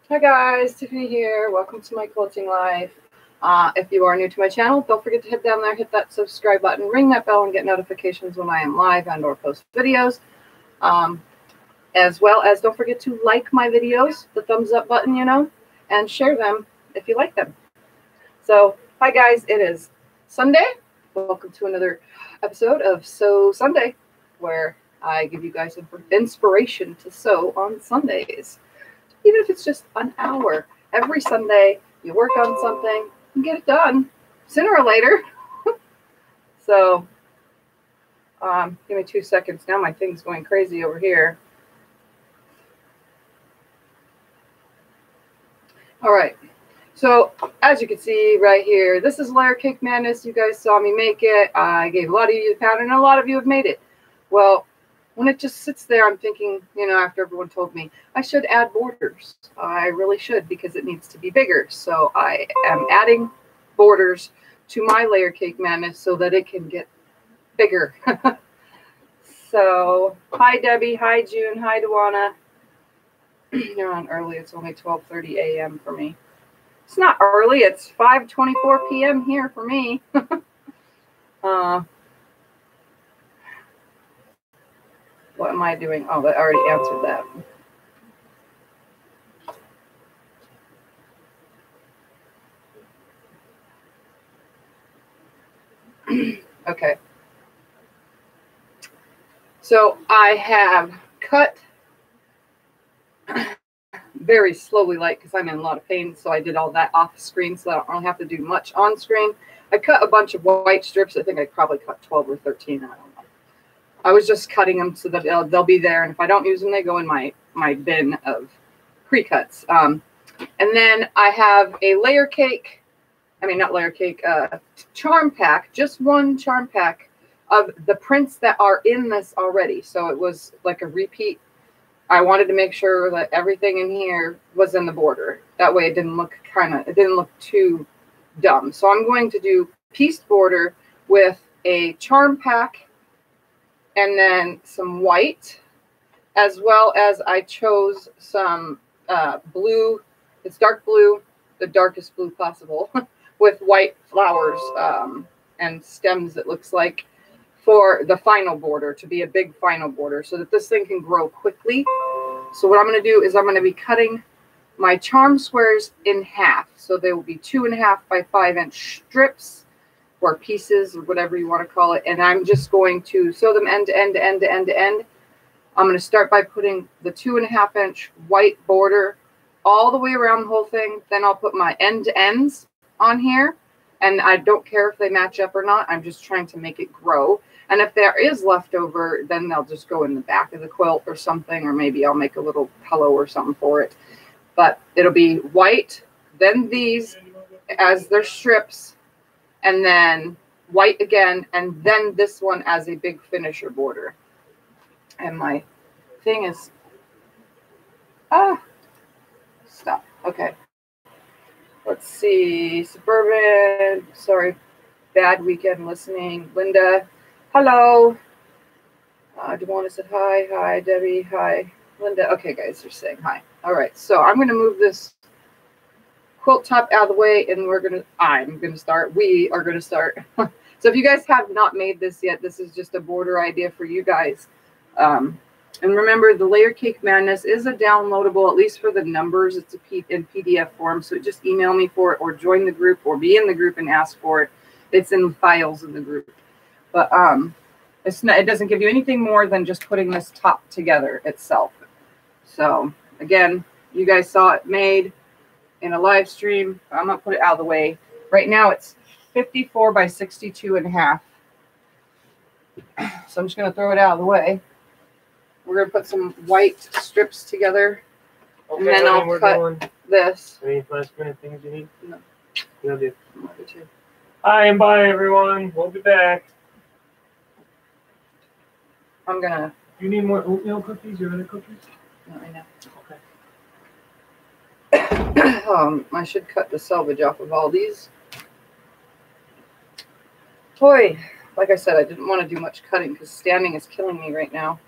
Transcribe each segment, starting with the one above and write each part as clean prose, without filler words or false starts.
Hi guys, Tiffany here. Welcome to my quilting life. If you are new to my channel, don't forget to hit down there, hit that subscribe button, ring that bell, and get notifications when I am live and or post videos. As well as don't forget to like my videos, the thumbs up button, you know, and share them if you like them. So, hi guys, it is Sunday. Welcome to another episode of Sew Sunday, where I give you guys inspiration to sew on Sundays. Even if it's just an hour. Every Sunday, you work on something and get it done sooner or later. So, give me 2 seconds. Now my thing's going crazy over here. All right. So, as you can see right here, this is Layercake Madness. You guys saw me make it. I gave a lot of you the pattern, and a lot of you have made it. Well, when it just sits there, I'm thinking, you know, after everyone told me, I should add borders. I really should, because it needs to be bigger. So I am adding borders to my Layercake Madness so that it can get bigger. So, hi Debbie, hi June, hi Dewana. You're on early. It's only 12:30 a.m. for me. It's not early. It's 5:24 p.m. here for me. What am I doing? Oh, I already answered that. Okay. So I have cut very slowly, like, because I'm in a lot of pain. So I did all that off screen, so I don't really have to do much on screen. I cut a bunch of white strips. I think I probably cut 12 or 13. I don't know. I was just cutting them so that they'll be there, and if I don't use them, they go in my bin of pre-cuts. And then I have a layer cake. I mean, not layer cake. Charm pack. Just one charm pack of the prints that are in this already. So it was like a repeat. I wanted to make sure that everything in here was in the border. That way, it didn't look too dumb. So I'm going to do pieced border with a charm pack. And then some white, as well as I chose some blue. It's dark blue, the darkest blue possible, with white flowers and stems, it looks like, for the final border, to be a big final border, so that this thing can grow quickly. So what I'm going to do is I'm going to be cutting my charm squares in half. So they will be 2.5 by 5 inch strips, or pieces, or whatever you want to call it. And I'm just going to sew them end to end to end to end to end. I'm going to start by putting the 2.5 inch white border all the way around the whole thing. Then I'll put my end to ends on here. And I don't care if they match up or not. I'm just trying to make it grow. And if there is leftover, then they'll just go in the back of the quilt or something, or maybe I'll make a little pillow or something for it. But it'll be white, then these as their strips, and then white again, and then this one as a big finisher border. And my thing is, stop. Okay. Let's see. Suburban, sorry, bad weekend listening. Linda, hello. Dewana said hi. Hi, Debbie. Hi, Linda. Okay, guys, they're saying hi. All right, so I'm going to move this quilt top out of the way, and we are going to start. So if you guys have not made this yet, this is just a border idea for you guys. And remember, the Layercake Madness is a downloadable, at least for the numbers. It's in PDF form, so just email me for it, or join the group, or be in the group and ask for it. It's in files in the group. But it doesn't give you anything more than just putting this top together itself. So again, you guys saw it made in a live stream. I'm going to put it out of the way. Right now it's 54 by 62.5. So I'm just going to throw it out of the way. We're going to put some white strips together. Okay, and then I'll cut this. Any last minute things you need? No. You'll do. Hi and bye, everyone. We'll be back. I'm going to... You need more oatmeal cookies or other cookies? No, I know. Okay. I should cut the selvage off of all these. Boy, like I said, I didn't want to do much cutting because standing is killing me right now.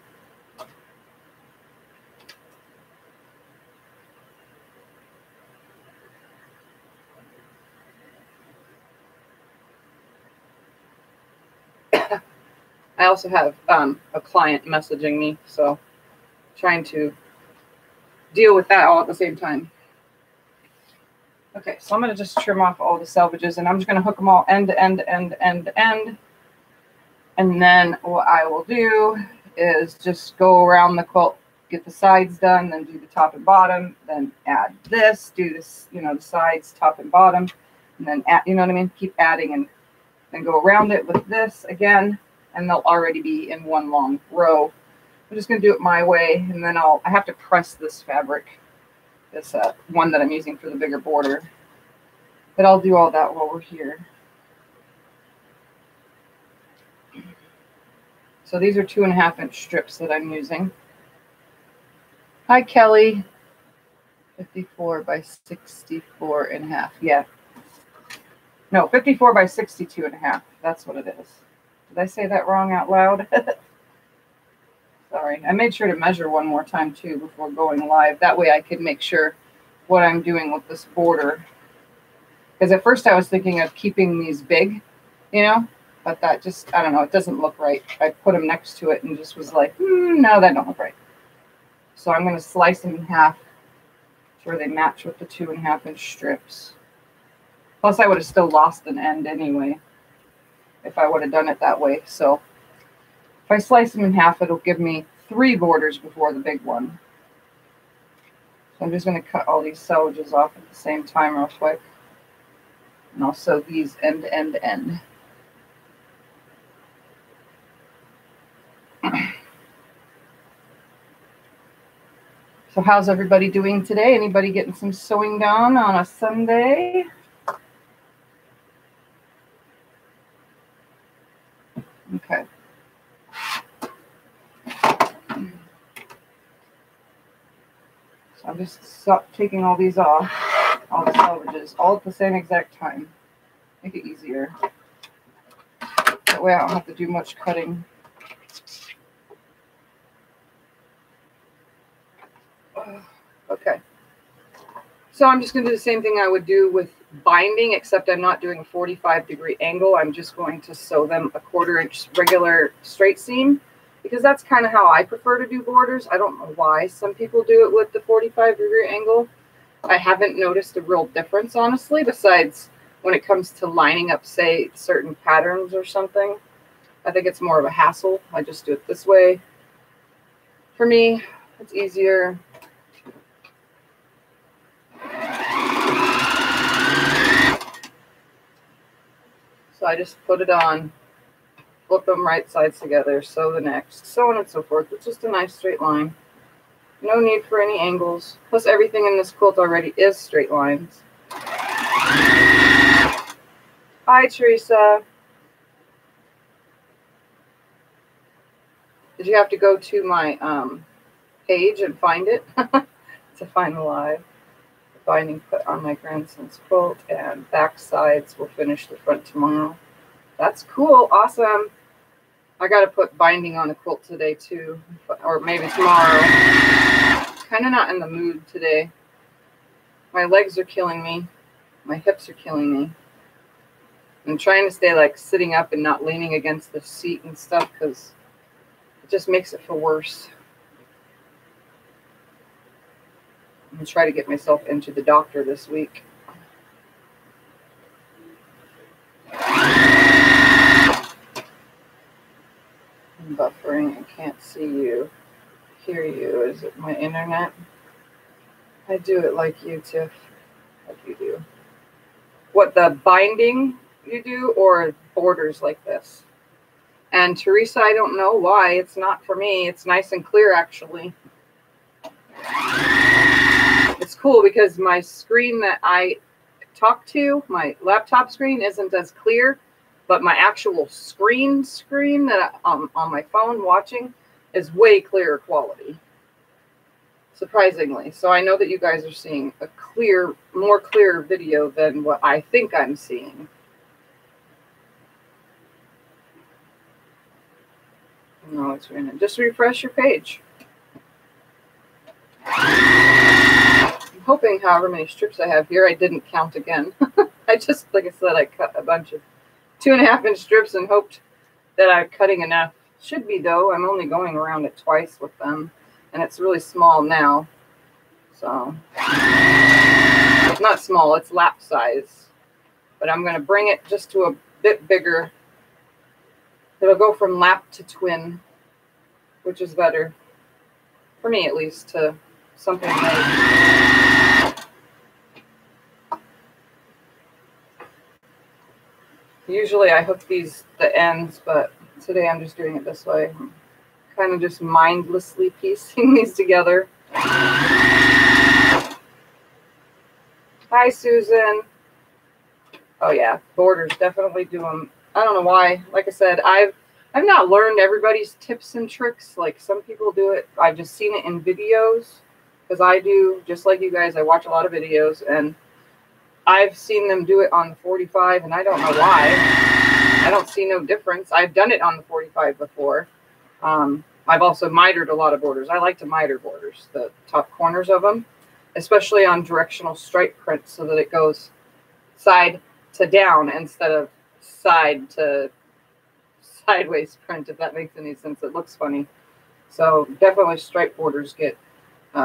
also have a client messaging me, so trying to deal with that all at the same time. Okay, so I'm going to just trim off all the selvages, and I'm just going to hook them all end to end to end to end to end. And then what I will do is just go around the quilt, get the sides done, then do the top and bottom, then add this, do this, you know, the sides, top and bottom, and then add, you know what I mean? Keep adding and then go around it with this again, and they'll already be in one long row. I'm just going to do it my way, and then I have to press this fabric, this one that I'm using for the bigger border. But I'll do all that while we're here. So these are 2.5-inch strips that I'm using. Hi, Kelly. 54 by 64.5. Yeah. No, 54 by 62.5. That's what it is. Did I say that wrong out loud? Sorry. I made sure to measure one more time too before going live. That way I could make sure what I'm doing with this border. Because at first I was thinking of keeping these big, you know, but that just, I don't know, it doesn't look right. I put them next to it and just was like, no, that don't look right. So I'm going to slice them in half so they match with the 2.5-inch strips. Plus I would have still lost an end anyway if I would have done it that way. So if I slice them in half, it'll give me 3 borders before the big one. So I'm just going to cut all these selvages off at the same time real quick. And I'll sew these end to end to end. So how's everybody doing today? Anybody getting some sewing done on a Sunday? Okay. So I'm just taking all these off, all the selvages, all at the same exact time. Make it easier. That way I don't have to do much cutting. Okay. So I'm just going to do the same thing I would do with binding, except I'm not doing a 45-degree angle. I'm just going to sew them a 1/4-inch regular straight seam, because that's kind of how I prefer to do borders. I don't know why some people do it with the 45-degree angle. I haven't noticed a real difference, honestly, besides when it comes to lining up, say, certain patterns or something. I think it's more of a hassle. I just do it this way. For me, it's easier. So I just put it on, flip them right sides together, sew the next, so on and so forth. It's just a nice straight line. No need for any angles. Plus everything in this quilt already is straight lines. Hi, Teresa. Did you have to go to my page and find it to find the live? Binding put on my grandson's quilt, and back sides will finish the front tomorrow. That's cool. Awesome. I got to put binding on a quilt today too, or maybe tomorrow. Kind of not in the mood today. My legs are killing me. My hips are killing me. I'm trying to stay like sitting up and not leaning against the seat and stuff, because it just makes it feel worse. I'm going to try to get myself into the doctor this week. I'm buffering. I can't see you, hear you. Is it my internet? I do it like you, Tiff. Like you do. What, the binding you do, or borders like this? And Teresa, I don't know why. It's not for me. It's nice and clear, actually. It's cool because my screen that I talk to, my laptop screen, isn't as clear, but my actual screen that I'm on my phone watching is way clearer quality, surprisingly. So I know that you guys are seeing a clear, more clear video than what I think I'm seeing. No, it's raining. Just refresh your page. I'm hoping however many strips I have here, I didn't count again. I just, like I said, I cut a bunch of 2.5-inch strips and hoped that I'm cutting enough Should be though. I'm only going around it twice with them, and it's really small now. So it's not small, it's lap size. But I'm going to bring it just to a bit bigger. It'll go from lap to twin, which is better, for me at least, to something like. Usually I hook the ends, but today I'm just doing it this way. I'm kind of just mindlessly piecing these together. Hi, Susan. Oh yeah, borders, definitely do them. I don't know why. Like I said, I've not learned everybody's tips and tricks. Like some people do it. I've just seen it in videos, because I do, just like you guys, I watch a lot of videos, and I've seen them do it on the 45, and I don't know why. I don't see no difference. I've done it on the 45 before. I've also mitered a lot of borders. I like to miter borders, the top corners of them, especially on directional stripe print, so that it goes side to down instead of side to sideways print, if that makes any sense. It looks funny. So definitely stripe borders get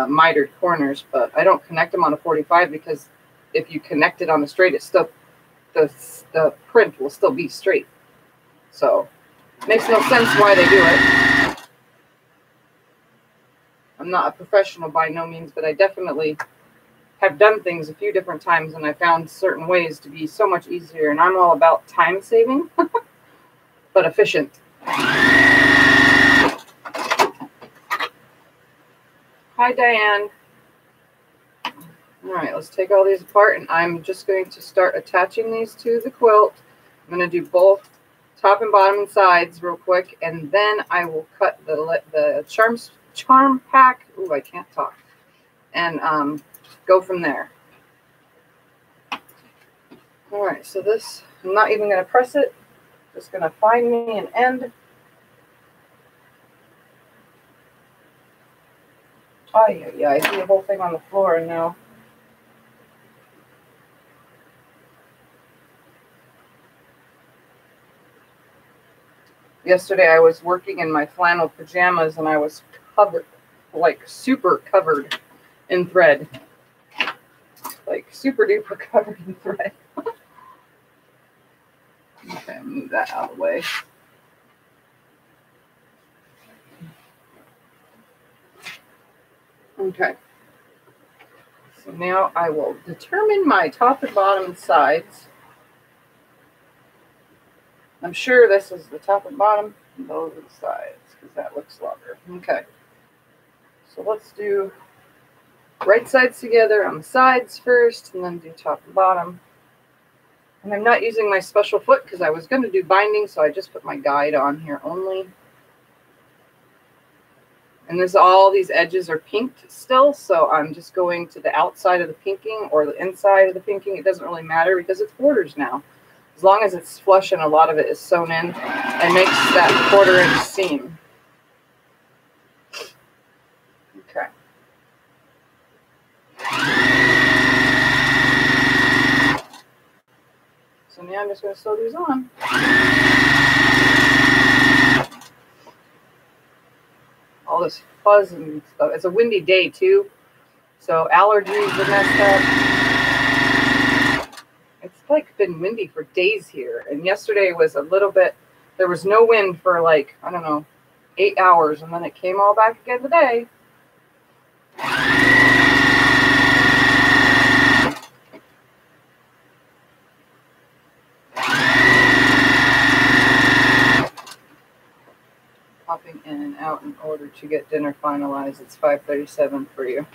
mitered corners, but I don't connect them on a 45, because if you connect it on the straight, it's still the print will still be straight. So it makes no sense why they do it. I'm not a professional by no means, but I definitely have done things a few different times, and I found certain ways to be so much easier. And I'm all about time saving, but efficient. Hi, Diane. All right, let's take all these apart, and I'm just going to start attaching these to the quilt. I'm going to do both top and bottom and sides real quick, and then I will cut the charm pack. Ooh, I can't talk. And go from there. All right, so this, I'm not even going to press it. Just going to find me an end. Oh, yeah, I see the whole thing on the floor now. Yesterday I was working in my flannel pajamas, and I was covered, like super covered in thread. Like super duper covered in thread. Okay, move that out of the way. Okay. So now I will determine my top and bottom sides. I'm sure this is the top and bottom, and those are the sides, because that looks longer. Okay. So let's do right sides together on the sides first, and then do top and bottom. And I'm not using my special foot because I was going to do binding, so I just put my guide on here only. And all these edges are pinked still, so I'm just going to the outside of the pinking or the inside of the pinking. It doesn't really matter because it's borders now. As long as it's flush and a lot of it is sewn in, it makes that 1/4 inch seam. Okay. So now I'm just going to sew these on. All this fuzz and stuff. It's a windy day too, so allergies are messed up. It's like been windy for days here, and yesterday was a little bit, there was no wind for like, I don't know, 8 hours, and then it came all back again today. Popping in and out in order to get dinner finalized. It's 5:37 for you.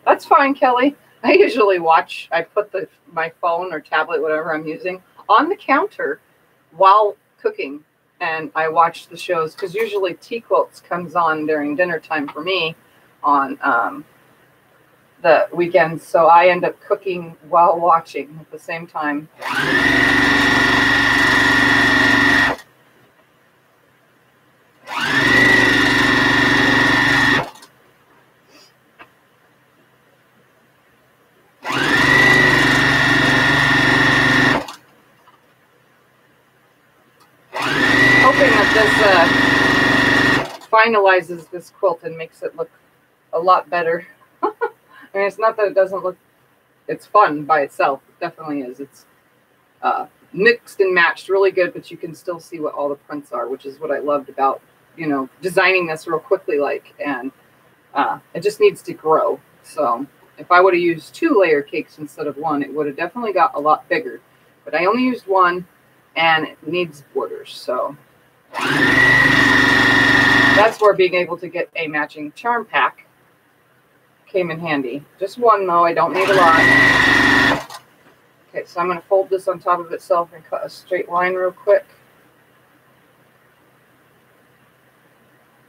That's fine, Kelly. I usually watch, I put my phone or tablet, whatever I'm using, on the counter while cooking, and I watch the shows, because usually Quilts comes on during dinner time for me on the weekends, so I end up cooking while watching at the same time. Hoping that finalizes this quilt and makes it look a lot better. I mean, it's not that it doesn't look, it's fun by itself. It definitely is. It's mixed and matched really good, but you can still see what all the prints are, which is what I loved about, you know, designing this real quickly, like, and it just needs to grow. So if I would have used 2 layer cakes instead of 1, it would have definitely got a lot bigger, but I only used 1 and it needs borders. So that's where being able to get a matching charm pack came in handy. Just 1 though, I don't need a lot. Okay, so I'm going to fold this on top of itself and cut a straight line real quick.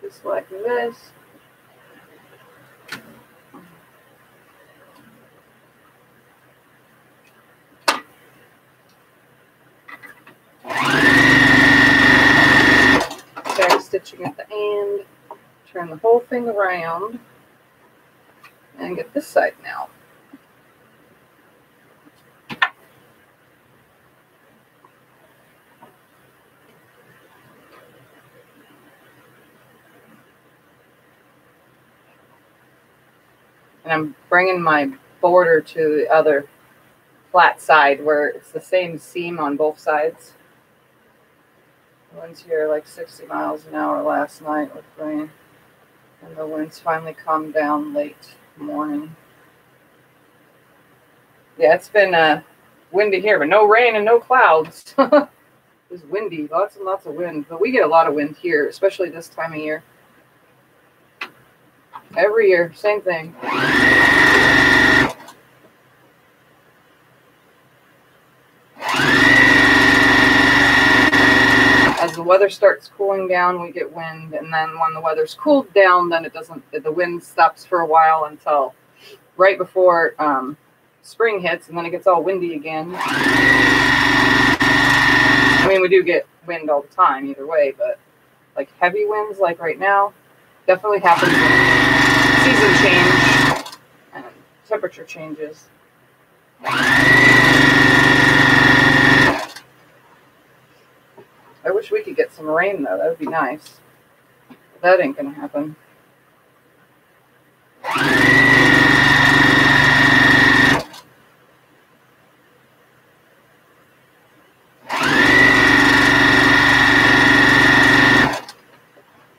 Just like this. Back stitching at the end. Turn the whole thing around. And get this side now. And I'm bringing my border to the other flat side where it's the same seam on both sides. The winds here like 60 miles an hour last night with rain. And the winds finally calmed down late morning. Yeah, it's been windy here, but no rain and no clouds. It was windy, lots and lots of wind. But we get a lot of wind here, especially this time of year. Every year, same thing. As the weather starts cooling down, we get wind, and then when the weather's cooled down, then it doesn't. The wind stops for a while until right before spring hits, and then it gets all windy again. I mean, we do get wind all the time, either way, but like heavy winds, like right now, definitely happens when season change and temperature changes. I wish we could get some rain though. That would be nice. But that ain't gonna happen.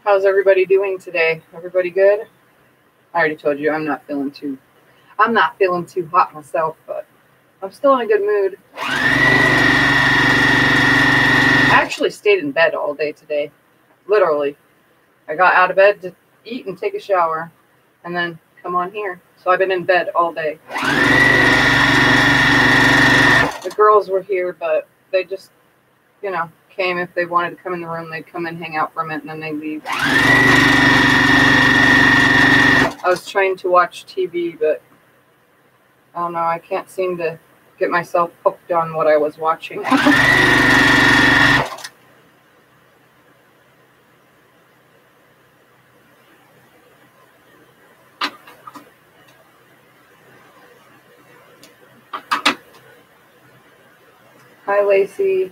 How's everybody doing today? Everybody good? I already told you I'm not feeling too hot myself, but I'm still in a good mood. I actually stayed in bed all day today. Literally. I got out of bed to eat and take a shower and then come on here. So I've been in bed all day. The girls were here, but they just, you know, came. If they wanted to come in the room, they'd come and hang out for a minute and then they'd leave. I was trying to watch TV, but I don't know, I can't seem to get myself hooked on what I was watching. Hi, Lacey.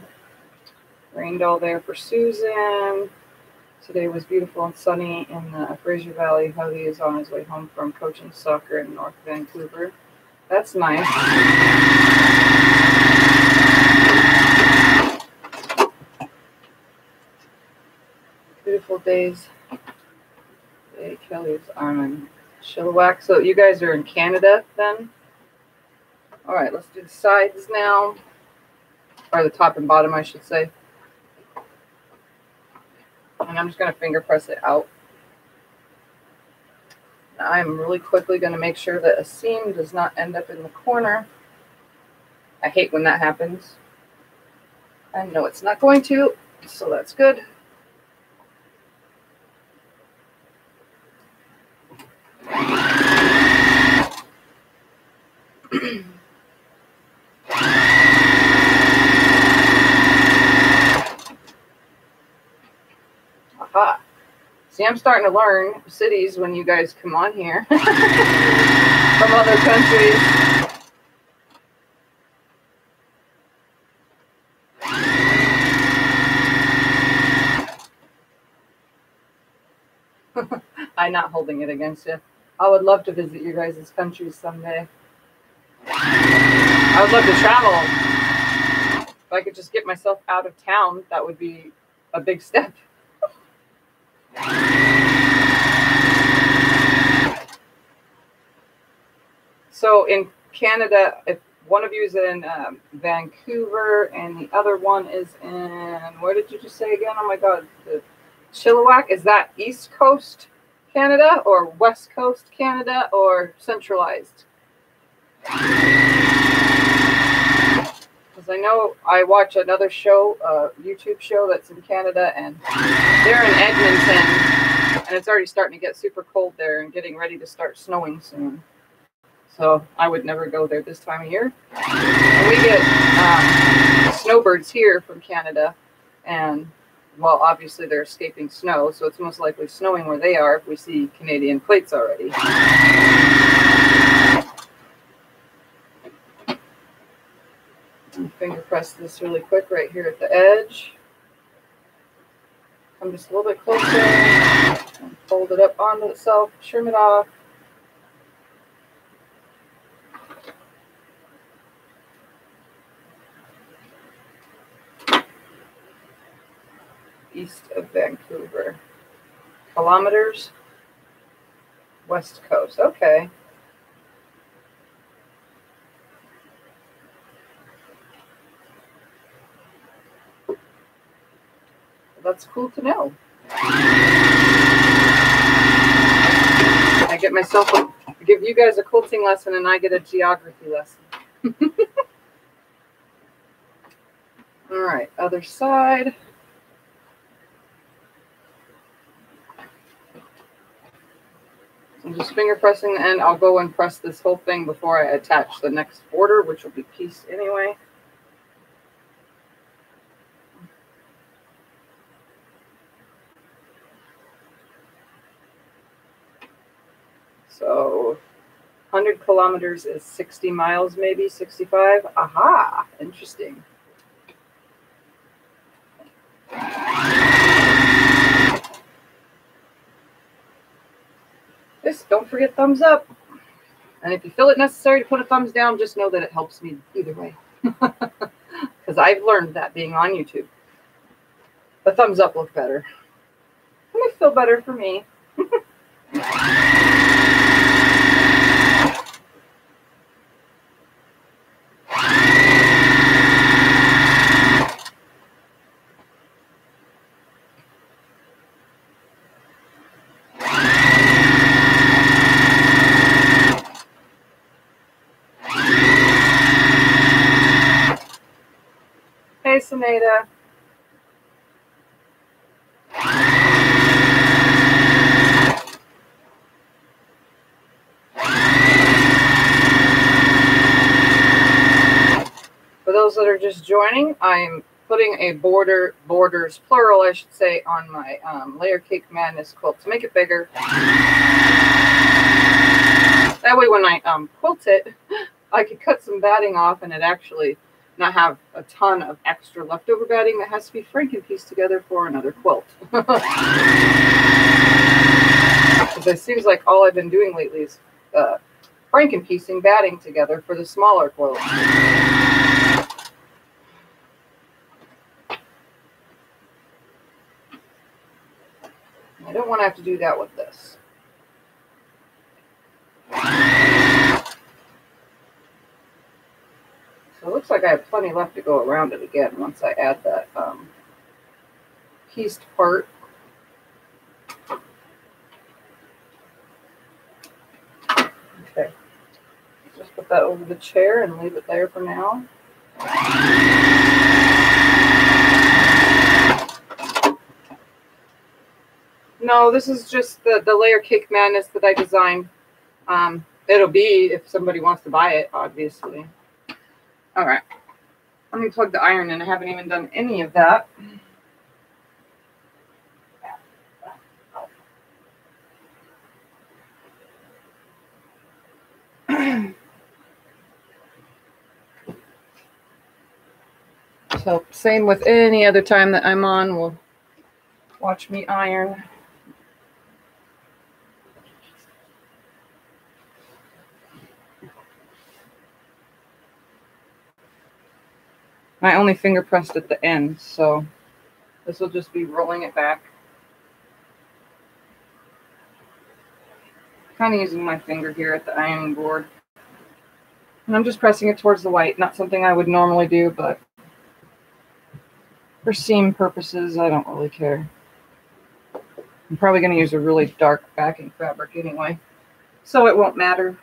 Rained all there for Susan. Today was beautiful and sunny in the Fraser Valley. Hubby is on his way home from coaching soccer in North Vancouver. That's nice. Beautiful days. Hey, Kelly's I'm in Chilliwack. So you guys are in Canada then? All right, let's do the sides now. Or the top and bottom, I should say. And I'm just going to finger press it out. Now I'm really quickly going to make sure that a seam does not end up in the corner. I hate when that happens. I know it's not going to, so that's good. Aha. See, I'm starting to learn cities when you guys come on here from other countries. I'm not holding it against you. I would love to visit you guys' countries someday. I would love to travel. If I could just get myself out of town, that would be a big step. So in Canada, if one of you is in Vancouver and the other one is in, where did you just say again? Oh my God, the Chilliwack. Is that East Coast Canada or West Coast Canada or centralized? Because I know I watch another show, YouTube show that's in Canada, and they're in Edmonton, and it's already starting to get super cold there and getting ready to start snowing soon. So I would never go there this time of year. And we get snowbirds here from Canada, and well, obviously they're escaping snow, so it's most likely snowing where they are if we see Canadian plates already. And finger press this really quick right here at the edge. Come just a little bit closer and fold it up onto itself, trim it off. East of Vancouver. Kilometers? West Coast. Okay. That's cool to know. I get myself give you guys a quilting lesson and I get a geography lesson. All right, other side. I'm just finger pressing, and I'll go and press this whole thing before I attach the next border, which will be pieced anyway. So 100 kilometers is 60 miles, maybe 65. Aha, interesting. Just don't forget thumbs up. And if you feel it necessary to put a thumbs down, just know that it helps me either way. Because I've learned that being on YouTube. The thumbs up look better. And they feel better for me. Hey, Suneda. For those that are just joining, I'm putting a borders, plural, I should say, on my Layercake Madness quilt to make it bigger. That way when I quilt it, I could cut some batting off and it actually not have a ton of extra leftover batting that has to be franken-pieced together for another quilt. Because it seems like all I've been doing lately is franken-piecing batting together for the smaller quilt. I don't want to have to do that with this. So it looks like I have plenty left to go around it again once I add that pieced part. Okay. Just put that over the chair and leave it there for now. No, this is just the Layercake Madness that I designed. It'll be if somebody wants to buy it, obviously. All right. Let me plug the iron in. I haven't even done any of that. So same with any other time that I'm on, we'll watch me iron. I only finger pressed at the end, so this will just be rolling it back. Kind of using my finger here at the ironing board. And I'm just pressing it towards the white. Not something I would normally do, but for seam purposes, I don't really care. I'm probably going to use a really dark backing fabric anyway, so it won't matter.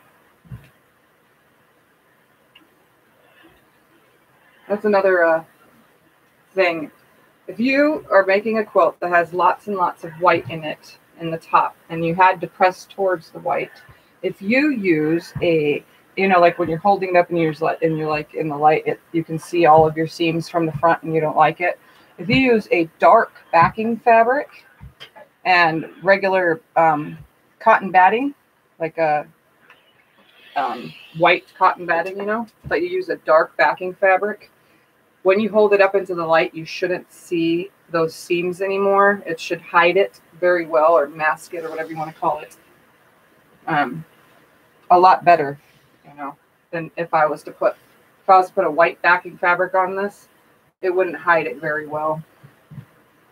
That's another thing. If you are making a quilt that has lots and lots of white in it in the top, and you had to press towards the white, if you use a, you know, like when you're holding it up and you're like in the light, you can see all of your seams from the front and you don't like it. If you use a dark backing fabric and regular cotton batting, like a white cotton batting, you know, but you use a dark backing fabric, when you hold it up into the light, you shouldn't see those seams anymore. It should hide it very well, or mask it, or whatever you want to call it. A lot better, you know, than if I was to put a white backing fabric on this. It wouldn't hide it very well.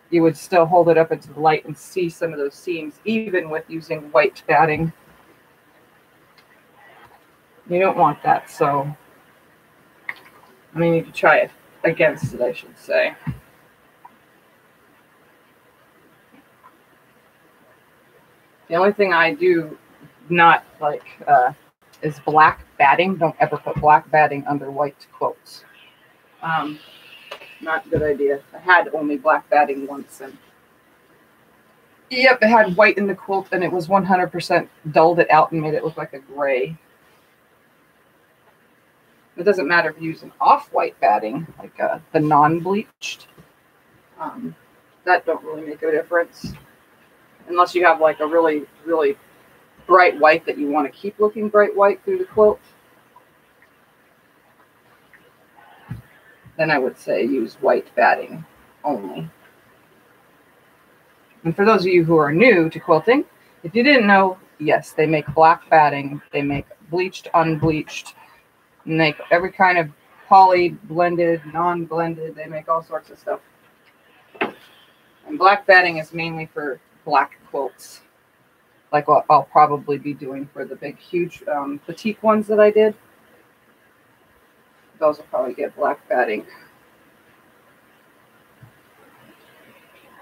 You would still hold it up into the light and see some of those seams, even with using white batting. You don't want that, so I mean, you could try it against it, I should say. The only thing I do not like is black batting. Don't ever put black batting under white quilts. Not a good idea. I had only black batting once, and yep, it had white in the quilt, and it was 100% dulled it out and made it look like a gray. It doesn't matter if you use an off-white batting, like the non-bleached. That don't really make a difference. Unless you have like a really, really bright white that you want to keep looking bright white through the quilt. Then I would say use white batting only. And for those of you who are new to quilting, if you didn't know, yes, they make black batting. They make bleached, unbleached. And make every kind of poly, blended, non-blended. They make all sorts of stuff. And black batting is mainly for black quilts, like what I'll probably be doing for the big, huge petite ones that I did. Those will probably get black batting.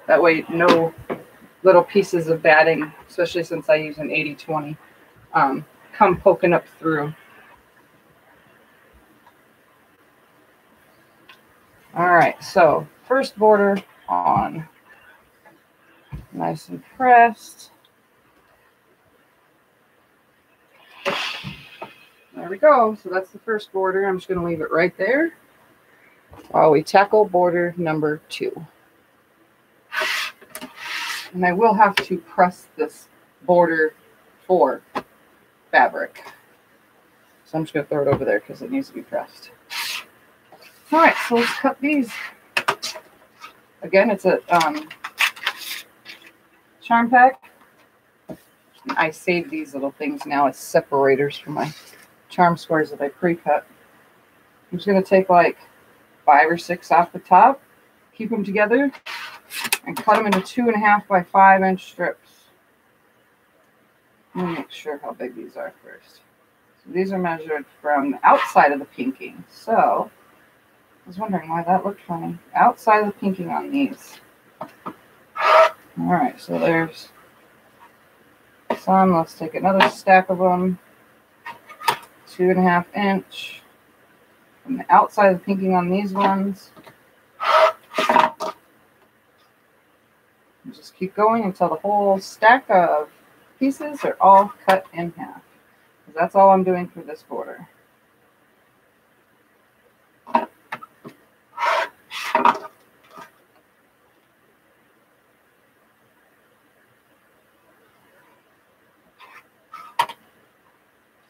That way, no little pieces of batting, especially since I use an 80-20, come poking up through. All right, so first border on, nice and pressed. There we go. So that's the first border. I'm just going to leave it right there while we tackle border number 2. And I will have to press this border 4 fabric. So I'm just going to throw it over there because it needs to be pressed. All right, so let's cut these. Again, it's a charm pack. I save these little things now as separators for my charm squares that I pre-cut. I'm just going to take like 5 or 6 off the top, keep them together, and cut them into 2.5 by 5 inch strips. Let me make sure how big these are first. So these are measured from the outside of the pinking. So I was wondering why that looked funny. Outside of the pinking on these. All right, so there's some. Let's take another stack of them. 2.5 inch. From the outside of the pinking on these ones. And just keep going until the whole stack of pieces are all cut in half. Because that's all I'm doing for this border.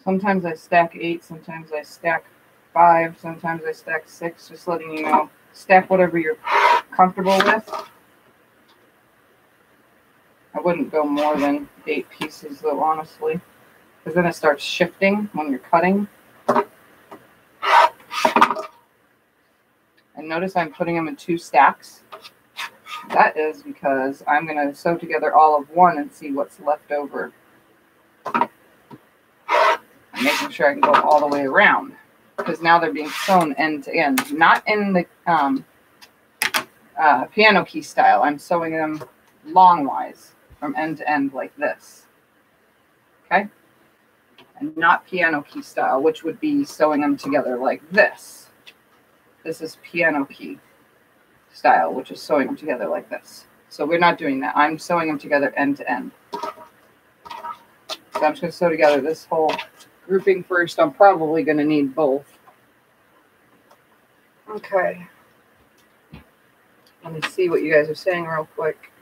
Sometimes I stack 8, sometimes I stack 5, sometimes I stack 6, just letting you know. Stack whatever you're comfortable with. I wouldn't go more than 8 pieces though, honestly, because then it starts shifting when you're cutting. And notice I'm putting them in 2 stacks. That is because I'm going to sew together all of one and see what's left over. I'm making sure I can go all the way around, because now they're being sewn end to end, not in the piano key style. I'm sewing them longwise from end to end like this. Okay? And not piano key style, which would be sewing them together like this. This is piano key style, which is sewing them together like this. So we're not doing that. I'm sewing them together end to end. So I'm just going to sew together this whole grouping first. I'm probably going to need both. Okay. Let me see what you guys are saying real quick.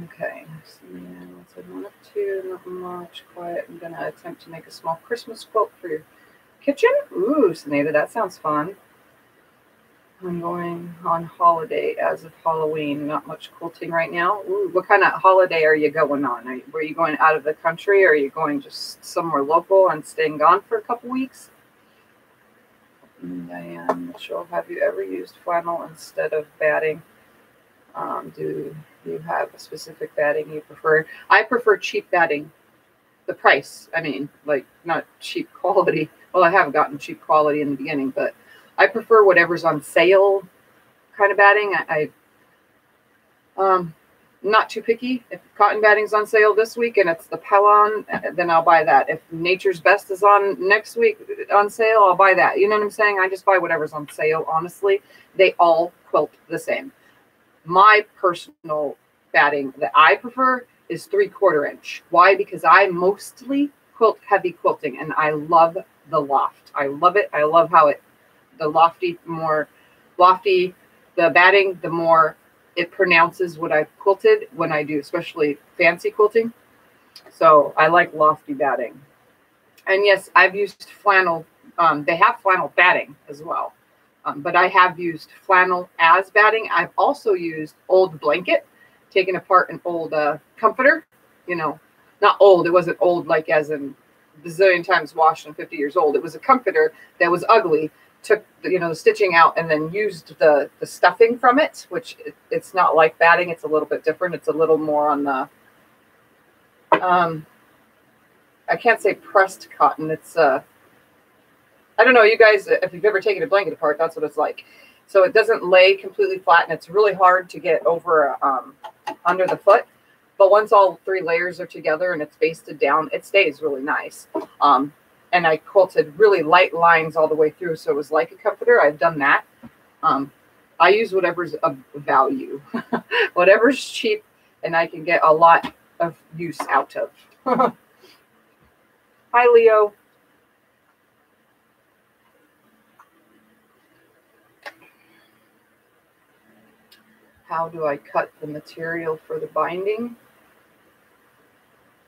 Okay. Let's say 1 of 2, not much. Quiet. I'm going to attempt to make a small Christmas quilt for your kitchen. Ooh, Suneda, that sounds fun. I'm going on holiday as of Halloween. Not much quilting right now. Ooh, what kind of holiday are you going on? Were you going out of the country, or are you going just somewhere local and staying gone for a couple weeks? Diane Mitchell, have you ever used flannel instead of batting? Do you have a specific batting you prefer? I prefer cheap batting. The price, I mean, like not cheap quality. Well, I have gotten cheap quality in the beginning, but I prefer whatever's on sale kind of batting. Not too picky. If cotton batting's on sale this week and it's the Pelon, then I'll buy that. If Nature's Best is on next week on sale, I'll buy that. You know what I'm saying? I just buy whatever's on sale, honestly. They all quilt the same. My personal batting that I prefer is 3/4 inch. Why? Because I mostly quilt heavy quilting, and I love the loft. I love it. I love how the more lofty the batting, the more it pronounces what I've quilted when I do, especially fancy quilting. So I like lofty batting. And yes, I've used flannel. They have flannel batting as well. But I have used flannel as batting. I've also used old blanket, taken apart an old comforter. You know, not old. It wasn't old like as in bazillion times washed and 50 years old. It was a comforter that was ugly. Took the stitching out and then used the stuffing from it, which it's not like batting. It's a little bit different. It's a little more on the I can't say pressed cotton. It's I don't know, you guys, if you've ever taken a blanket apart, that's what it's like. So it doesn't lay completely flat, and it's really hard to get over under the foot. But once all 3 layers are together and it's basted down, it stays really nice. And I quilted really light lines all the way through, so it was like a comforter. I've done that. I use whatever's of value, whatever's cheap, and I can get a lot of use out of. Hi, Leo. How do I cut the material for the binding?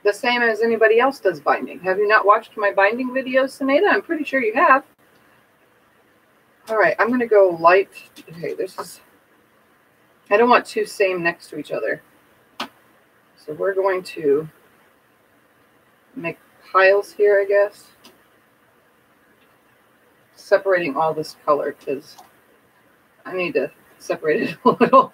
The same as anybody else does binding. Have you not watched my binding videos, Suneda? I'm pretty sure you have. All right, I'm going to go light. Okay, this is, I don't want 2 same next to each other. So we're going to make piles here, I guess. Separating all this color because I need to separate it a little.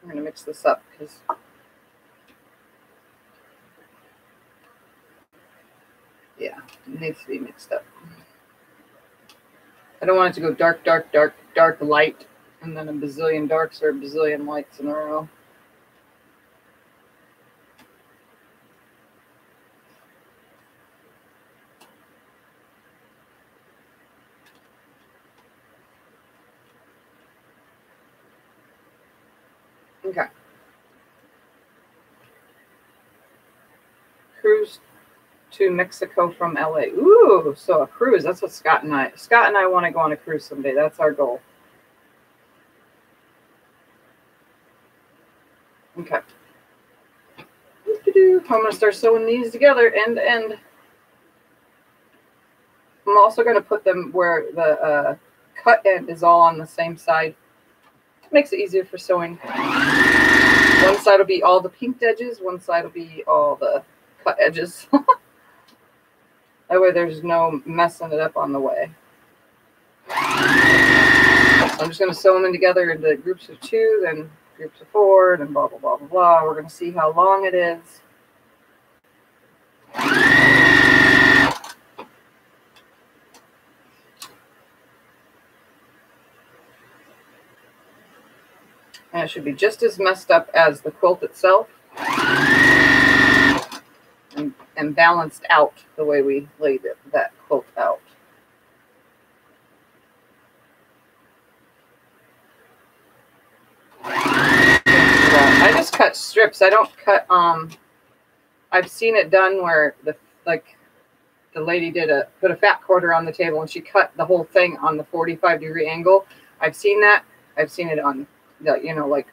I'm going to mix this up because yeah, it needs to be mixed up. I don't want it to go dark, dark, dark, dark, light, and then a bazillion darks or a bazillion lights in a row. Okay. Cruise to Mexico from LA. Ooh, so a cruise. That's what Scott and I want to go on a cruise someday. That's our goal. Okay. I'm going to start sewing these together end to end. I'm also going to put them where the cut end is all on the same side. Makes it easier for sewing. One side will be all the pinked edges, one side will be all the cut edges. That way there's no messing it up on the way. So I'm just going to sew them in together into groups of 2, then groups of 4, and blah, blah, blah, blah, blah. We're going to see how long it is. And it should be just as messed up as the quilt itself. And balanced out the way we laid that quilt out. I just cut strips. I don't cut, I've seen it done where the lady put a fat quarter on the table and she cut the whole thing on the 45-degree angle. I've seen that. I've seen it on the, you know, like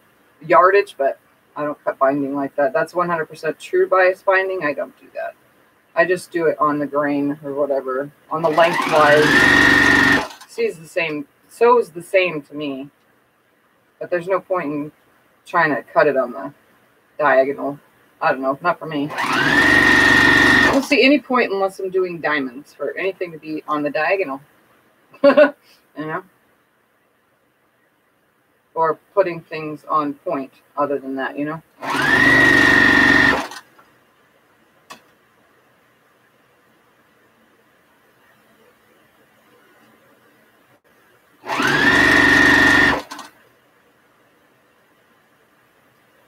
yardage, but I don't cut binding like that. That's 100% true bias binding. I don't do that. I just do it on the grain or whatever, on the lengthwise. Sews the same to me, but there's no point in trying to cut it on the diagonal. I don't know, not for me. I don't see any point unless I'm doing diamonds for anything to be on the diagonal. You know? Or putting things on point other than that, you know?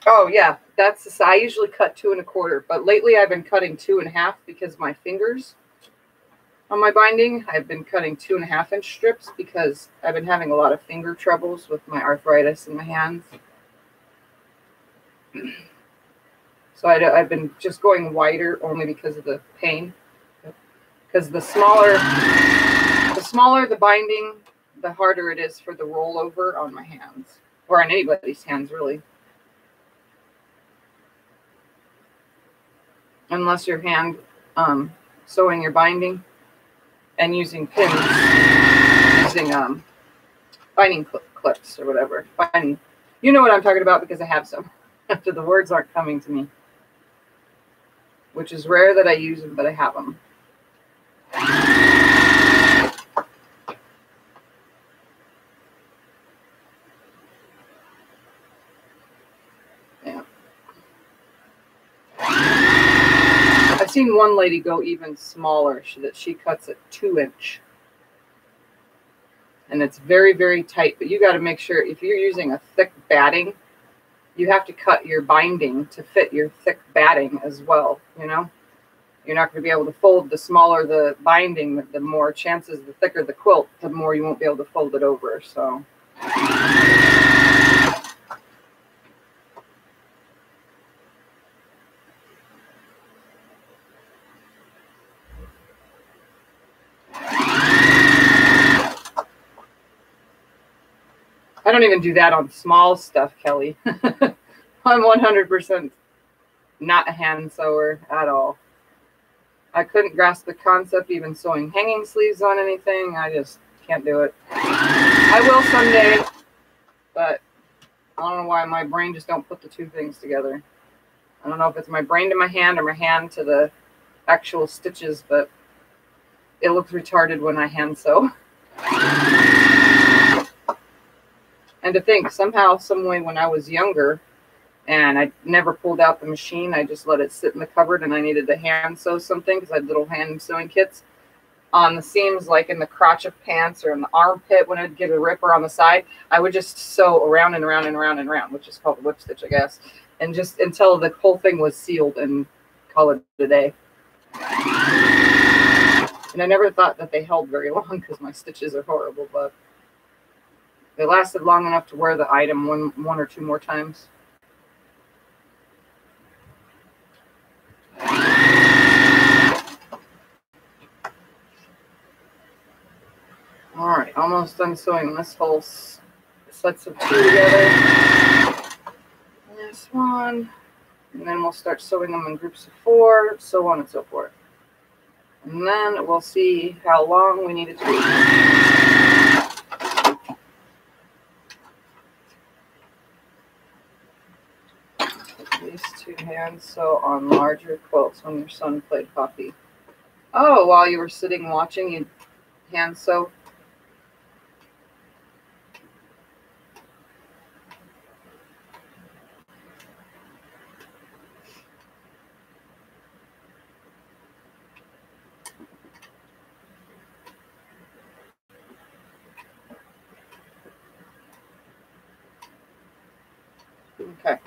Oh yeah, that's the size. I usually cut 2 1/4, but lately I've been cutting 2 1/2 because my fingers on my binding. I've been cutting 2 1/2-inch strips because I've been having a lot of finger troubles with my arthritis in my hands. So I've been just going wider only because of the pain. Because the smaller the binding, the harder it is for the rollover on my hands, or on anybody's hands really. Unless you're hand sewing your binding and using pins, using binding clips or whatever. Binding. You know what I'm talking about because I have some. After the words aren't coming to me, which is rare that I use them, but I have them. Yeah. I've seen one lady go even smaller, that she cuts at 2-inch. And it's very, very tight, but you got to make sure if you're using a thick batting, you have to cut your binding to fit your thick batting as well, you know? You're not going to be able to fold. The smaller the binding, the more chances, the thicker the quilt, the more you won't be able to fold it over, so. I don't even do that on small stuff, Kelly. I'm 100% not a hand sewer at all. I couldn't grasp the concept even sewing hanging sleeves on anything. I just can't do it. I will someday, but I don't know why my brain just don't put the two things together. I don't know if it's my brain to my hand or my hand to the actual stitches, but it looks retarded when I hand sew. And to think, somehow, some way when I was younger, and I never pulled out the machine, I just let it sit in the cupboard, and I needed to hand sew something because I had little hand sewing kits on the seams, like in the crotch of pants or in the armpit. When I'd get a ripper on the side, I would just sew around and around and around and around, which is called a whip stitch, I guess, and just until the whole thing was sealed and call it a day. And I never thought that they held very long because my stitches are horrible, but they lasted long enough to wear the item one or two more times. All right, almost done sewing this whole sets of two together. This one, and then we'll start sewing them in groups of 4, so on and so forth. And then we'll see how long we need it to be. Used to hand sew on larger quilts when your son played hockey. Oh, while you were sitting watching, you hand sew. Okay.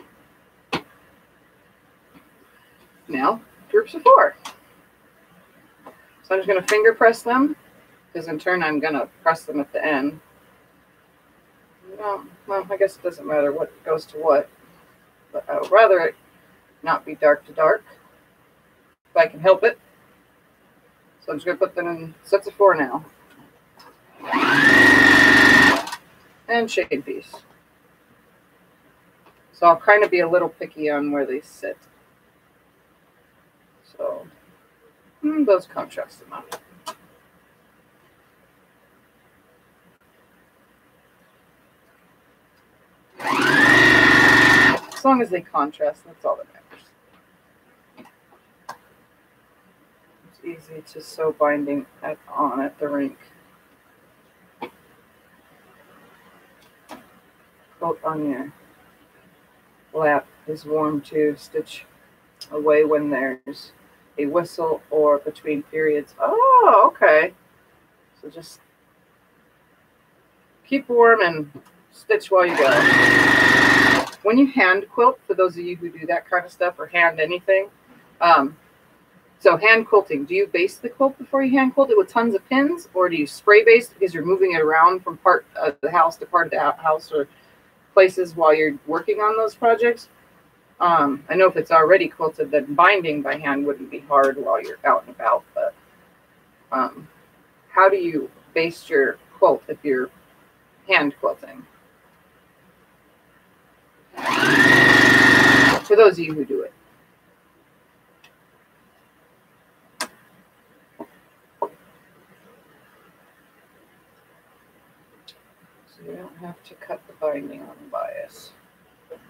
Now, groups of 4. So I'm just going to finger press them, because in turn I'm going to press them at the end. Well, I guess it doesn't matter what goes to what, but I would rather it not be dark to dark, if I can help it. So I'm just going to put them in sets of 4 now. And shade piece. So I'll kind of be a little picky on where they sit. So those contrast them out. As long as they contrast, that's all that matters. It's easy to sew binding on at the rink. Quilt on your lap is warm to stitch away when there's a whistle or between periods. Oh, okay. So just keep warm and stitch while you go. When you hand quilt, for those of you who do that kind of stuff or hand anything, so hand quilting, do you base the quilt before you hand quilt it with tons of pins, or do you spray base because you're moving it around from part of the house to part of the house or places while you're working on those projects? I know if it's already quilted, then binding by hand wouldn't be hard while you're out and about, but how do you base your quilt if you're hand quilting? For those of you who do it. So you don't have to cut the binding on the bias.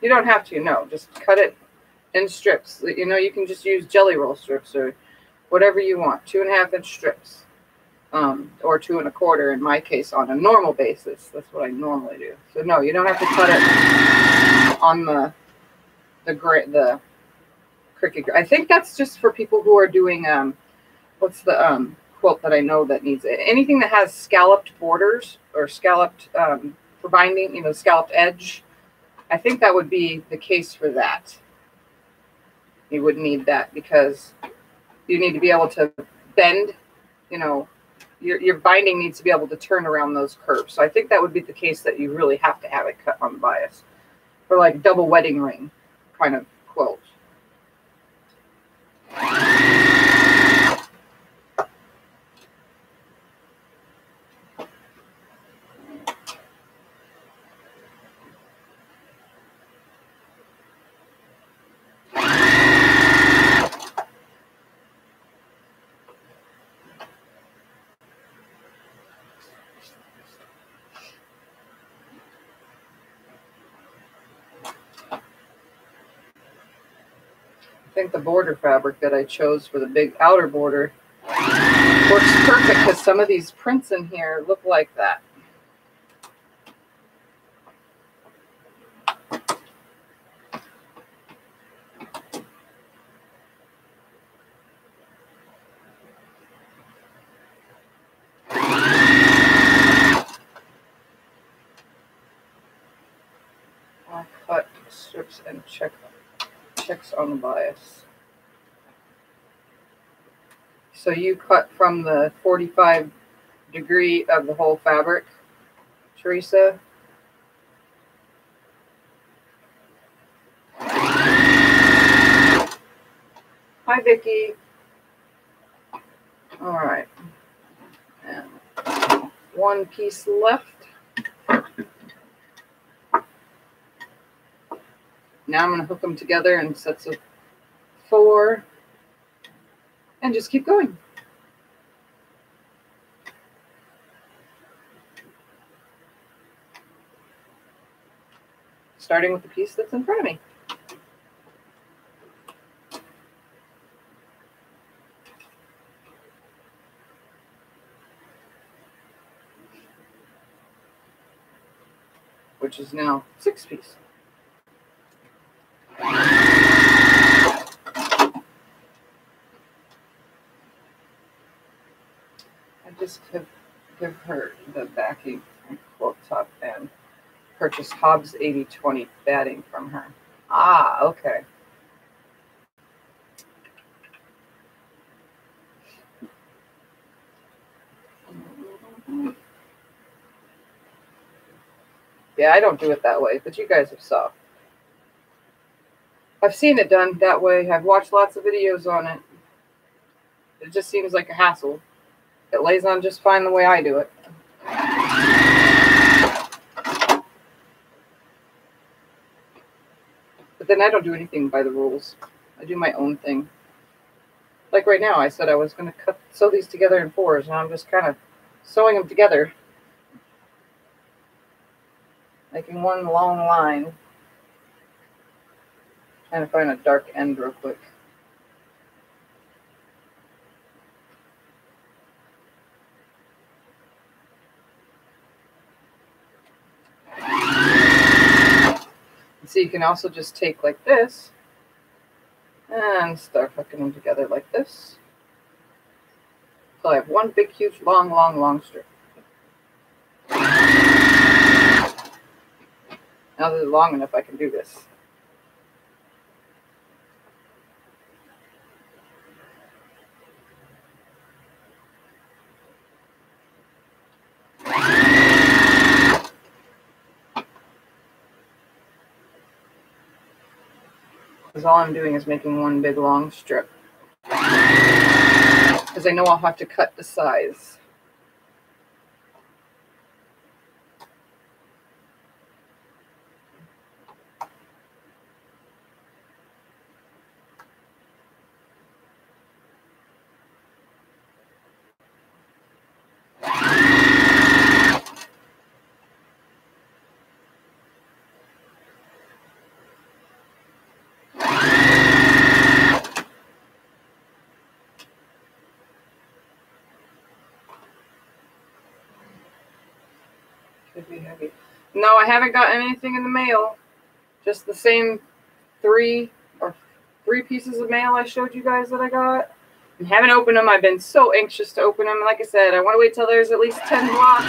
You don't have to, no. Just cut it in strips. You know, you can just use jelly roll strips or whatever you want. 2.5-inch strips. Or 2 1/4 in my case on a normal basis. That's what I normally do. So no, you don't have to cut it on the cricket. I think that's just for people who are doing what's the quilt that I know that needs it? Anything that has scalloped borders or scalloped for binding, you know, scalloped edge. I think that would be the case for that. You would need that because you need to be able to bend, you know, your binding needs to be able to turn around those curves. So I think that would be the case that you really have to have it cut on the bias for like double wedding ring kind of quilt. I think the border fabric that I chose for the big outer border works perfect because some of these prints in here look like that. I'll cut strips and checks on the bias. So you cut from the 45 degree of the whole fabric, Teresa? Hi, Vicky. All right. And one piece left. Now I'm going to hook them together in sets of 4 and just keep going. Starting with the piece that's in front of me. which is now 6-piece. I just give her the backing from Quilt Top and purchase Hobbs 80/20 batting from her. Ah, okay. Yeah, I don't do it that way, but you guys have saw. I've seen it done that way. I've watched lots of videos on it. It just seems like a hassle. It lays on just fine the way I do it. But then I don't do anything by the rules. I do my own thing. Like right now, I said I was going to sew these together in 4s, and I'm just kind of sewing them together, making one long line. Trying to find a dark end real quick. So you can also just take like this and start hooking them together like this. So I have one big, huge, long strip. Now that it's long enough, I can do this. Because all I'm doing is making one big long strip. Because I know I'll have to cut the size. Could be heavy. No, I haven't gotten anything in the mail. Just the same three pieces of mail I showed you guys that I got. And haven't opened them. I've been so anxious to open them. Like I said, I want to wait till there's at least 10 blocks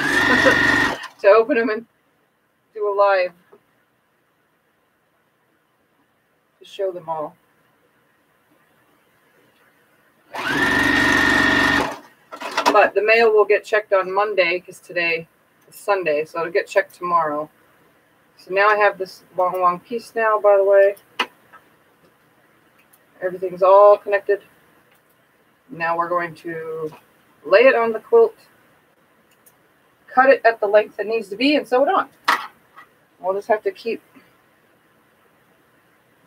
to open them and do a live to show them all. But the mail will get checked on Monday because today is Sunday, so it'll get checked tomorrow. So now I have this long piece now, by the way. Everything's all connected. Now we're going to lay it on the quilt, cut it at the length it needs to be, and sew it on. We'll just have to keep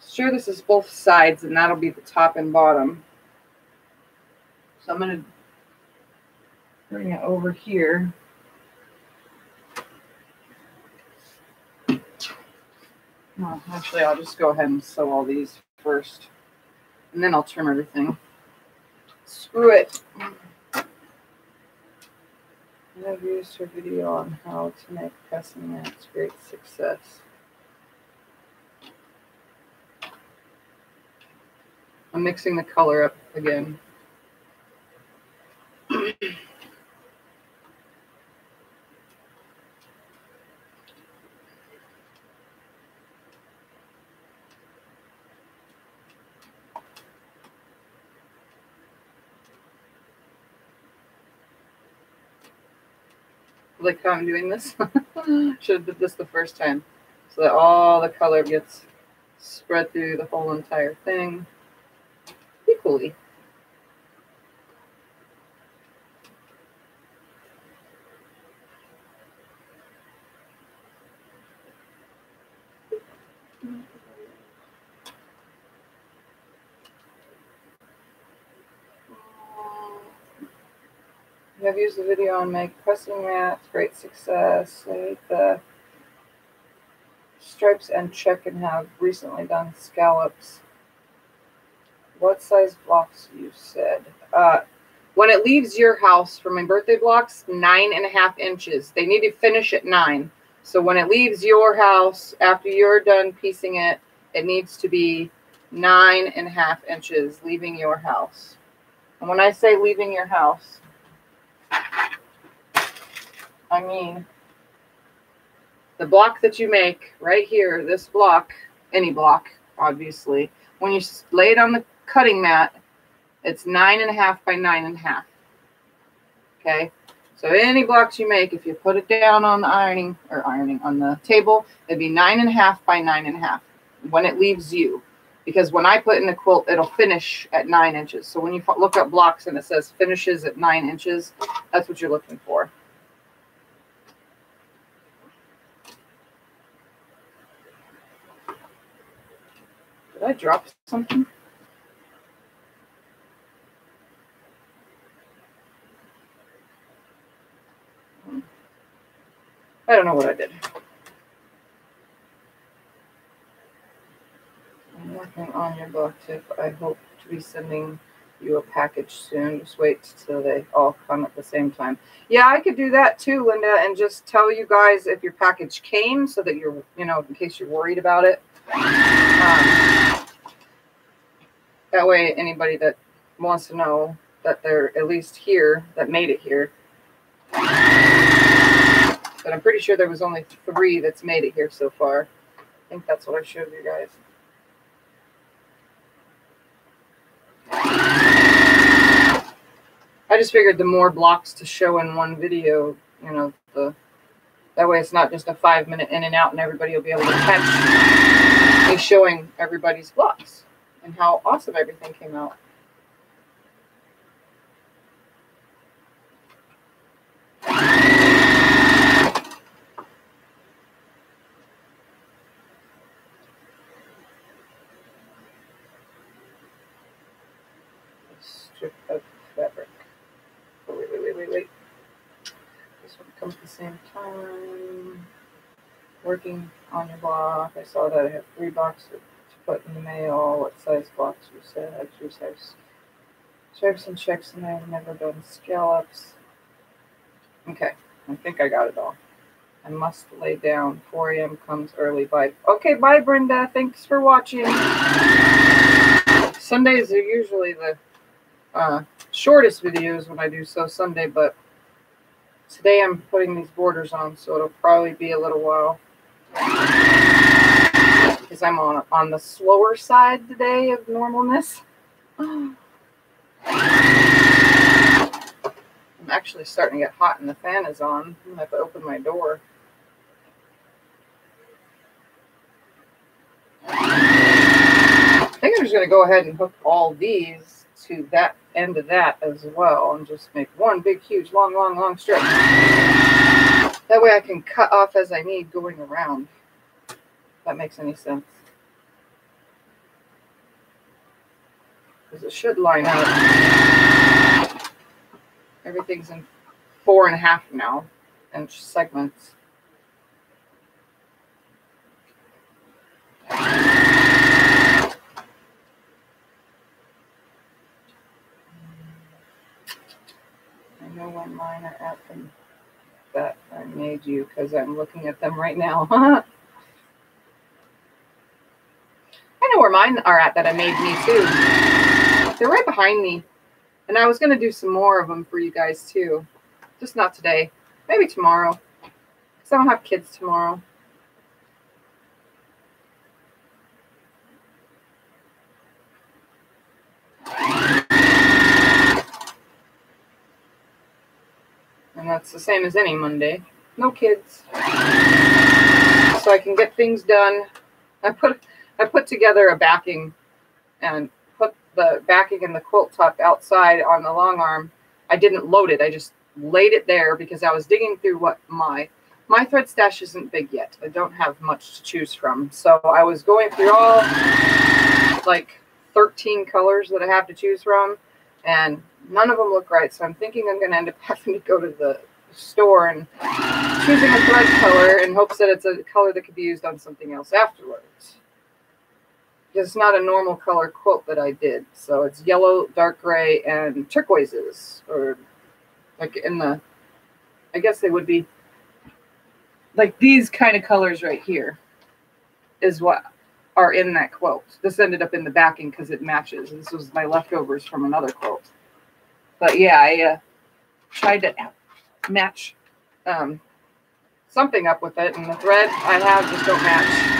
sure this is both sides, and that'll be the top and bottom. So I'm going to bring it over here. Oh, actually, I'll just go ahead and sew all these first, and then I'll trim everything. Screw it. I've used her video on how to make pressing mats great success. I'm mixing the color up again. Like how I'm doing this. Should have did this the first time, so that all the color gets spread through the whole entire thing equally. I've used the video on make pressing mats, great success. The stripes and check and have recently done scallops. What size blocks you said? When it leaves your house for my birthday blocks, 9.5 inches. They need to finish at 9. So when it leaves your house, after you're done piecing it, it needs to be 9.5 inches leaving your house. And when I say leaving your house, I mean the block that you make right here, this block, any block, obviously, when you lay it on the cutting mat, it's 9.5 by 9.5. Okay? So any blocks you make, if you put it down on the ironing on the table, it'd be 9.5 by 9.5 when it leaves you. Because when I put in the quilt, it'll finish at 9 inches. So when you look up blocks and it says finishes at 9 inches, that's what you're looking for. Did I drop something? I don't know what I did. I'm working on your book tip. I hope to be sending you a package soon. Just wait till they all come at the same time. Yeah, I could do that too, Linda, and just tell you guys if your package came so that you're, you know, in case you're worried about it. That way, anybody that wants to know that they're at least here, that made it here. But I'm pretty sure there was only 3 that's made it here so far. I think that's what I showed you guys. I just figured the more blocks to show in one video, you know, that way it's not just a 5-minute in and out and everybody will be able to catch me showing everybody's blocks and how awesome everything came out. Strip of fabric. Oh, wait. This one comes at the same time. Working on your block. I saw that I have 3 boxes to put in the mail. What size blocks you said? I have 2 size stripes and checks, and I've never done scallops. Okay, I think I got it all. I must lay down. 4 a.m. comes early. Bye. Okay, bye, Brenda. Thanks for watching. Sundays are usually the shortest videos when I do Sew Sunday, but today I'm putting these borders on, so it'll probably be a little while. Because I'm on the slower side today of normalness. I'm actually starting to get hot and the fan is on. I'm going to have to open my door. I think I'm just going to go ahead and hook all these to that end of that as well and just make one big, huge, long strip. That way I can cut off as I need going around. If that makes any sense. Because it should line up. Everything's in 4.5 now inch segments. I know when mine are at them that I made you because I'm looking at them right now. I know where mine are at that I made me too. They're right behind me. And I was going to do some more of them for you guys too. Just not today. Maybe tomorrow. Because I don't have kids tomorrow. And that's the same as any Monday. No kids. So I can get things done. I put together a backing and put the backing and the quilt top outside on the long arm. I didn't load it. I just laid it there because I was digging through what my thread stash isn't big yet. I don't have much to choose from. So I was going through all like 13 colors that I have to choose from, and none of them look right. So I'm thinking I'm going to end up having to go to the store and choosing a thread color in hopes that it's a color that could be used on something else afterwards. Because it's not a normal color quilt that I did. So it's yellow, dark gray, and turquoises. Or like in the, I guess they would be like these kind of colors right here is what are in that quilt. This ended up in the backing because it matches. This was my leftovers from another quilt. But yeah, I tried to match something up with it, and the thread I have just don't match.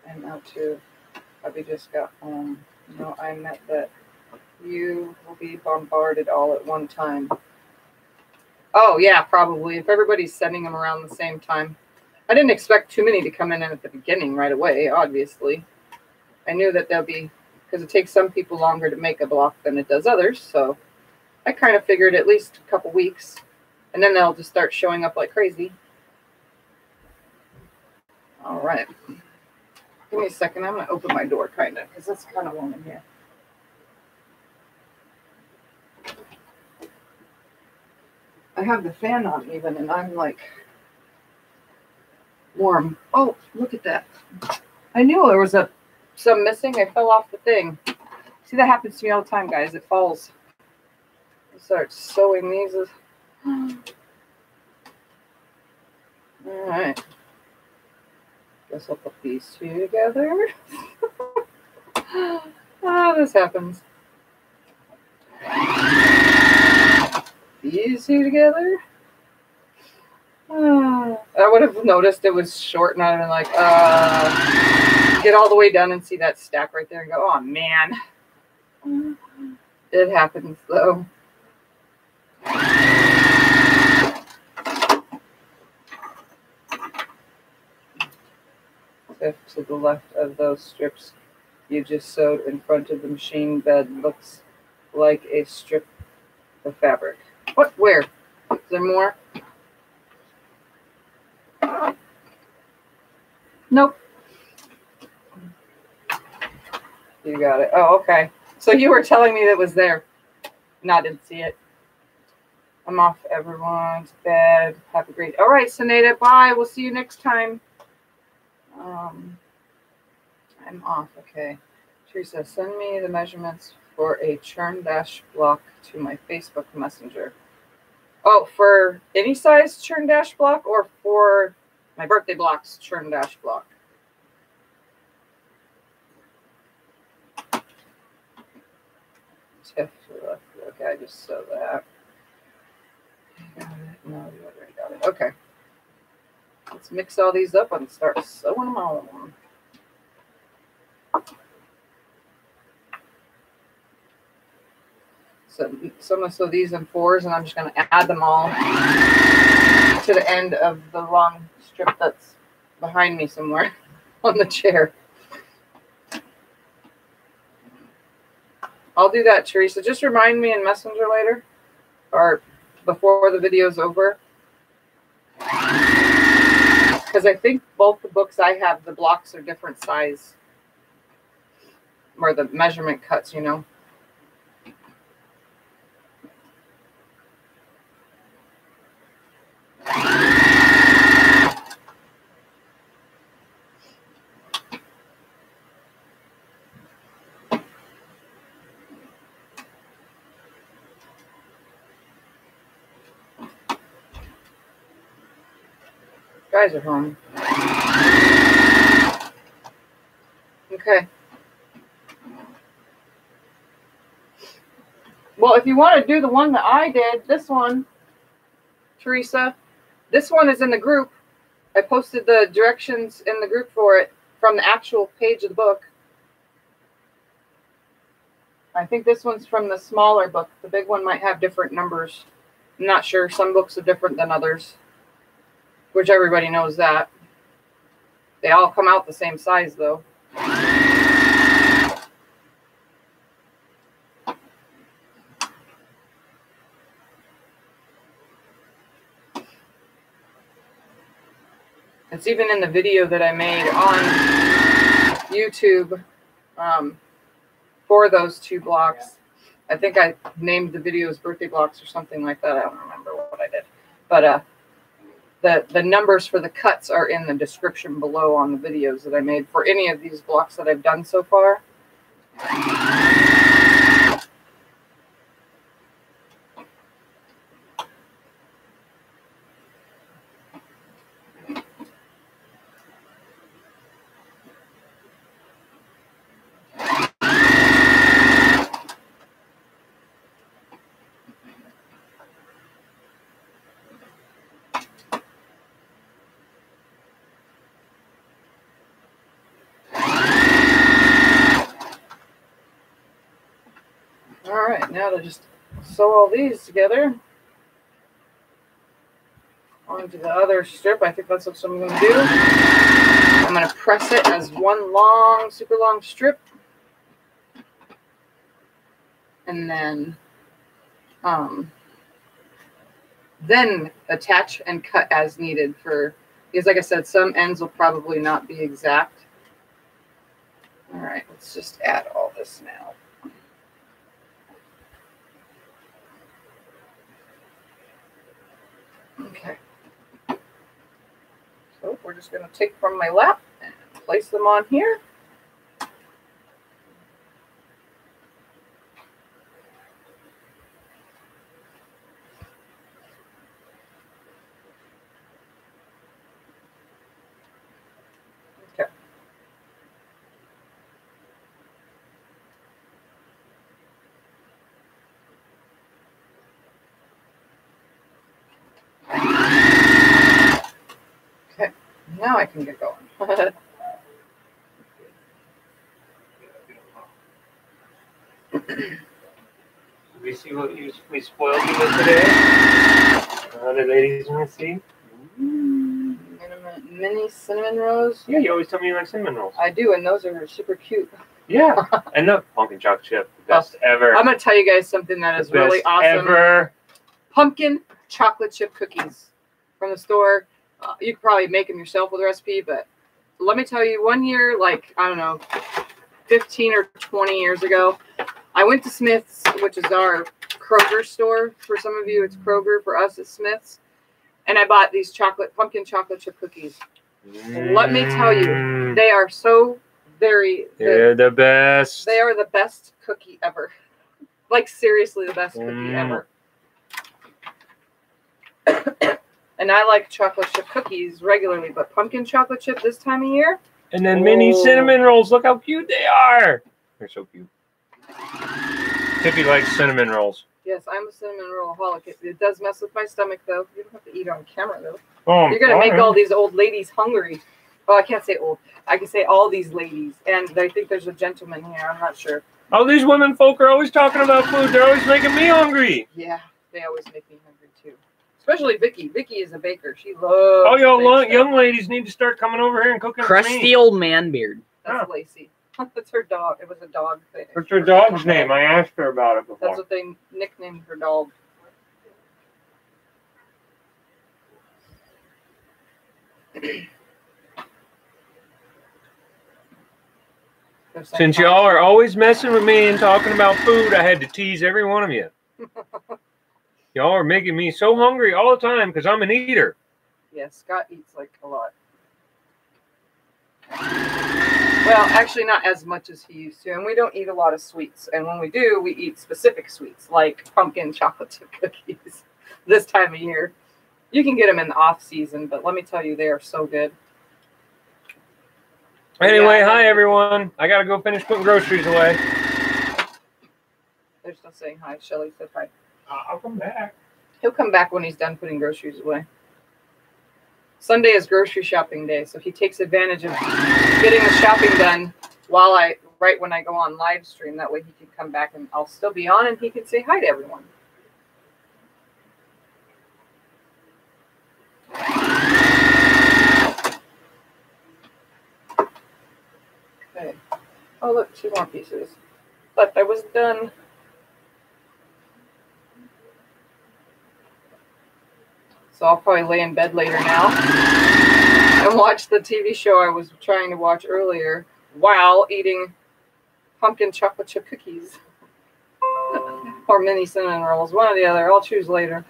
And now to hubby just got home. No, I meant that you will be bombarded all at one time. Oh yeah, probably. If everybody's sending them around the same time. I didn't expect too many to come in at the beginning right away, obviously. I knew that there'll be, because it takes some people longer to make a block than it does others, so I kind of figured at least a couple weeks, and then they'll just start showing up like crazy. All right. Give me a second. I'm going to open my door, kind of, because it's kind of warm in here. I have the fan on even, and I'm like warm. Oh, look at that. I knew there was some missing. I fell off the thing. See, that happens to me all the time, guys. It falls. I start sewing these. All right. Guess I'll put these two together. Oh, this happens. These two together. I would have noticed it was short, and I'd have been like, get all the way done and see that stack right there and go, oh man. It happens though. If to the left of those strips you just sewed in front of the machine bed looks like a strip of fabric. What? Where? Is there more? Nope. You got it. Oh, okay. So you were telling me that it was there. No, I didn't see it. I'm off, everyone's bed. Have a great. All right, Seneda. Bye. We'll see you next time. I'm off. Okay. Teresa, send me the measurements for a churn dash block to my Facebook Messenger. Oh, for any size churn dash block or for my birthday blocks churn dash block? Tiff, okay, I just sewed that. Got it. No, you already got it. Okay. Let's mix all these up and start sewing them on. So I'm going to sew these in fours, and I'm just going to add them all to the end of the long strip that's behind me somewhere on the chair. I'll do that, Teresa. Just remind me in Messenger later or before the video's over. Because I think both the books I have, the blocks are different size. Or the measurement cuts, you know. Guys are home. Okay. Well, if you want to do the one that I did, this one, Teresa, this one is in the group. I posted the directions in the group for it from the actual page of the book. I think this one's from the smaller book. The big one might have different numbers. I'm not sure. Some books are different than others, which everybody knows that. They all come out the same size, though. It's even in the video that I made on YouTube for those two blocks. I think I named the videos birthday blocks or something like that. I don't remember what I did. But the numbers for the cuts are in the description below on the videos that I made for any of these blocks that I've done so far. Alright, now to just sew all these together onto the other strip. I think that's what I'm going to do. I'm going to press it as one long, super long strip. And then attach and cut as needed because like I said, some ends will probably not be exact. Alright, let's just add all this now. Okay, so we're just going to take from my lap and place them on here. Okay. Okay, now I can get going. We see what we spoiled you with today. The ladies want to see. Mini cinnamon rolls. Yeah, you always tell me you like cinnamon rolls. I do, and those are super cute. Yeah, and the pumpkin chocolate chip, best ever. I'm going to tell you guys something that is really awesome. Ever. Pumpkin chocolate chip cookies from the store. You could probably make them yourself with a recipe, but let me tell you, one year, like, I don't know, 15 or 20 years ago, I went to Smith's, which is our Kroger store. For some of you, it's Kroger. For us, it's Smith's. And I bought these pumpkin chocolate chip cookies. Let me tell you, they are so very good. They're the best. They are the best cookie ever. Like, seriously, the best cookie ever. And I like chocolate chip cookies regularly, but pumpkin chocolate chip this time of year. And then mini cinnamon rolls. Look how cute they are. They're so cute. Tiffy likes cinnamon rolls. Yes, I'm a cinnamon roll-aholic. It does mess with my stomach, though. You don't have to eat on camera, though. Oh, you're going to make all these old ladies hungry. Oh, I can't say old. I can say all these ladies. And I think there's a gentleman here. I'm not sure. All these women folk are always talking about food. They're always making me hungry. Yeah, they always make me hungry, too. Especially Vicky. Vicky is a baker. She loves all y'all young ladies need to start coming over here and cooking for me. Crusty old man beard. That's Lacey. That's her dog. It was a dog thing. What's her dog's name? I asked her about it before. That's what they nicknamed her dog. Since y'all are always messing with me and talking about food, I had to tease every one of you. Y'all are making me so hungry all the time because I'm an eater. Yeah, Scott eats like a lot. Well, actually not as much as he used to, and we don't eat a lot of sweets. And when we do, we eat specific sweets, like pumpkin chocolate chip cookies this time of year. You can get them in the off season, but let me tell you, they are so good. Anyway, hi everyone. I gotta go finish putting groceries away. They're still saying hi. Shelly said hi. I'll come back. He'll come back when he's done putting groceries away. Sunday is grocery shopping day, so he takes advantage of getting the shopping done right when I go on live stream. That way he can come back and I'll still be on and he can say hi to everyone. Okay. Oh look, 2 more pieces. But I was done. So I'll probably lay in bed later now and watch the TV show I was trying to watch earlier while eating pumpkin chocolate chip cookies or mini cinnamon rolls. One or the other. I'll choose later.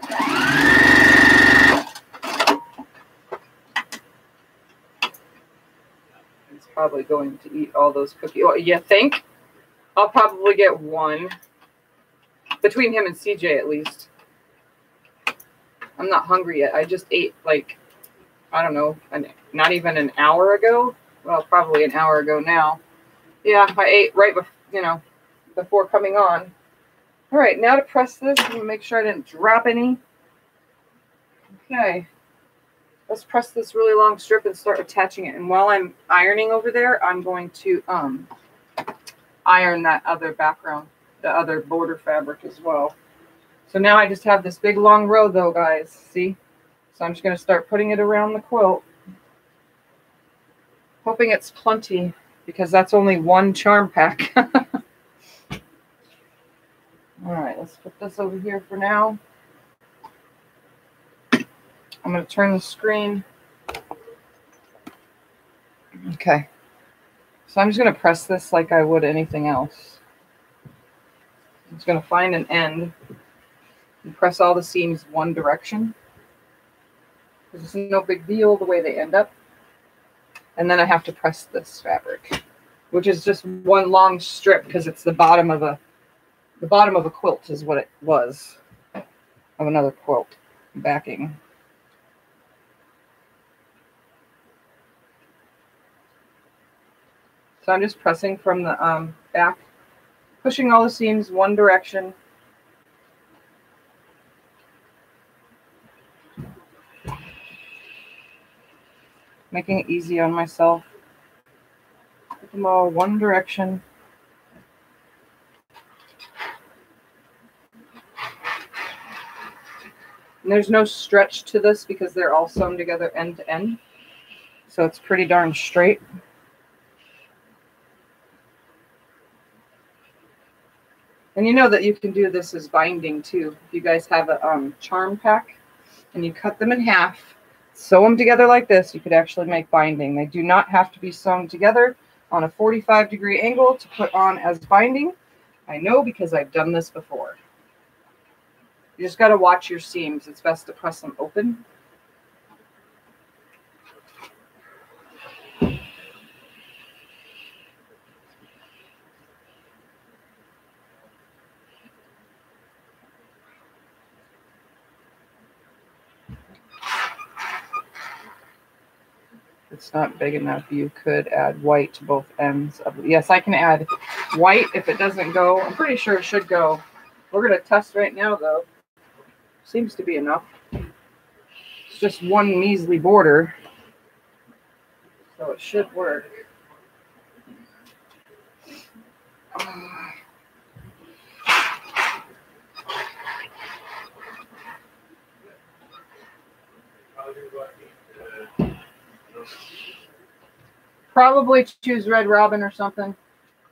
probably going to eat all those cookies. Well, you think? I'll probably get one. Between him and CJ, at least. I'm not hungry yet. I just ate, like, I don't know, not even an hour ago. Well, probably an hour ago now. Yeah, I ate right before, before coming on. All right, now to press this, I'm going to make sure I didn't drop any. Okay. Let's press this really long strip and start attaching it. And while I'm ironing over there, I'm going to iron that other background, the other border fabric as well. So now I just have this big long row though, guys. See? So I'm just going to start putting it around the quilt. Hoping it's plenty because that's only one charm pack. All right, let's put this over here for now. I'm going to turn the screen. Okay. So I'm just going to press this like I would anything else. I'm just going to find an end and press all the seams one direction. This is no big deal the way they end up. And then I have to press this fabric, which is just one long strip because it's the bottom of a quilt is what it was, of another quilt backing. So I'm just pressing from the back, pushing all the seams one direction. Making it easy on myself. Put them all one direction. And there's no stretch to this because they're all sewn together end to end. So it's pretty darn straight. And you know that you can do this as binding too. If you guys have a charm pack and you cut them in half, sew them together like this, you could actually make binding. They do not have to be sewn together on a 45-degree angle to put on as binding. I know because I've done this before. You just got to watch your seams. It's best to press them open. It's not big enough. You could add white to both ends of it. Yes, I can add white if it doesn't go. I'm pretty sure it should go. We're going to test right now, though. Seems to be enough. It's just one measly border, so it should work. Probably choose Red Robin or something.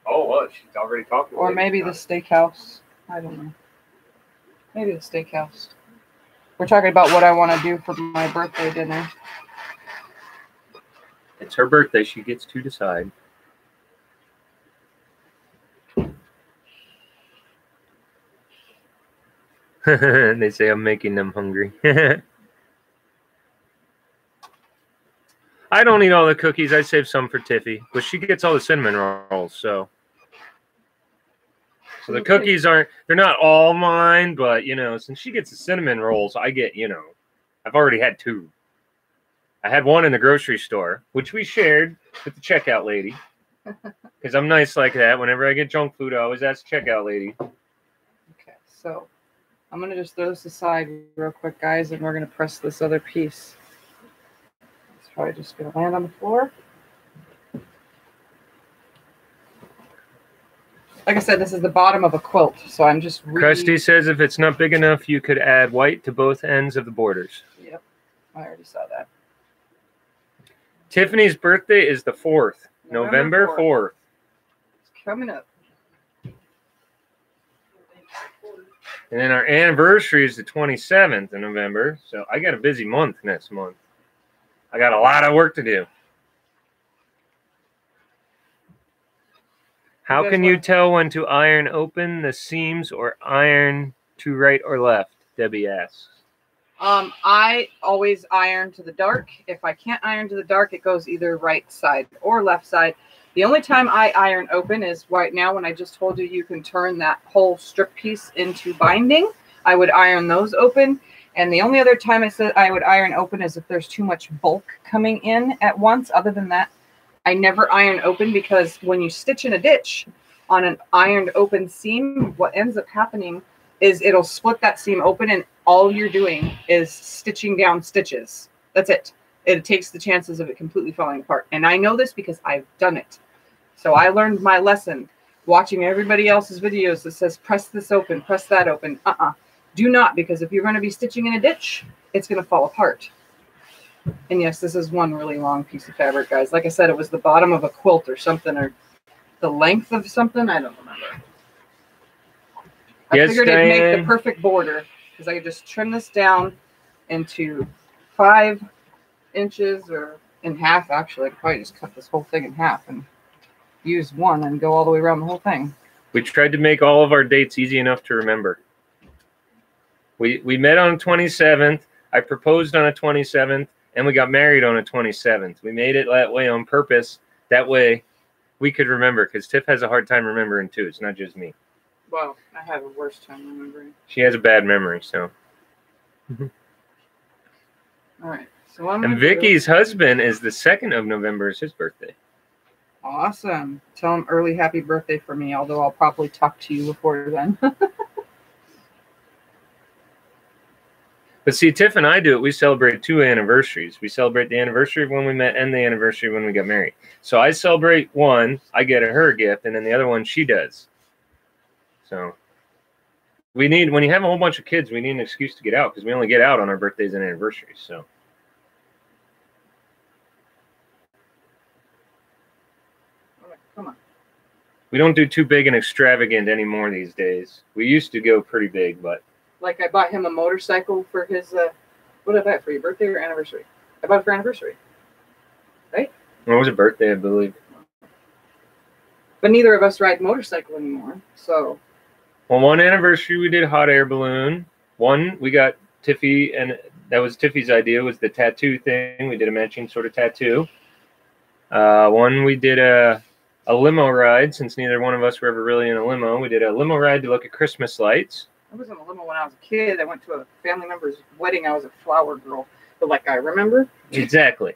Oh, well, she's already talking. Or maybe the steakhouse. I don't know. Maybe the steakhouse. We're talking about what I want to do for my birthday dinner. It's her birthday. She gets to decide. They say I'm making them hungry. I don't eat all the cookies. I save some for Tiffy, but she gets all the cinnamon rolls. So the cookies they're not all mine, but since she gets the cinnamon rolls, I get, I've already had 2. I had one in the grocery store, which we shared with the checkout lady, because I'm nice like that. Whenever I get junk food, I always ask the checkout lady. Okay, so I'm gonna just throw this aside real quick, guys, and we're gonna press this other piece. Probably just going to land on the floor. Like I said, this is the bottom of a quilt, so I'm just Krusty says if it's not big enough, you could add white to both ends of the borders. Yep, I already saw that. Tiffany's birthday is the 4th, November 4th. It's coming up. And then our anniversary is the 27th of November, so I got a busy month next month. I got a lot of work to do. How can you tell when to iron open the seams or iron to right or left? Debbie asks. I always iron to the dark. If I can't iron to the dark, it goes either right side or left side. The only time I iron open is right now when I just told you you can turn that whole strip piece into binding. I would iron those open. And the only other time I said I would iron open is if there's too much bulk coming in at once. Other than that, I never iron open, because when you stitch in a ditch on an ironed open seam, what ends up happening is it'll split that seam open, and all you're doing is stitching down stitches. That's it. It takes the chances of it completely falling apart. And I know this because I've done it. So I learned my lesson watching everybody else's videos that says, press this open, press that open. Do not, because if you're going to be stitching in a ditch, it's going to fall apart. And yes, this is one really long piece of fabric, guys. Like I said, it was the bottom of a quilt or something, or the length of something. I don't remember. I figured it'd make the perfect border, because I could just trim this down into 5 inches, or in half, actually. I could probably just cut this whole thing in half and use one and go all the way around the whole thing. We tried to make all of our dates easy enough to remember. We met on the 27th. I proposed on the 27th, and we got married on the 27th. We made it that way on purpose. That way we could remember, because Tiff has a hard time remembering too. It's not just me. Well, I have a worse time remembering. She has a bad memory, so. All right. So and Vicky's husband is the 2nd of November. Is his birthday. Awesome. Tell him early happy birthday for me, although I'll probably talk to you before then. But see, Tiff and I do it. We celebrate 2 anniversaries. We celebrate the anniversary of when we met and the anniversary when we got married. So I celebrate one, I get her a gift, and then the other one she does. So we need, when you have a whole bunch of kids, we need an excuse to get out, because we only get out on our birthdays and anniversaries. So. Come on. We don't do too big and extravagant anymore these days. We used to go pretty big, but. Like I bought him a motorcycle for his, what did I buy for your birthday or anniversary? I bought it for anniversary. Right? Well, it was a birthday, I believe. But neither of us ride motorcycle anymore, so. Well, one anniversary we did hot air balloon. One we got Tiffy, and that was Tiffy's idea, was the tattoo thing. We did a matching sort of tattoo. One we did a limo ride, since neither one of us were ever really in a limo. We did a limo ride to look at Christmas lights. I was in a limo when I was a kid. I went to a family member's wedding. I was a flower girl, but like I remember. Exactly.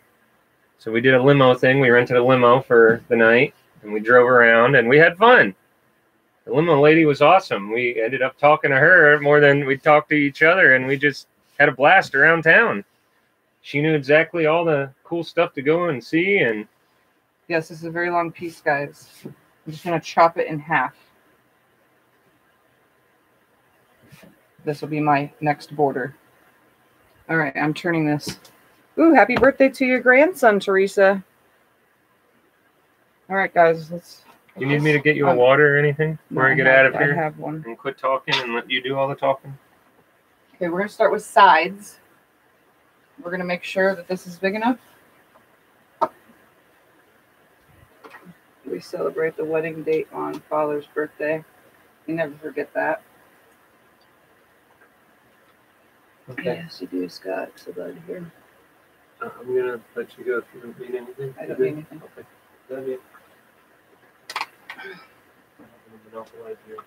So we did a limo thing. We rented a limo for the night, and we drove around, and we had fun. The limo lady was awesome. We ended up talking to her more than we talked to each other, and we just had a blast around town. She knew exactly all the cool stuff to go and see. And yes, this is a very long piece, guys. I'm just going to chop it in half. This will be my next border. All right, I'm turning this. Ooh, happy birthday to your grandson, Teresa. All right, guys, let's. You need me to get you a water or anything before I get out of here? I have one. And quit talking and let you do all the talking? Okay, we're going to start with sides. We're going to make sure that this is big enough. We celebrate the wedding date on Father's birthday. You never forget that. Okay. Yes, you do, Scott. So glad to hear. I'm going to let you go if you don't need anything. I don't need anything. Okay. Love you. Monopolize your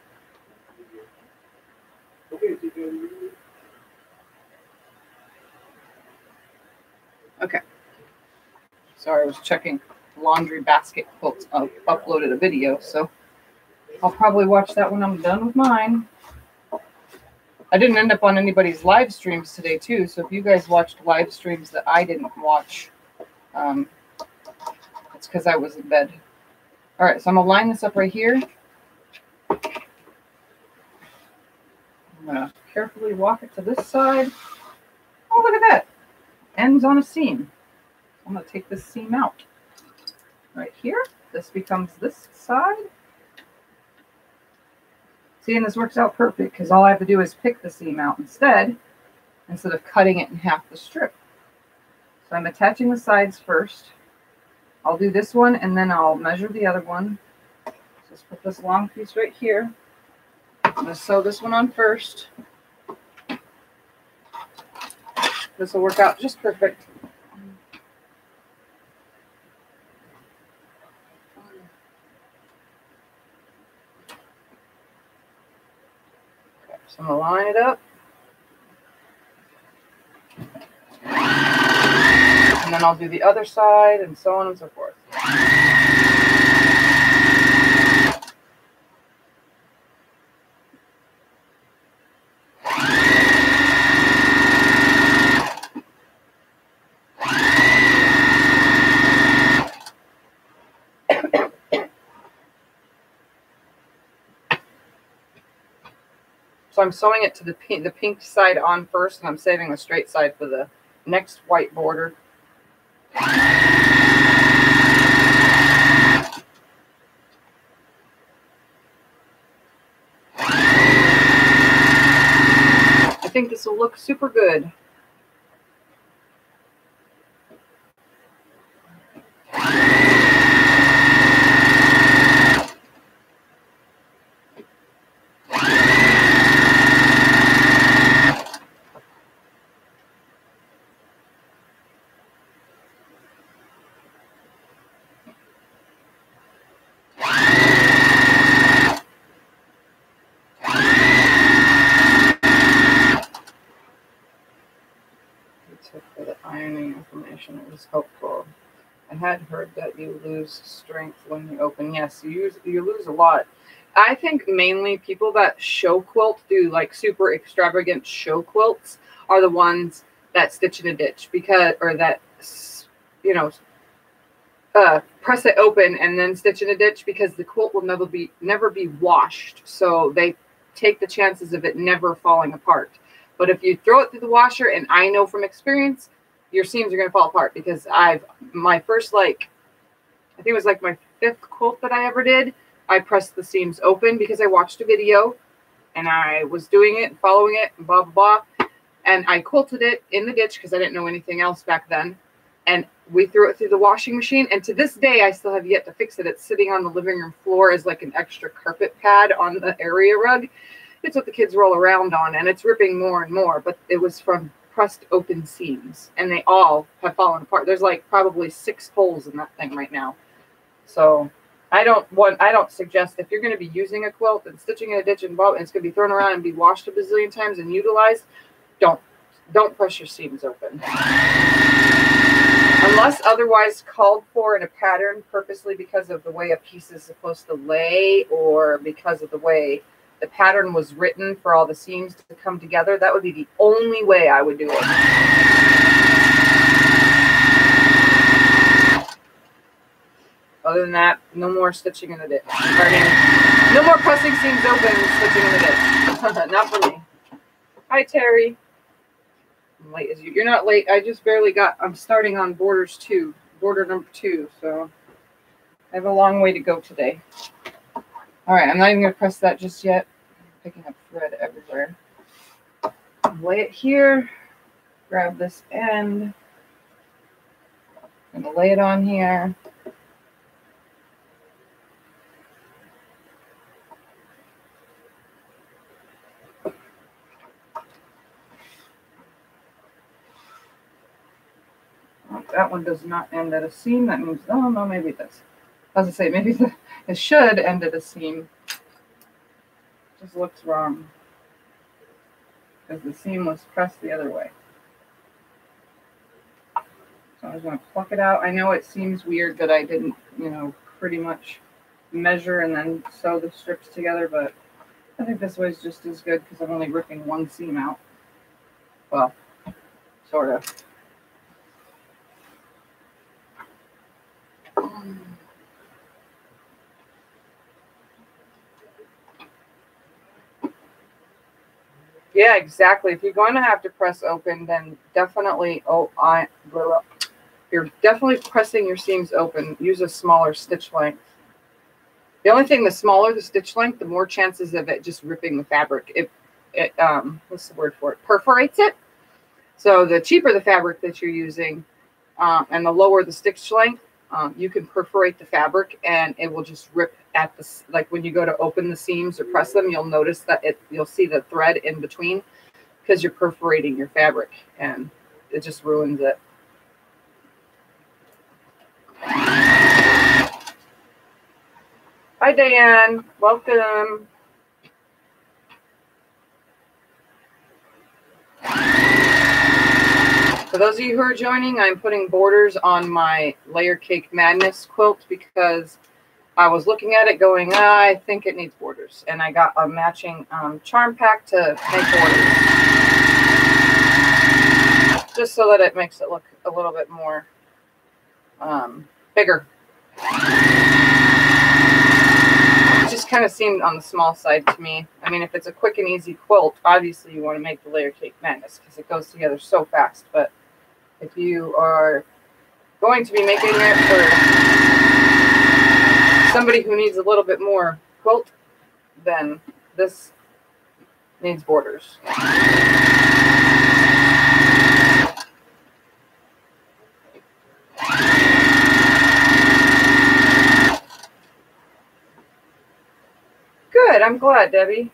Okay. Sorry, I was checking laundry basket quilts. I uploaded a video, so I'll probably watch that when I'm done with mine. I didn't end up on anybody's live streams today, too, so if you guys watched live streams that I didn't watch, it's because I was in bed. All right, so I'm going to line this up right here. I'm going to carefully walk it to this side. Oh, look at that. Ends on a seam. I'm going to take this seam out. Right here. This becomes this side. See, and this works out perfect because all I have to do is pick the seam out instead of cutting it in half the strip. So I'm attaching the sides first. I'll do this one and then I'll measure the other one. Just put this long piece right here. I'm going to sew this one on first. This will work out just perfect. Okay, so I'm going to line it up. And then I'll do the other side and so on and so forth. So I'm sewing it to the pink side on first, and I'm saving the straight side for the next white border. I think this will look super good. For the ironing information, it was helpful. I had heard that you lose strength when you open. Yes, you lose a lot. I think mainly people that show quilt, do like super extravagant show quilts, are the ones that stitch in a ditch, because, or that, you know, press it open and then stitch in a ditch, because the quilt will never be washed. So they take the chances of it never falling apart. But if you throw it through the washer, and I know from experience, your seams are going to fall apart, because my first, like, I think it was like my 5th quilt that I ever did, I pressed the seams open because I watched a video and I was doing it and following it and blah, blah, blah. And I quilted it in the ditch because I didn't know anything else back then. And we threw it through the washing machine. And to this day, I still have yet to fix it. It's sitting on the living room floor as like an extra carpet pad on the area rug. It's what the kids roll around on, and it's ripping more and more, but it was from pressed open seams, and they all have fallen apart. There's like probably 6 holes in that thing right now. So I don't suggest, if you're going to be using a quilt and stitching in a ditch and it's going to be thrown around and be washed a bazillion times and utilized, don't press your seams open. Unless otherwise called for in a pattern purposely, because of the way a piece is supposed to lay, or because of the way the pattern was written for all the seams to come together, that would be the only way I would do it. Other than that, no more stitching in the ditch. No more pressing seams open and stitching in the ditch. Not for me. Hi, Terry. I'm late as you. You're not late. I just barely got. I'm starting on border number 2. So I have a long way to go today. All right, I'm not even going to press that just yet. I'm picking up thread everywhere. Lay it here. Grab this end. I'm going to lay it on here. Oh, that one does not end at a seam. That means, oh no, maybe it does. As I say, maybe it should end at a seam. It just looks wrong, because the seam was pressed the other way. So I'm just going to pluck it out. I know it seems weird that I didn't, pretty much measure and then sew the strips together, but I think this way is just as good, because I'm only ripping one seam out. Well, sort of. Yeah, exactly. If you're going to have to press open, then definitely, you're definitely pressing your seams open. Use a smaller stitch length. The only thing, the smaller the stitch length, the more chances of it just ripping the fabric. It what's the word for it? Perforates it. So the cheaper the fabric that you're using, and the lower the stitch length, you can perforate the fabric, and it will just rip at the, like when you go to open the seams or press them, you'll notice that you'll see the thread in between, because you're perforating your fabric, and it just ruins it. Hi, Diane. Welcome. For those of you who are joining, I'm putting borders on my Layercake Madness quilt because I was looking at it going, I think it needs borders. And I got a matching charm pack to make borders. Just so that it makes it look a little bit more bigger. It just kind of seemed on the small side to me. I mean, if it's a quick and easy quilt, obviously you want to make the Layercake Madness because it goes together so fast. But if you are going to be making it for somebody who needs a little bit more quilt, then this needs borders. Good, I'm glad, Debbie.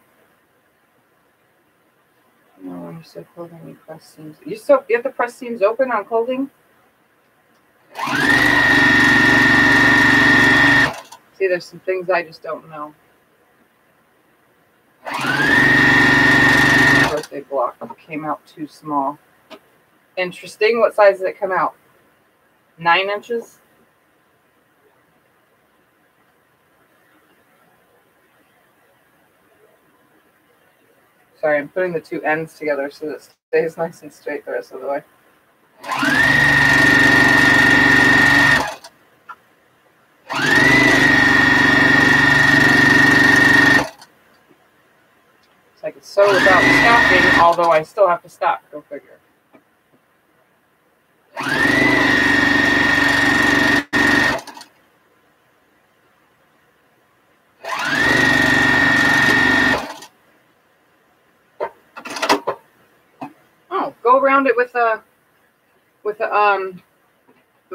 No, you said clothing, you press seams. You have to press seams open on clothing? See, there's some things I just don't know. Birthday block came out too small. Interesting. What size did it come out? 9 inches? Sorry, I'm putting the two ends together so that it stays nice and straight the rest of the way. So I can sew without stopping, although I still have to stop. Go figure. Oh, go around it with the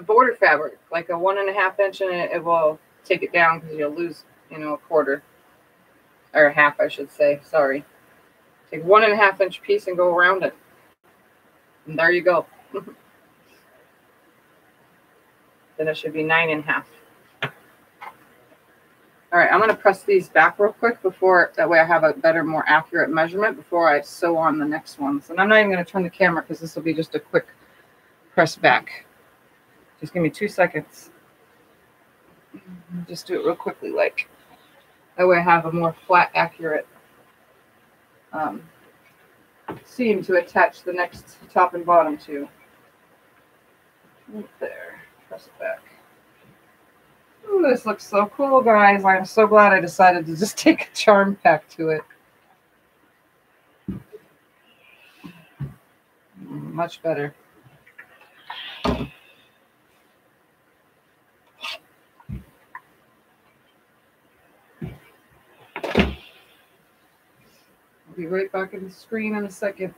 border fabric, like a 1.5 inch, and it will take it down because you'll lose, a quarter or a half, I should say. Sorry. Take 1.5 inch piece and go around it, and there you go. Then it should be 9.5. All right, I'm going to press these back real quick that way I have a better, more accurate measurement before I sew on the next ones. And I'm not even going to turn the camera because this will be just a quick press back. Just give me 2 seconds. Just do it real quickly, like that way I have a more flat, accurate seam to attach the next top and bottom to. Right there. Press it back. Ooh, this looks so cool, guys. I'm so glad I decided to just take a charm pack to it. Much better. I'll be right back in the screen in a second.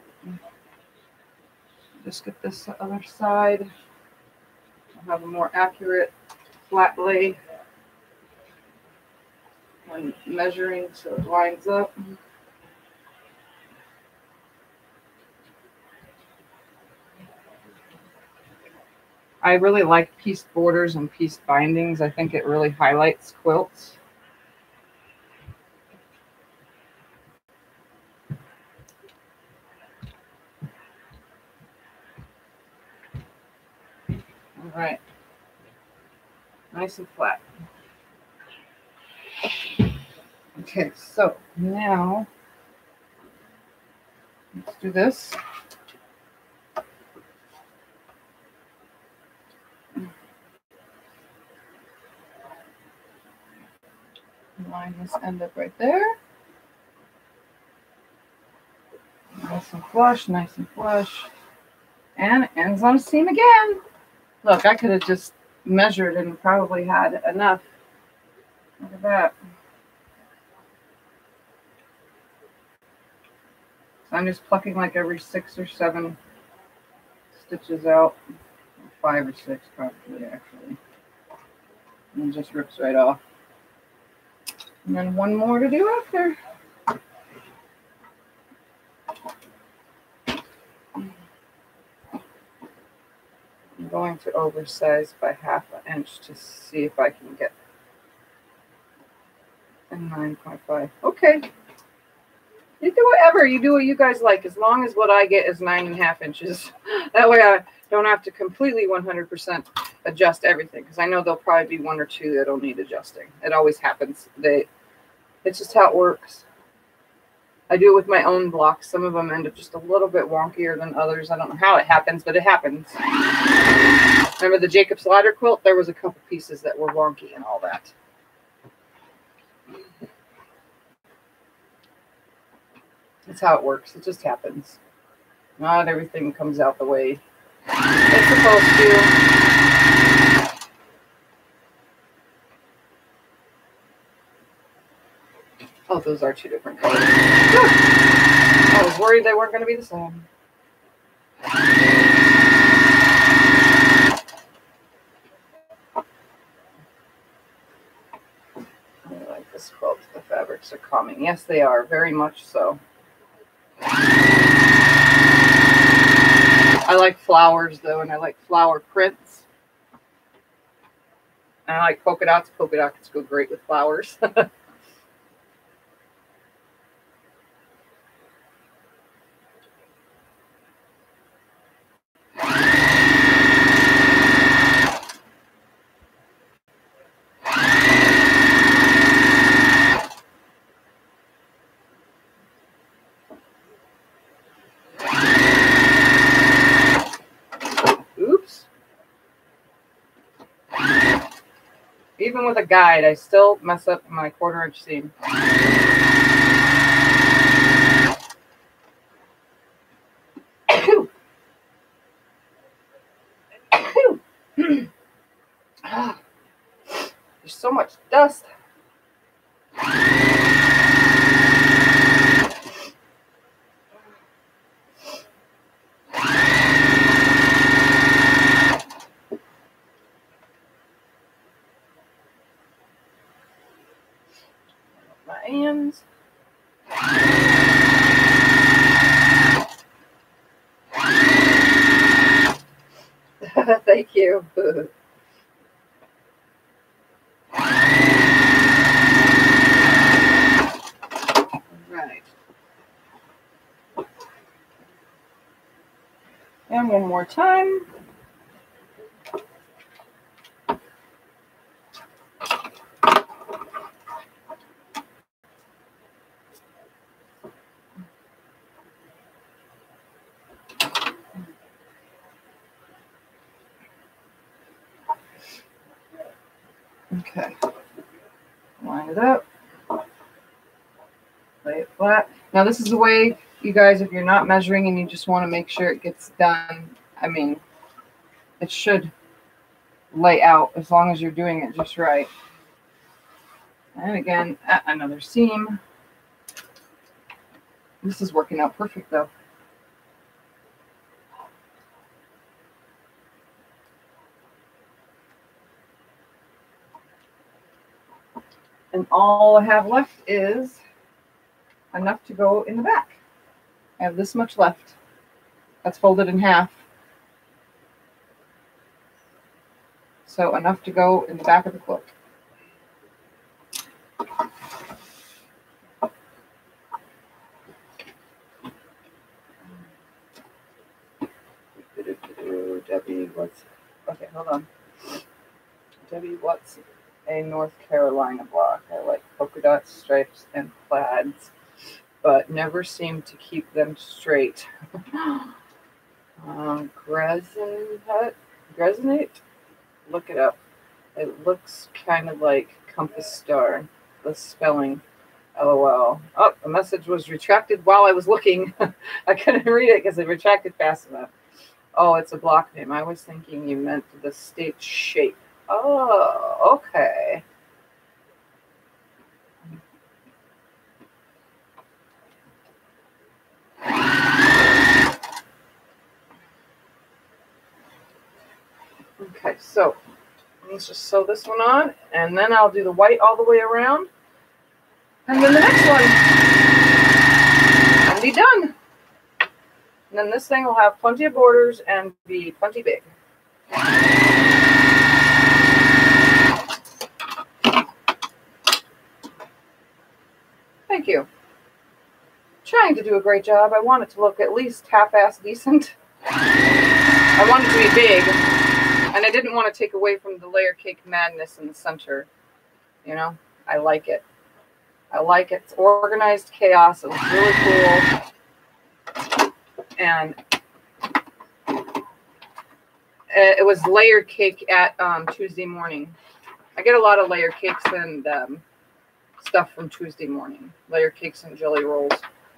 Just get this other side. I'll have a more accurate flat lay when measuring so it lines up. I really like pieced borders and pieced bindings. I think it really highlights quilts. All right. Nice and flat. Okay, so now let's do this. Line this end up right there. Nice and flush, nice and flush. And it ends on a seam again. Look, I could have just measured and probably had enough. Look at that. So I'm just plucking like every 6 or 7 stitches out. 5 or 6 probably, actually. And it just rips right off. And then one more to do after. going to oversize by 1/2 inch to see if I can get a 9.5. Okay. You do whatever. You do what you guys like, as long as what I get is 9.5 inches. That way I don't have to completely 100% adjust everything, because I know there'll probably be 1 or 2 that'll need adjusting. It always happens. It's just how it works. I do it with my own blocks. Some of them end up just a little bit wonkier than others. I don't know how it happens, but it happens. Remember the Jacob's Ladder quilt? There was a couple pieces that were wonky and all that. That's how it works. It just happens. Not everything comes out the way it's supposed to. Oh, those are 2 different colors. I was worried they weren't going to be the same. I like this quilt. The fabrics are calming. Yes, they are. Very much so. I like flowers, though, and I like flower prints. And I like polka dots. Polka dots go great with flowers. Oops. Even with a guide, I still mess up my 1/4 inch seam. There's so much dust. My hands. Thank you. Right. And one more time. Okay, line it up, lay it flat. Now this is the way, you guys, if you're not measuring and you just want to make sure it gets done, I mean, it should lay out as long as you're doing it just right. And again, another seam. This is working out perfect though. And all I have left is enough to go in the back. I have this much left. That's folded in half. So enough to go in the back of the quilt. Debbie, okay, hold on. Debbie, what's a North Carolina block? I like polka dots, stripes, and plaids, but never seem to keep them straight. Gresinate? Look it up. It looks kind of like compass star. The spelling, LOL. Oh, the message was retracted while I was looking. I couldn't read it because it retracted fast enough. Oh, it's a block name. I was thinking you meant the state shape. Oh, okay. Okay, so let's just sew this one on, and then I'll do the white all the way around, and then the next one, and be done. And then this thing will have plenty of borders and be plenty big. Thank you. Trying to do a great job. I want it to look at least half-ass decent. I want it to be big, and I didn't want to take away from the Layercake Madness in the center. You know, I like it. I like it. It's organized chaos. It looks really cool. And it was layer cake at Tuesday morning. I get a lot of layer cakes and stuff from Tuesday morning. Layer cakes and jelly rolls.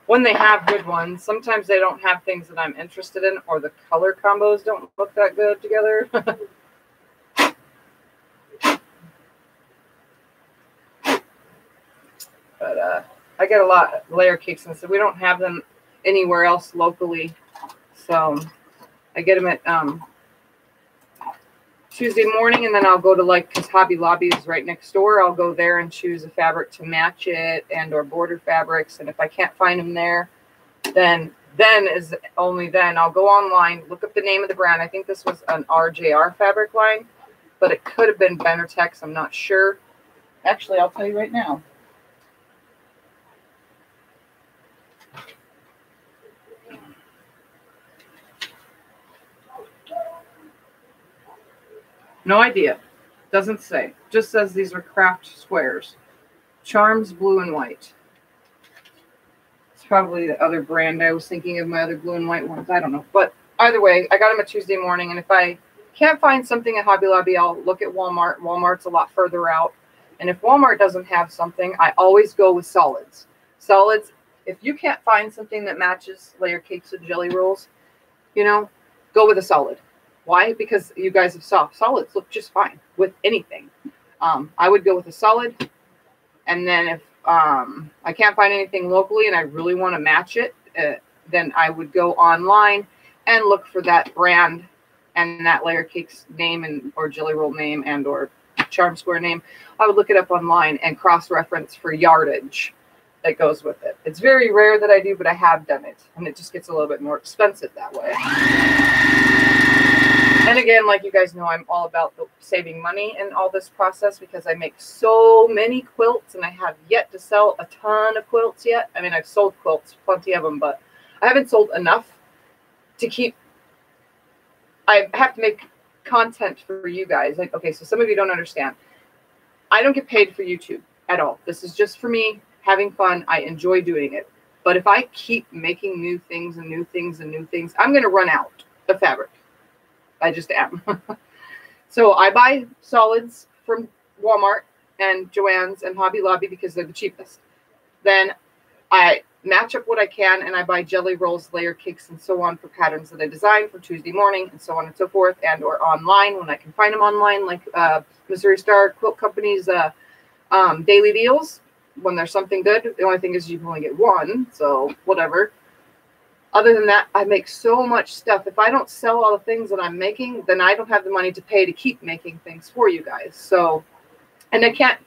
When they have good ones, sometimes they don't have things that I'm interested in, or the color combos don't look that good together. But I get a lot of layer cakes, and so we don't have them anywhere else locally. So I get them at Tuesday morning, and then I'll go to, like, because Hobby Lobby is right next door, I'll go there and choose a fabric to match it and or border fabrics. And if I can't find them there, then I'll go online, look up the name of the brand. I think this was an RJR fabric line, but it could have been Benartex. I'm not sure. Actually, I'll tell you right now. No idea. Doesn't say. Just says these are craft squares. Charms blue and white. It's probably the other brand I was thinking of, my other blue and white ones. I don't know. But either way, I got them at Tuesday morning. And if I can't find something at Hobby Lobby, I'll look at Walmart. Walmart's a lot further out. And if Walmart doesn't have something, I always go with solids. Solids, if you can't find something that matches layer cakes and jelly rolls, you know, go with a solid. Why? Because you guys have saw solids look just fine with anything. I would go with a solid. And then if I can't find anything locally and I really want to match it, then I would go online and look for that brand and that layer cake's name and or jelly roll name and or charm square name. I would look it up online and cross-reference for yardage that goes with it. It's very rare that I do, but I have done it. And it just gets a little bit more expensive that way. And again, like you guys know, I'm all about saving money in all this process because I make so many quilts and I have yet to sell a ton of quilts yet. I mean, I've sold quilts, plenty of them, but I haven't sold enough to keep. I have to make content for you guys. Like, okay, so some of you don't understand. I don't get paid for YouTube at all. This is just for me having fun. I enjoy doing it. But if I keep making new things and new things and new things, I'm going to run out of fabric. I just am. So I buy solids from Walmart and Joann's and Hobby Lobby because they're the cheapest. Then I match up what I can and I buy jelly rolls, layer cakes, and so on for patterns that I design for Tuesday morning and so on and so forth, and or online when I can find them online, like Missouri Star Quilt Company's daily deals. When there's something good, the only thing is you can only get one, so whatever. Other than that, I make so much stuff. If I don't sell all the things that I'm making, then I don't have the money to pay to keep making things for you guys. So, and I can't,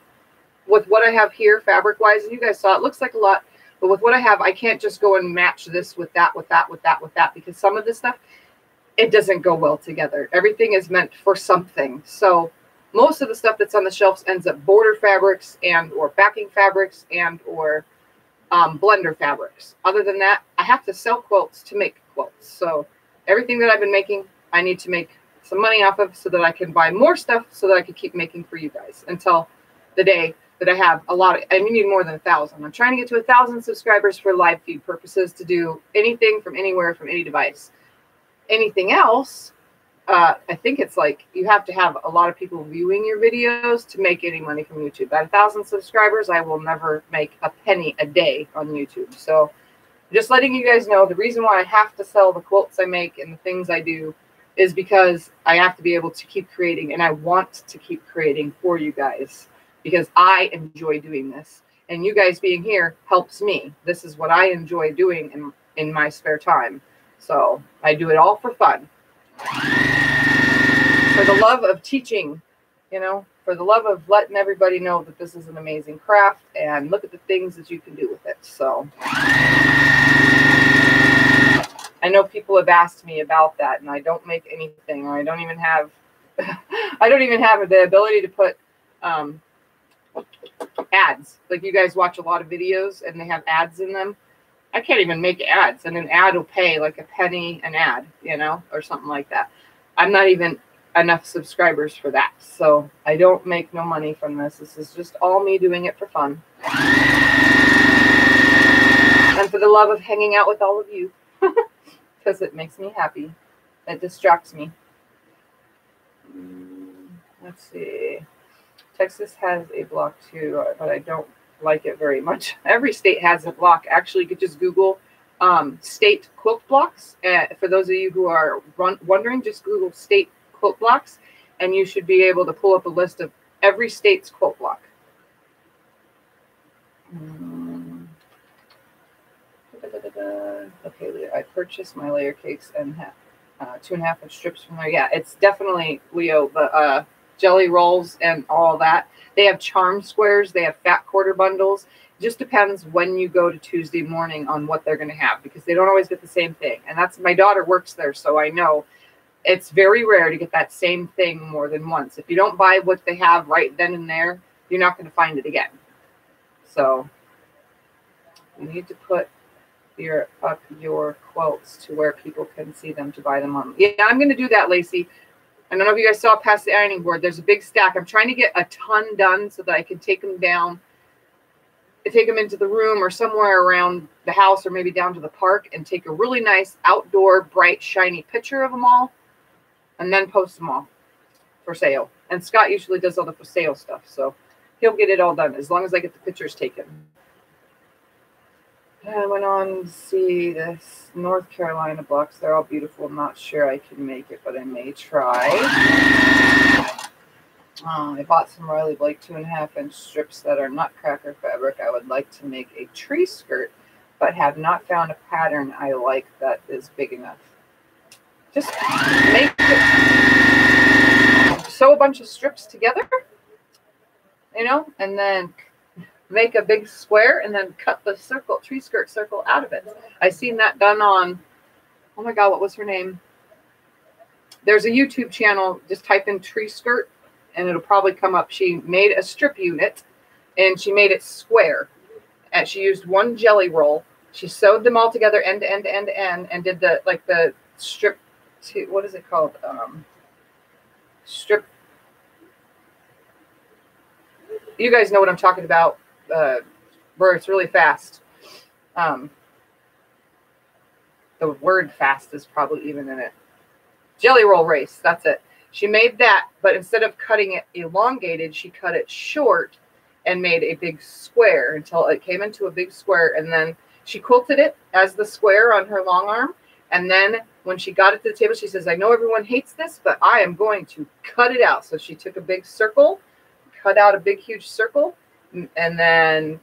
with what I have here fabric-wise, and you guys saw, it looks like a lot, but with what I have, I can't just go and match this with that, with that, with that, with that, because some of this stuff, it doesn't go well together. Everything is meant for something. So most of the stuff that's on the shelves ends up border fabrics and or backing fabrics and or blender fabrics. Other than that, I have to sell quilts to make quilts. So everything that I've been making, I need to make some money off of so that I can buy more stuff so that I can keep making for you guys until the day that I have a lot of, I need more than 1,000. I'm trying to get to 1,000 subscribers for live feed purposes to do anything from anywhere, from any device. Anything else, I think it's like you have to have a lot of people viewing your videos to make any money from YouTube. At 1,000 subscribers, I will never make a penny a day on YouTube. So just letting you guys know, the reason why I have to sell the quilts I make and the things I do is because I have to be able to keep creating, and I want to keep creating for you guys because I enjoy doing this. And you guys being here helps me. This is what I enjoy doing in my spare time. So I do it all for fun. For the love of teaching, you know, for the love of letting everybody know that this is an amazing craft and look at the things that you can do with it. So I know people have asked me about that, and I don't make anything, or I don't even have I don't even have the ability to put ads. Like, you guys watch a lot of videos and they have ads in them. I can't even make ads, and an ad will pay like a penny an ad, you know, or something like that. I'm not even enough subscribers for that, so I don't make no money from this. This is just all me doing it for fun and for the love of hanging out with all of you, because it makes me happy. It distracts me. Let's see. Texas has a block too, but I don't like it very much. Every state has a block. Actually, you could just Google state quilt blocks. For those of you who are wondering, just Google state quilt blocks, and you should be able to pull up a list of every state's quilt block. Okay, I purchased my layer cakes and 2.5 inch strips from there. Yeah, it's definitely, Leo, the jelly rolls and all that. They have charm squares. They have fat quarter bundles. It just depends when you go to Tuesday morning on what they're going to have, because they don't always get the same thing. And that's, my daughter works there, so I know it's very rare to get that same thing more than once. If you don't buy what they have right then and there, you're not going to find it again. So you need to put up your quilts to where people can see them to buy them on. Yeah, I'm going to do that, Lacey. I don't know if you guys saw past the ironing board. There's a big stack. I'm trying to get a ton done so that I can take them down, take them into the room or somewhere around the house, or maybe down to the park, and take a really nice outdoor, bright, shiny picture of them all, and then post them all for sale. And Scott usually does all the for sale stuff, so he'll get it all done as long as I get the pictures taken. I went on to see this North Carolina blocks. They're all beautiful. I'm not sure I can make it, but I may try. I bought some Riley Blake 2.5 inch strips that are nutcracker fabric. I would like to make a tree skirt, but have not found a pattern I like that is big enough. Just make it, sew a bunch of strips together, you know, and then make a big square and then cut the circle, tree skirt circle out of it. I seen that done on, oh my God, what was her name? There's a YouTube channel, just type in tree skirt and it'll probably come up. She made a strip unit and she made it square. And she used one jelly roll. She sewed them all together end to end to end to end and did the, like the strip to, what is it called? Strip. You guys know what I'm talking about. Where it's really fast. The word fast is probably even in it. Jelly roll race, that's it. She made that, but instead of cutting it elongated, she cut it short and made a big square until it came into a big square, and then she quilted it as the square on her long arm. And then when she got it to the table, she says, I know everyone hates this, but I am going to cut it out. So she took a big circle, cut out a big huge circle, and then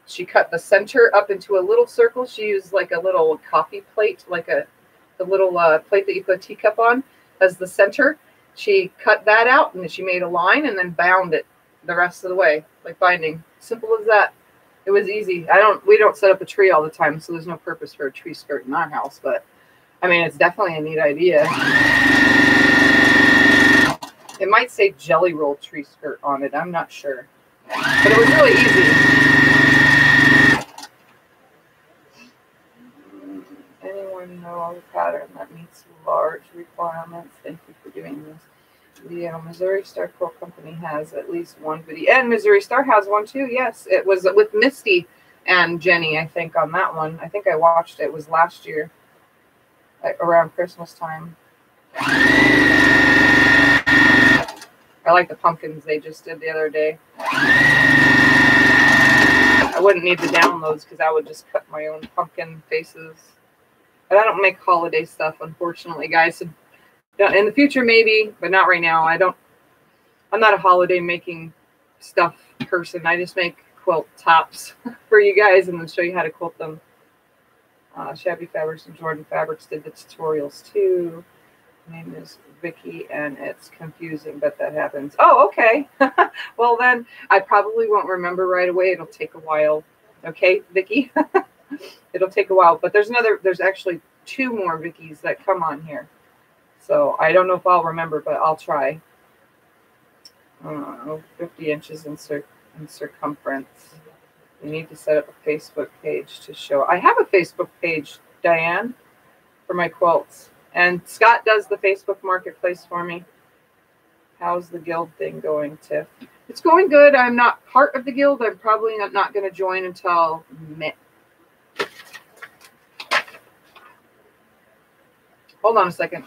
she cut the center up into a little circle. She used like a little coffee plate, like the little plate that you put a teacup on as the center. She cut that out and then she made a line and then bound it the rest of the way, like binding. Simple as that. It was easy. We don't set up a tree all the time, so there's no purpose for a tree skirt in our house, but I mean, it's definitely a neat idea. It might say jelly roll tree skirt on it. I'm not sure. But it was really easy. Anyone know a pattern that meets large requirements? Thank you for doing this. The Missouri Star Quilt Company has at least one video. And Missouri Star has one too. Yes, it was with Misty and Jenny, I think, on that one. I think I watched it. It was last year, around Christmas time. I like the pumpkins they just did the other day. I wouldn't need the downloads because I would just cut my own pumpkin faces. But I don't make holiday stuff, unfortunately, guys. So in the future, maybe, but not right now. I'm not a holiday making stuff person. I just make quilt tops for you guys and then show you how to quilt them. Shabby Fabrics and Jordan Fabrics did the tutorials too. My name is Vicky, and it's confusing, but that happens. Oh, okay. Well, then I probably won't remember right away. It'll take a while. Okay, Vicky? It'll take a while, but there's actually 2 more Vickies that come on here. So I don't know if I'll remember, but I'll try. 50 inches in circumference. You need to set up a Facebook page to show. I have a Facebook page, Diane, for my quilts. And Scott does the Facebook marketplace for me. How's the guild thing going, Tiff? It's going good. I'm not part of the guild. I'm probably not going to join until May. Hold on a second.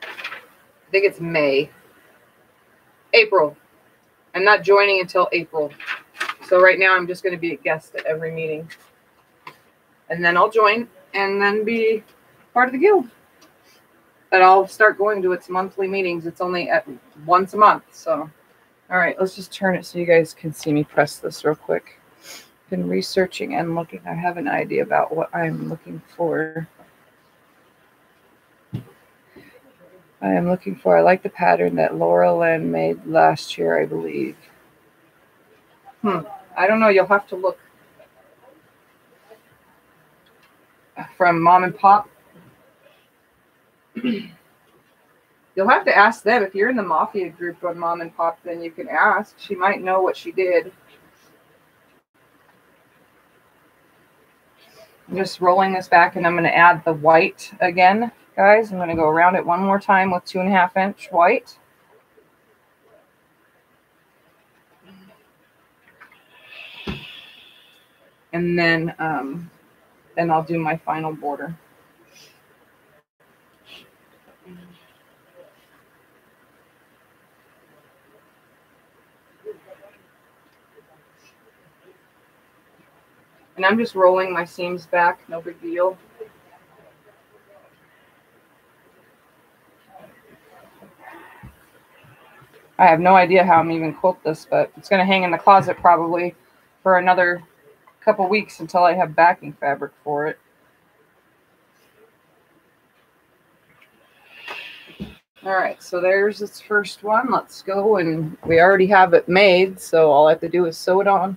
I think it's May. April. I'm not joining until April. So right now I'm just going to be a guest at every meeting. And then I'll join and then be part of the guild. And I'll start going to its monthly meetings. It's only at once a month. So, all right, let's just turn it so you guys can see me press this real quick. Been researching and looking. I have an idea about what I'm looking for. I like the pattern that Laura Lynn made last year, I believe. I don't know. You'll have to look. From Mom and Pop. You'll have to ask them. If you're in the Mafia group on Mom and Pop, then you can ask. She might know what she did. I'm just rolling this back, and I'm going to add the white again. Guys, I'm going to go around it one more time with 2.5 inch white. And then I'll do my final border. And I'm just rolling my seams back, no big deal. I have no idea how I'm even quilt this, but it's going to hang in the closet probably for another couple weeks until I have backing fabric for it. All right, so there's its first one. Let's go, and we already have it made, so all I have to do is sew it on.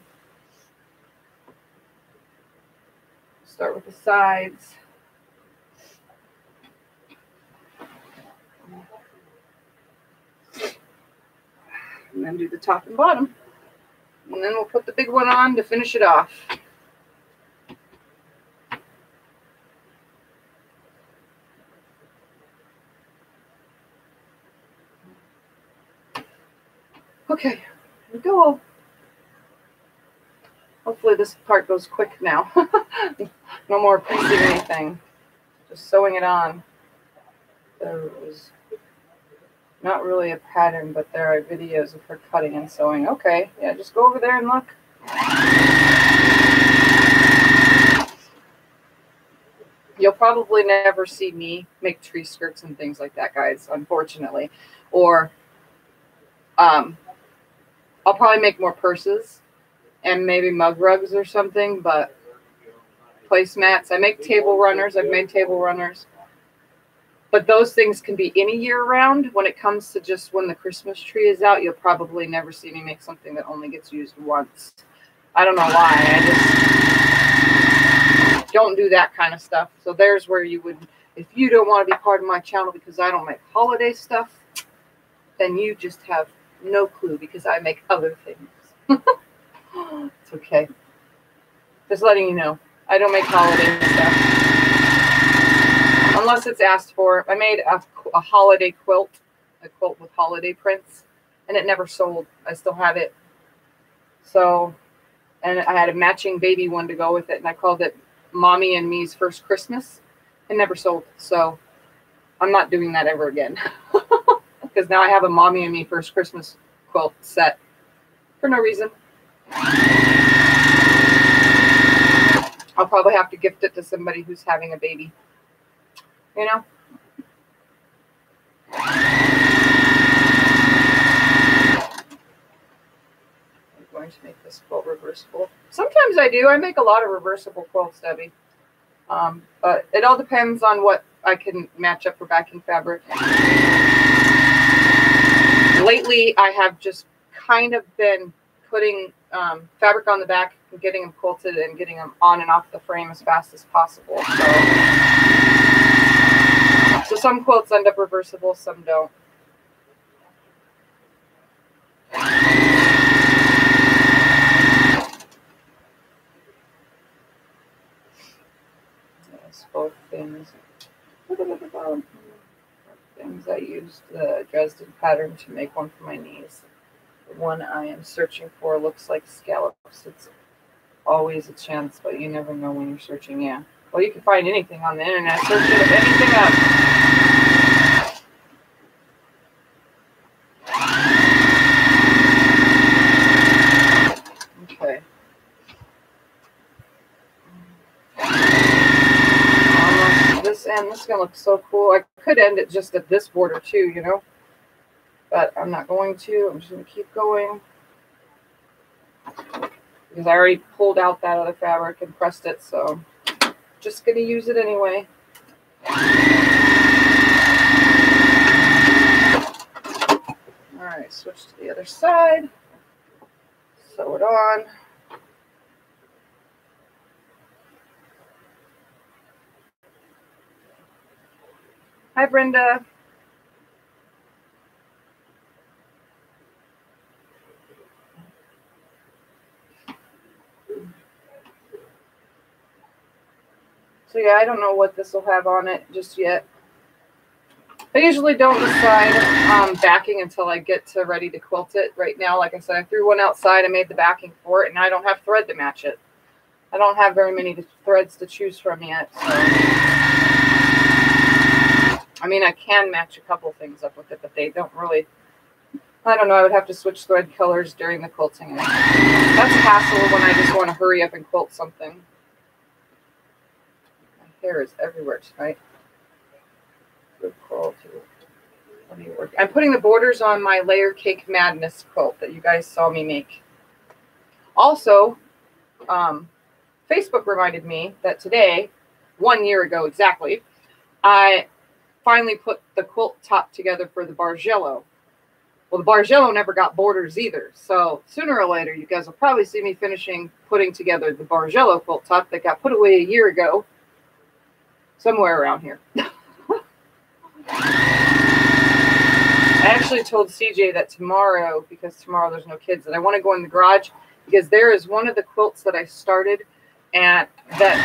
Start with the sides. And then do the top and bottom. And then we'll put the big one on to finish it off. Okay, here we go. Hopefully this part goes quick now. No more piecing anything. Just sewing it on. There was not really a pattern, but there are videos of her cutting and sewing. Okay, yeah, just go over there and look. You'll probably never see me make tree skirts and things like that, guys, unfortunately. Or I'll probably make more purses and maybe mug rugs or something, but placemats. I make table runners. I've made table runners. But those things can be any year round. When it comes to just when the Christmas tree is out, you'll probably never see me make something that only gets used once. I don't know why. I just don't do that kind of stuff. So there's where you would, if you don't want to be part of my channel because I don't make holiday stuff, then you just have no clue because I make other things. It's okay. Just letting you know. I don't make holiday stuff. Unless it's asked for. I made a holiday quilt, a quilt with holiday prints, and it never sold. I still have it. So, and I had a matching baby one to go with it, and I called it Mommy and Me's First Christmas. It never sold. So, I'm not doing that ever again. Because now I have a Mommy and Me First Christmas quilt set for no reason. I'll probably have to gift it to somebody who's having a baby. You know? I'm going to make this quilt reversible. Sometimes I do. I make a lot of reversible quilts, Debbie. But it all depends on what I can match up for backing fabric. Lately, I have just kind of been putting fabric on the back getting them quilted and getting them on and off the frame as fast as possible. So some quilts end up reversible, some don't. Yes, both things. Things I used the Dresden pattern to make one for my knees. The one I am searching for looks like scallops. It's always a chance, but you never know when you're searching. Yeah. Well, you can find anything on the internet. Search anything up. Okay. Almost this end. This is gonna look so cool. I could end it just at this border too, you know. But I'm not going to. I'm just going to keep going. Because I already pulled out that other fabric and pressed it, so just going to use it anyway. Alright, switch to the other side. Sew it on. Hi, Brenda. So yeah, I don't know what this will have on it just yet. I usually don't decide backing until I get to ready to quilt it. Right now, like I said, I threw one outside. I made the backing for it, and I don't have thread to match it. I don't have very many threads to choose from yet. So, I mean, I can match a couple things up with it, but they don't really. I don't know. I would have to switch thread colors during the quilting. That's a hassle when I just want to hurry up and quilt something. Hair is everywhere tonight. Good quality. I'm putting the borders on my Layercake Madness quilt that you guys saw me make. Also, Facebook reminded me that today, 1 year ago exactly, I finally put the quilt top together for the Bargello. Well, the Bargello never got borders either. So sooner or later, you guys will probably see me putting together the Bargello quilt top that got put away a year ago. Somewhere around here. I actually told CJ that tomorrow, because tomorrow there's no kids, that I want to go in the garage because there is one of the quilts that I started and that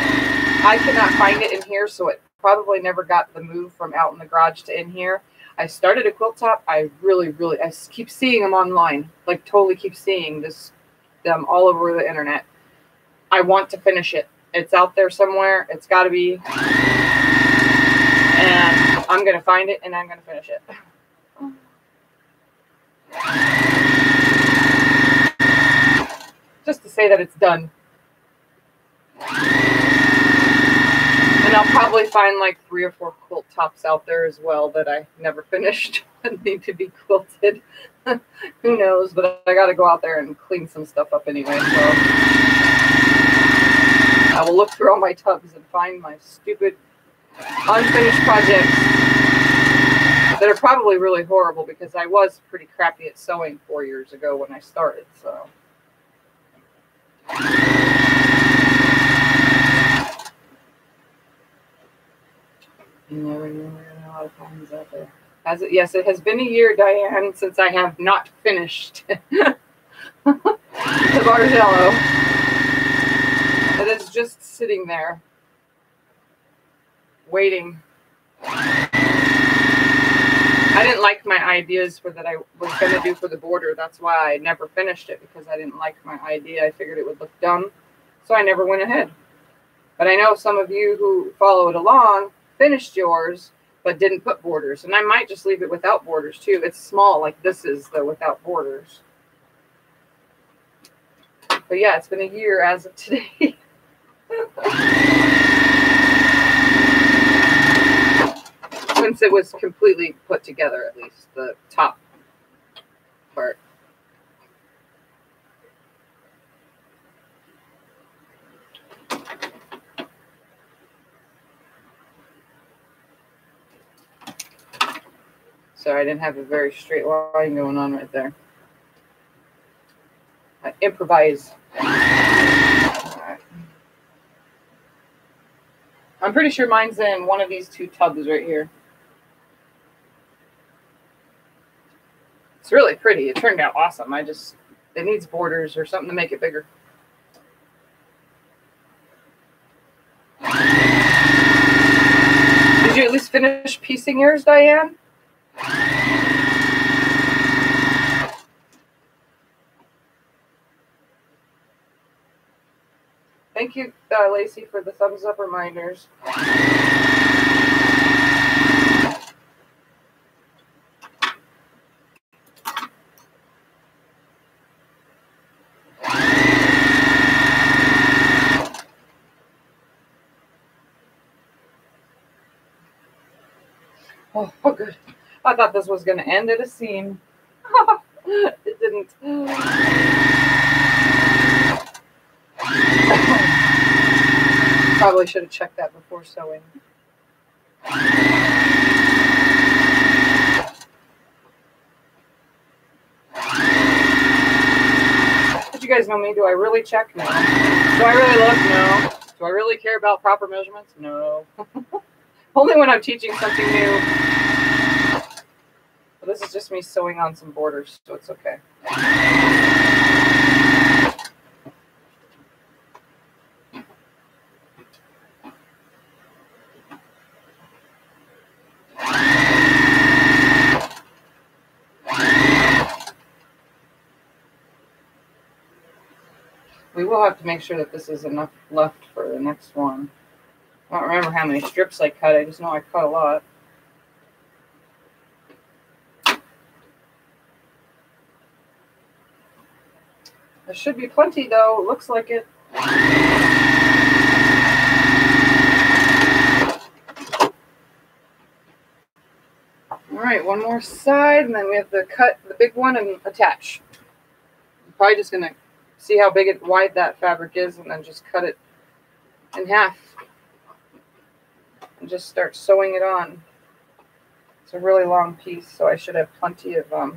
I cannot find it in here, so it probably never got the move from out in the garage to in here. I started a quilt top. I keep seeing them online, like totally keep seeing them all over the internet. I want to finish it. It's out there somewhere. It's got to be. And I'm going to find it and I'm going to finish it. Just to say that it's done. And I'll probably find like 3 or 4 quilt tops out there as well that I never finished and need to be quilted. Who knows, but I got to go out there and clean some stuff up anyway. So I will look through all my tubs and find my stupid unfinished projects that are probably really horrible because I was pretty crappy at sewing 4 years ago when I started. So you never know, a lot of times out there. Yes, it has been a year, Diane, since I have not finished the Bargello. It is just sitting there, waiting. I didn't like my ideas for that I was going to do for the border. That's why I never finished it, because I didn't like my idea. I figured it would look dumb, so I never went ahead. But I know some of you who followed along finished yours, but didn't put borders. And I might just leave it without borders, too. It's small, like this is, though, without borders. But yeah, it's been a year as of today. Since it was completely put together, at least the top part. Sorry, I didn't have a very straight line going on right there. I improvise. I'm pretty sure mine's in one of these 2 tubs right here. It's really pretty. It turned out awesome. It needs borders or something to make it bigger. Did you at least finish piecing yours, Diane? Thank you, Lacey, for the thumbs up reminders. Oh, good. I thought this was going to end at a seam. It didn't. Probably should have checked that before sewing. But you guys know me. Do I really check? No. Do I really look? No. Do I really care about proper measurements? No. Only when I'm teaching something new. But this is just me sewing on some borders, so it's okay. We will have to make sure that this is enough left for the next one. I don't remember how many strips I cut. I just know I cut a lot. There should be plenty, though. It looks like it. All right, one more side, and then we have to cut the big one and attach. I'm probably just going to see how wide that fabric is, and then just cut it in half. And just start sewing it on. It's a really long piece, so I should have plenty of oh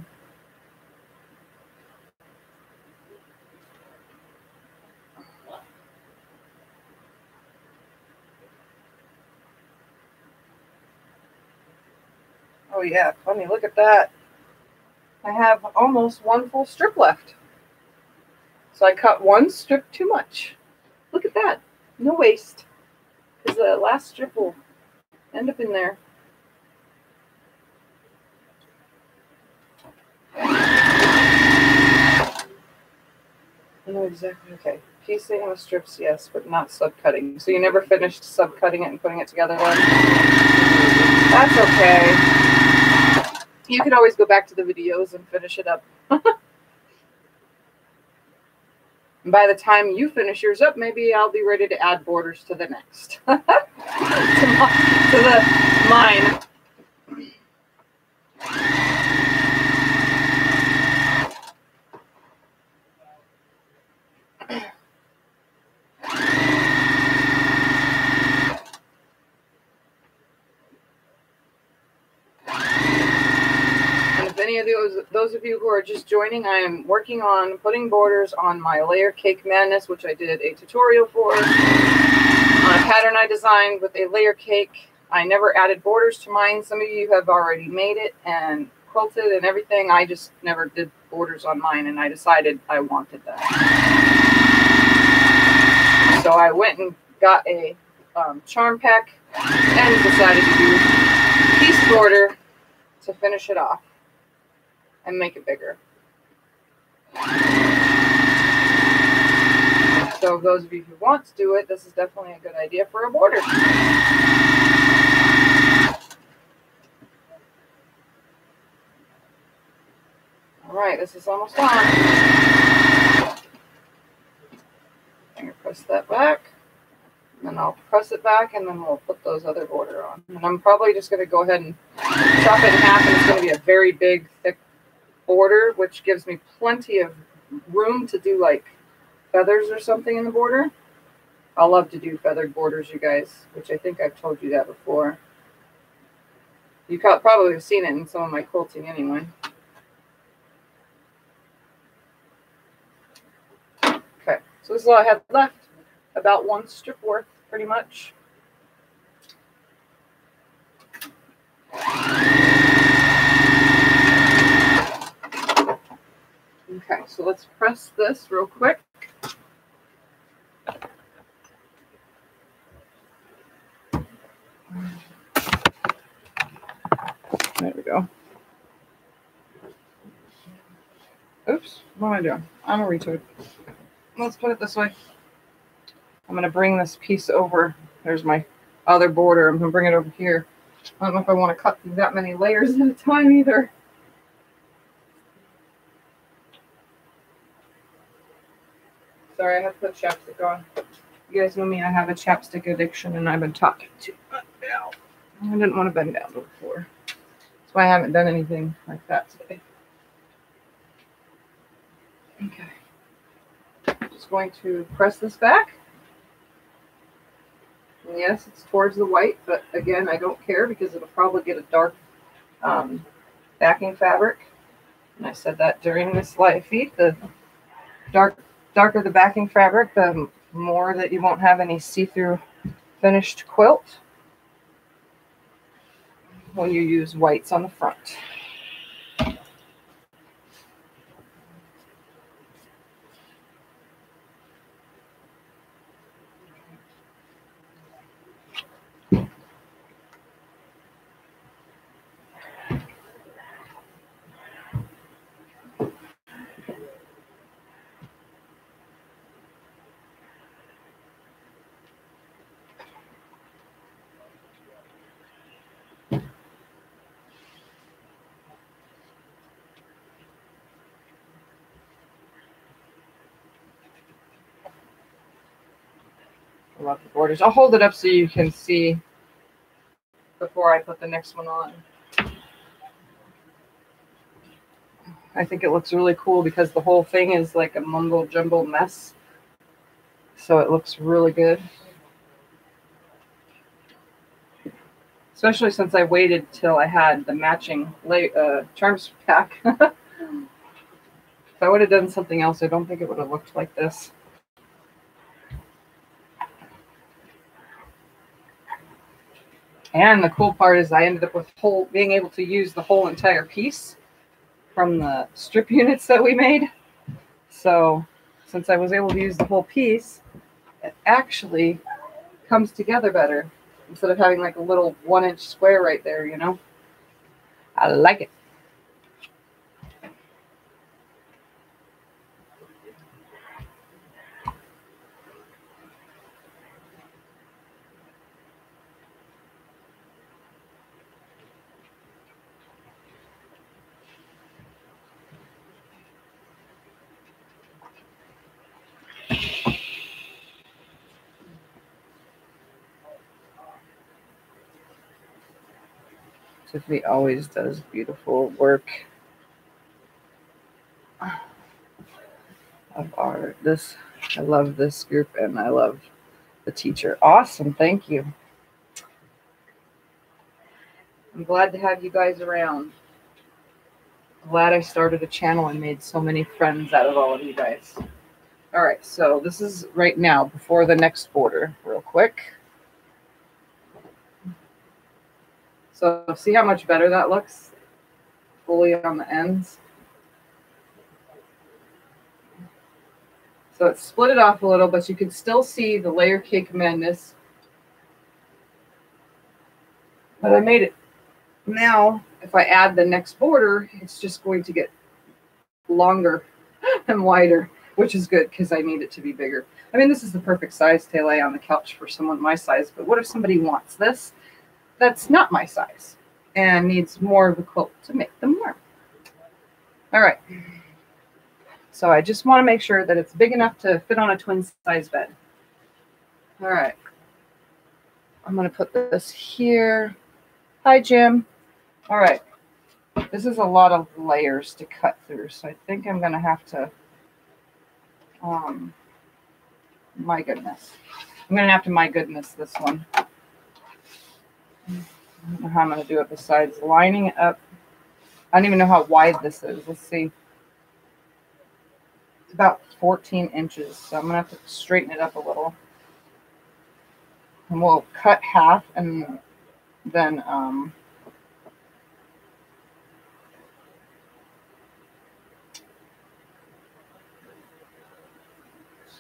yeah, plenty. Look at that. I have almost 1 full strip left. So I cut 1 strip too much. Look at that. No waste. Because the last strip will end up in there. I know exactly. Okay. Piecing with strips, yes, but not subcutting. So you never finished subcutting it and putting it together then? That's okay. You could always go back to the videos and finish it up. And by the time you finish yours up, maybe I'll be ready to add borders to the next. to the mine. Any of those of you who are just joining, I am working on putting borders on my Layercake Madness, which I did a tutorial for, on a pattern I designed with a layer cake. I never added borders to mine. Some of you have already made it and quilted and everything. I just never did borders on mine, and I decided I wanted that. So I went and got a charm pack and decided to do piece border to finish it off and make it bigger. So those of you who want to do it, this is definitely a good idea for a border. All right, this is almost on. I'm going to press that back, and then I'll press it back, and then we'll put those other border on. And I'm probably just going to go ahead and chop it in half, and it's going to be a very big, thick border, which gives me plenty of room to do like feathers or something in the border. I love to do feathered borders, you guys, which I think I've told you that before. You probably have seen it in some of my quilting anyway. Okay, so this is all I have left. About 1 strip worth, pretty much. Okay, so let's press this real quick. There we go. Oops, what am I doing? I'm a retard. Let's put it this way. I'm going to bring this piece over. There's my other border. I'm going to bring it over here. I don't know if I want to cut through that many layers at a time either. Sorry, I have to put chapstick on. You guys know me, I have a chapstick addiction and I've been talking too much now. I didn't want to bend down before. That's why I haven't done anything like that today. Okay. Just going to press this back. And yes, it's towards the white, but again, I don't care because it'll probably get a dark backing fabric. And I said that during this live feed. The darker the backing fabric, the more that you won't have any see-through finished quilt when you use whites on the front. I love the borders. I'll hold it up so you can see before I put the next one on. I think it looks really cool because the whole thing is like a mumble jumble mess. So it looks really good. Especially since I waited till I had the matching charms pack. If I would have done something else, I don't think it would have looked like this. And the cool part is I ended up with being able to use the whole entire piece from the strip units that we made. So since I was able to use the whole piece, it actually comes together better instead of having like a little 1-inch square right there, you know? I like it. Tiffany always does beautiful work of art. I love this group and I love the teacher. Awesome, thank you. I'm glad to have you guys around. Glad I started a channel and made so many friends out of all of you guys. All right, so this is right now before the next border, real quick. So see how much better that looks? Fully on the ends. So it split it off a little, but you can still see the Layercake Madness. But I made it. Now, if I add the next border, it's just going to get longer and wider, which is good because I need it to be bigger. I mean, this is the perfect size to lay on the couch for someone my size, but what if somebody wants this? That's not my size and needs more of a quilt to make them warm. All right. So I just want to make sure that it's big enough to fit on a twin size bed. All right. I'm going to put this here. Hi, Jim. All right. This is a lot of layers to cut through, so I think I'm going to have to, my goodness. I'm going to have to my goodness this one. I don't know how I'm going to do it besides lining it up. I don't even know how wide this is. Let's see. It's about 14 inches, so I'm going to have to straighten it up a little. And we'll cut half and then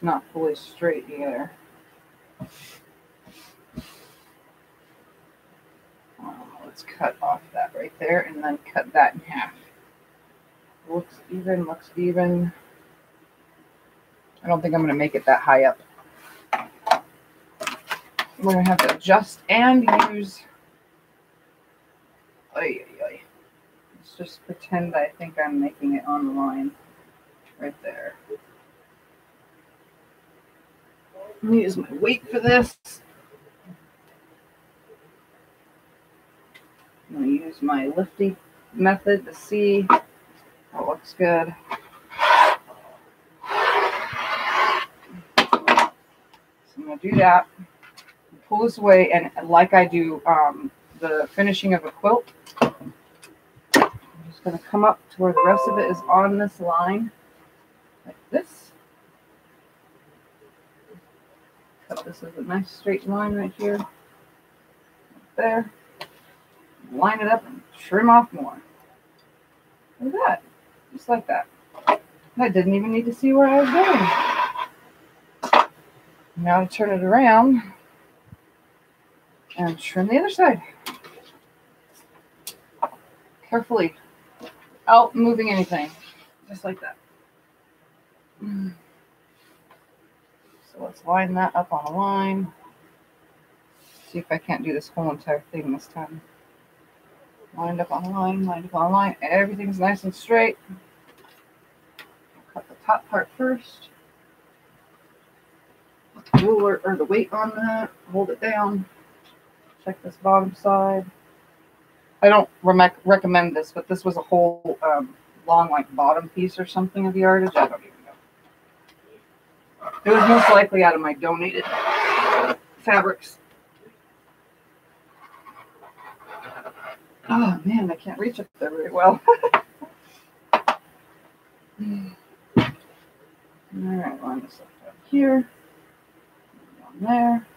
It's not fully straight either. Let's cut off that right there and then cut that in half. Looks even, looks even. I don't think I'm going to make it that high up. We're going to have to adjust and use. Let's just pretend I think I'm making it on the line right there. I'm going to use my weight for this. I'm going to use my lifty method to see that looks good. So I'm going to do that. Pull this away, and like I do the finishing of a quilt, I'm just going to come up to where the rest of it is on this line, like this. Cut this as a nice straight line right here, right there. Line it up and trim off more. Look at that, just like that. I didn't even need to see where I was going. Now to turn it around and trim the other side. Carefully, without moving anything, just like that. So let's line that up on a line. See if I can't do this whole entire thing this time. Lined up on a line, lined up on a line. Everything's nice and straight. Cut the top part first. Put the ruler or the weight on that. Hold it down. Check this bottom side. I don't recommend this, but this was a whole long like bottom piece or something of the yardage. I don't even know. It was most likely out of my donated fabrics. Oh man, I can't reach up there very well. All right, line this up here, down there.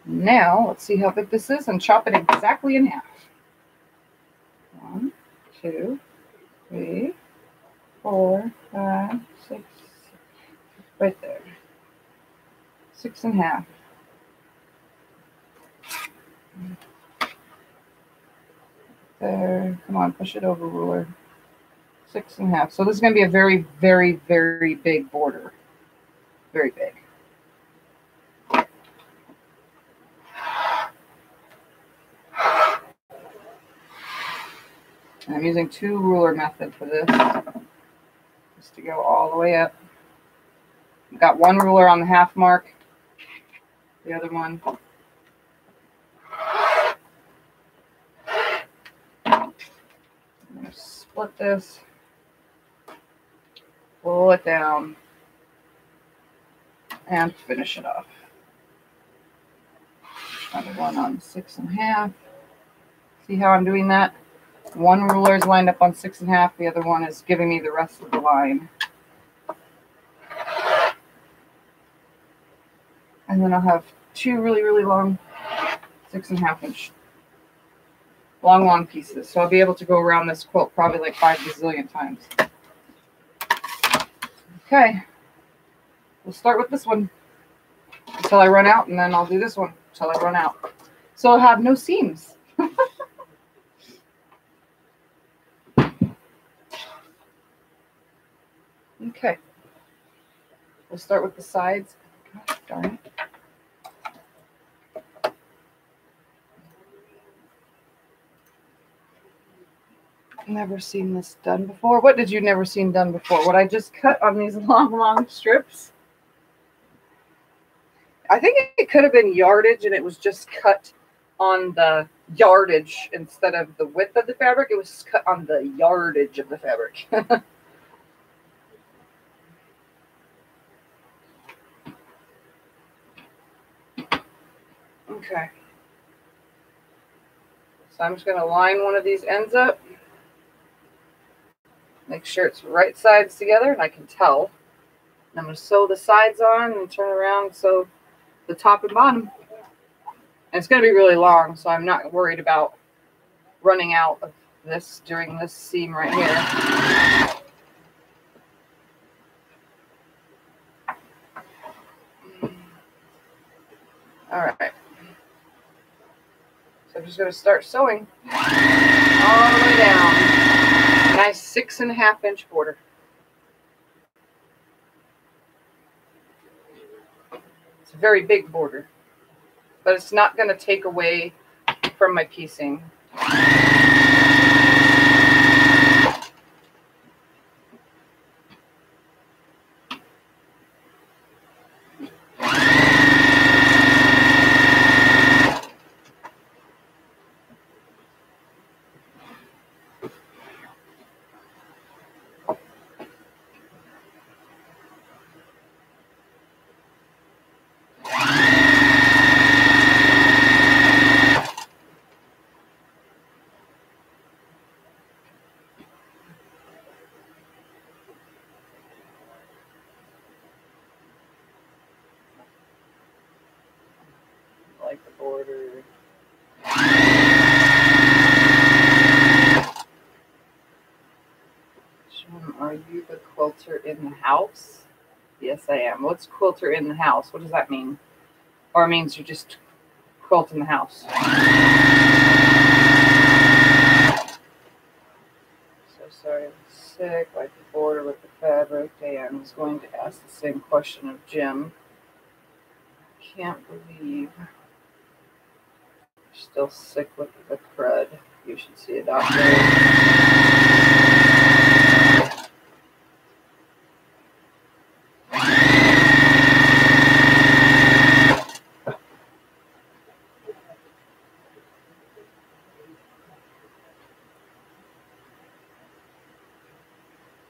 Now let's see how big this is and chop it exactly in half. 1, 2, 3, 4, 5, 6, right there. 6 and a half. There, come on, push it over, ruler. 6 and a half. So this is going to be a very, very, very big border. Very big. And I'm using 2 ruler method for this, just to go all the way up. I've got 1 ruler on the half mark, the other one. I'm going to split this, pull it down, and finish it off. Another one on 6 and a half. See how I'm doing that? 1 ruler is lined up on 6 and a half. The other one is giving me the rest of the line. And then I'll have 2 really, really long 6 and a half inch long pieces. So I'll be able to go around this quilt probably like 5 gazillion times. Okay. We'll start with this one until I run out, and then I'll do this one until I run out. So I'll have no seams. Okay. We'll start with the sides. Gosh darn it. Never seen this done before. What did you never seen done before? What I just cut on these long strips? I think it could have been yardage, and it was just cut on the yardage instead of the width of the fabric. It was just cut on the yardage of the fabric. Okay. So I'm just going to line one of these ends up. Make sure it's right sides together, and I can tell. And I'm going to sew the sides on and turn around and sew the top and bottom. And it's going to be really long, so I'm not worried about running out of this during this seam right here. All right. So I'm just going to start sewing all the way down. Nice 6.5 inch border. It's a very big border, but it's not going to take away from my piecing. Like the border. Are you the quilter in the house? Yes, I am. What's quilter in the house? What does that mean? Or it means you just quilt in the house. So sorry, I'm sick. Like the border with the fabric. Dan was going to ask the same question of Jim. Can't believe you're still sick with the crud. You should see a doctor.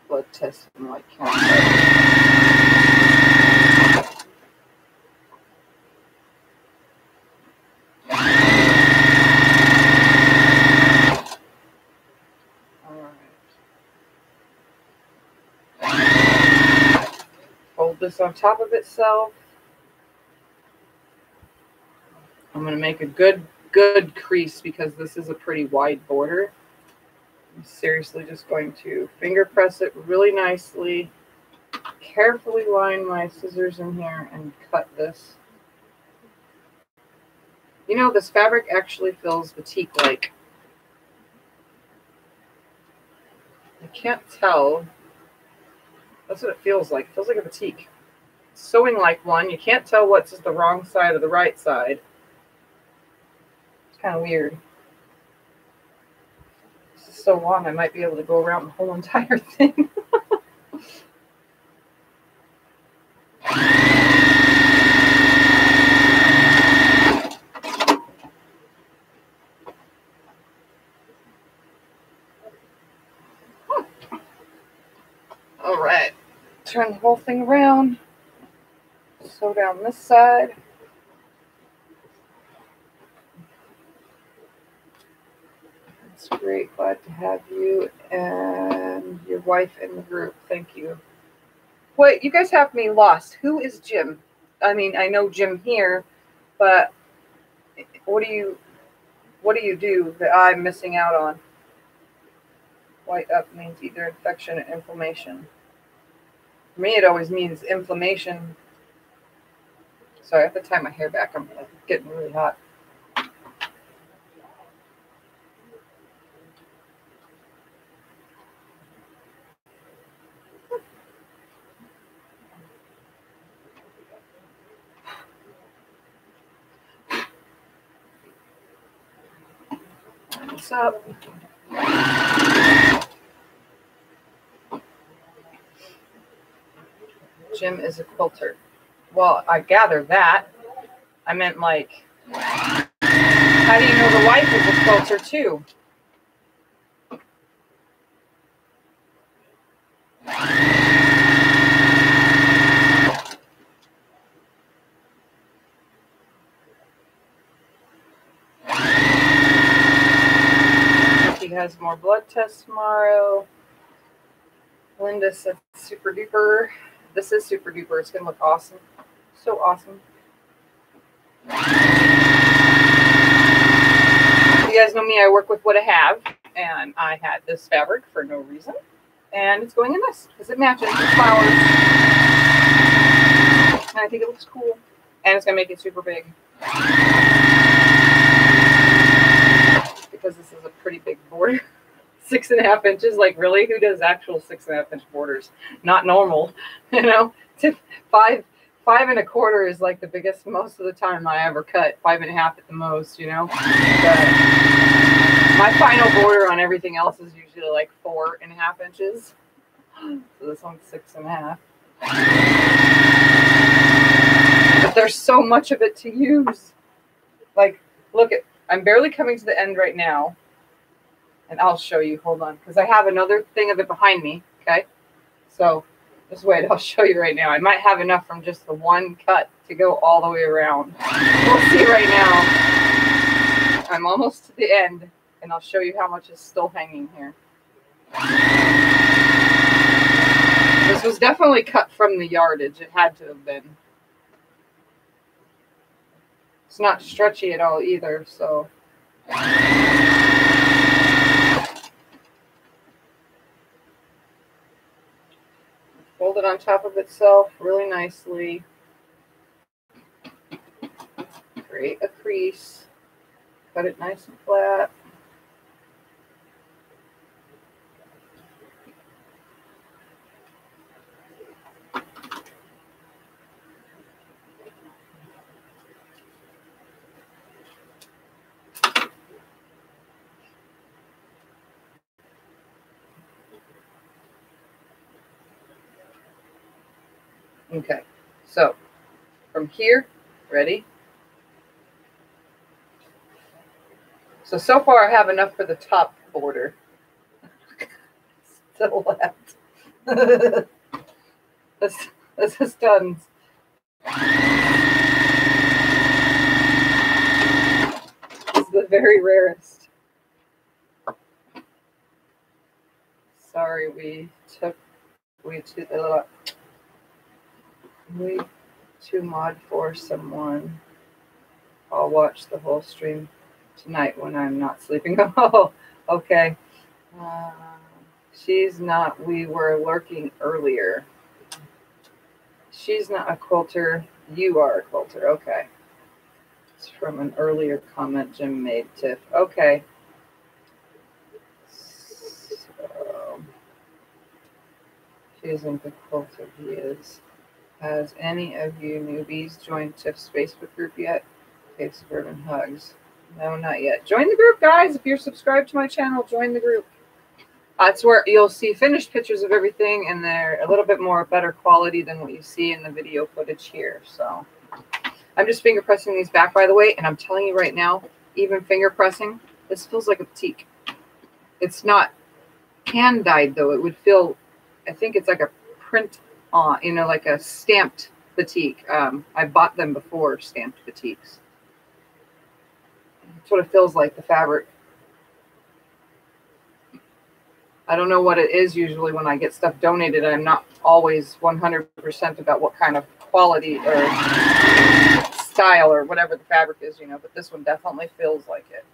Blood test and white count. Fold this on top of itself. I'm going to make a good crease because this is a pretty wide border. I'm seriously just going to finger press it really nicely, carefully line my scissors in here and cut this. You know, this fabric actually feels batik-like. I can't tell. That's what it feels like. It feels like a batik. Sewing like one. You can't tell what's the wrong side or the right side. It's kind of weird. This is so long, I might be able to go around the whole entire thing. All right. Turn the whole thing around. Sew down this side. That's great. Glad to have you and your wife in the group. Thank you. Wait, you guys have me lost. Who is Jim? I mean, I know Jim here, but what do you do that I'm missing out on? White up means either infection or inflammation. For me, it always means inflammation. Sorry, I have to tie my hair back. I'm getting really hot. What's up? Jim is a quilter. Well, I gather that. I meant like, how do you know the wife is a quilter too? He has more blood tests tomorrow. Linda said super duper. This is super duper. It's going to look awesome. So awesome. You guys know me. I work with what I have. And I had this fabric for no reason. And it's going in this because it matches the flowers. And I think it looks cool. And it's going to make it super big. Because this is a pretty big border. 6.5 inches. Like, really? Who does actual 6.5 inch borders? Not normal. You know? 5 1/4 is like the biggest most of the time I ever cut. 5.5 at the most, you know? But my final border on everything else is usually like 4.5 inches. So this one's 6.5. But there's so much of it to use. Like, look at, I'm barely coming to the end right now. And I'll show you, hold on. Because I have another thing of it behind me, okay? So, just wait, I'll show you right now. I might have enough from just the one cut to go all the way around. We'll see right now. I'm almost to the end. And I'll show you how much is still hanging here. This was definitely cut from the yardage. It had to have been. It's not stretchy at all either, so. Fold it on top of itself really nicely. Create a crease. Cut it nice and flat. Okay, so from here, ready? So far I have enough for the top border. Still left. This is done. This is the very rarest. Sorry, we took way too mod for someone. I'll watch the whole stream tonight when I'm not sleeping. Oh, okay. She's not. We were lurking earlier. She's not a quilter. You are a quilter. Okay. It's from an earlier comment Jim made, Tiff. Okay. So, she isn't the quilter. He is. Has any of you newbies joined Tiff's Facebook group yet? Okay, suburban hugs. No, not yet. Join the group, guys. If you're subscribed to my channel, join the group. That's where you'll see finished pictures of everything, and they're a little bit more better quality than what you see in the video footage here. So I'm just finger pressing these back, by the way, and I'm telling you right now, even finger pressing, this feels like a batik. It's not hand dyed though. It would feel, I think it's like a print on, you know, like a stamped batik. I bought them before, stamped batiks. That's what it feels like, the fabric. I don't know what it is usually when I get stuff donated. I'm not always 100% about what kind of quality or style or whatever the fabric is, you know, but this one definitely feels like it.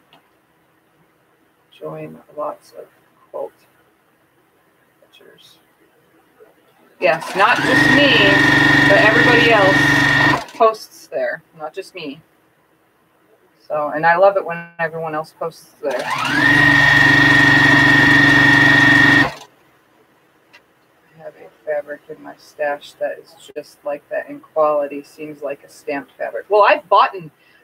Join lots of quilt pictures. Yes, not just me, but everybody else posts there, not just me. So, and I love it when everyone else posts there. I have a fabric in my stash that is just like that in quality. Seems like a stamped fabric. Well, I've bought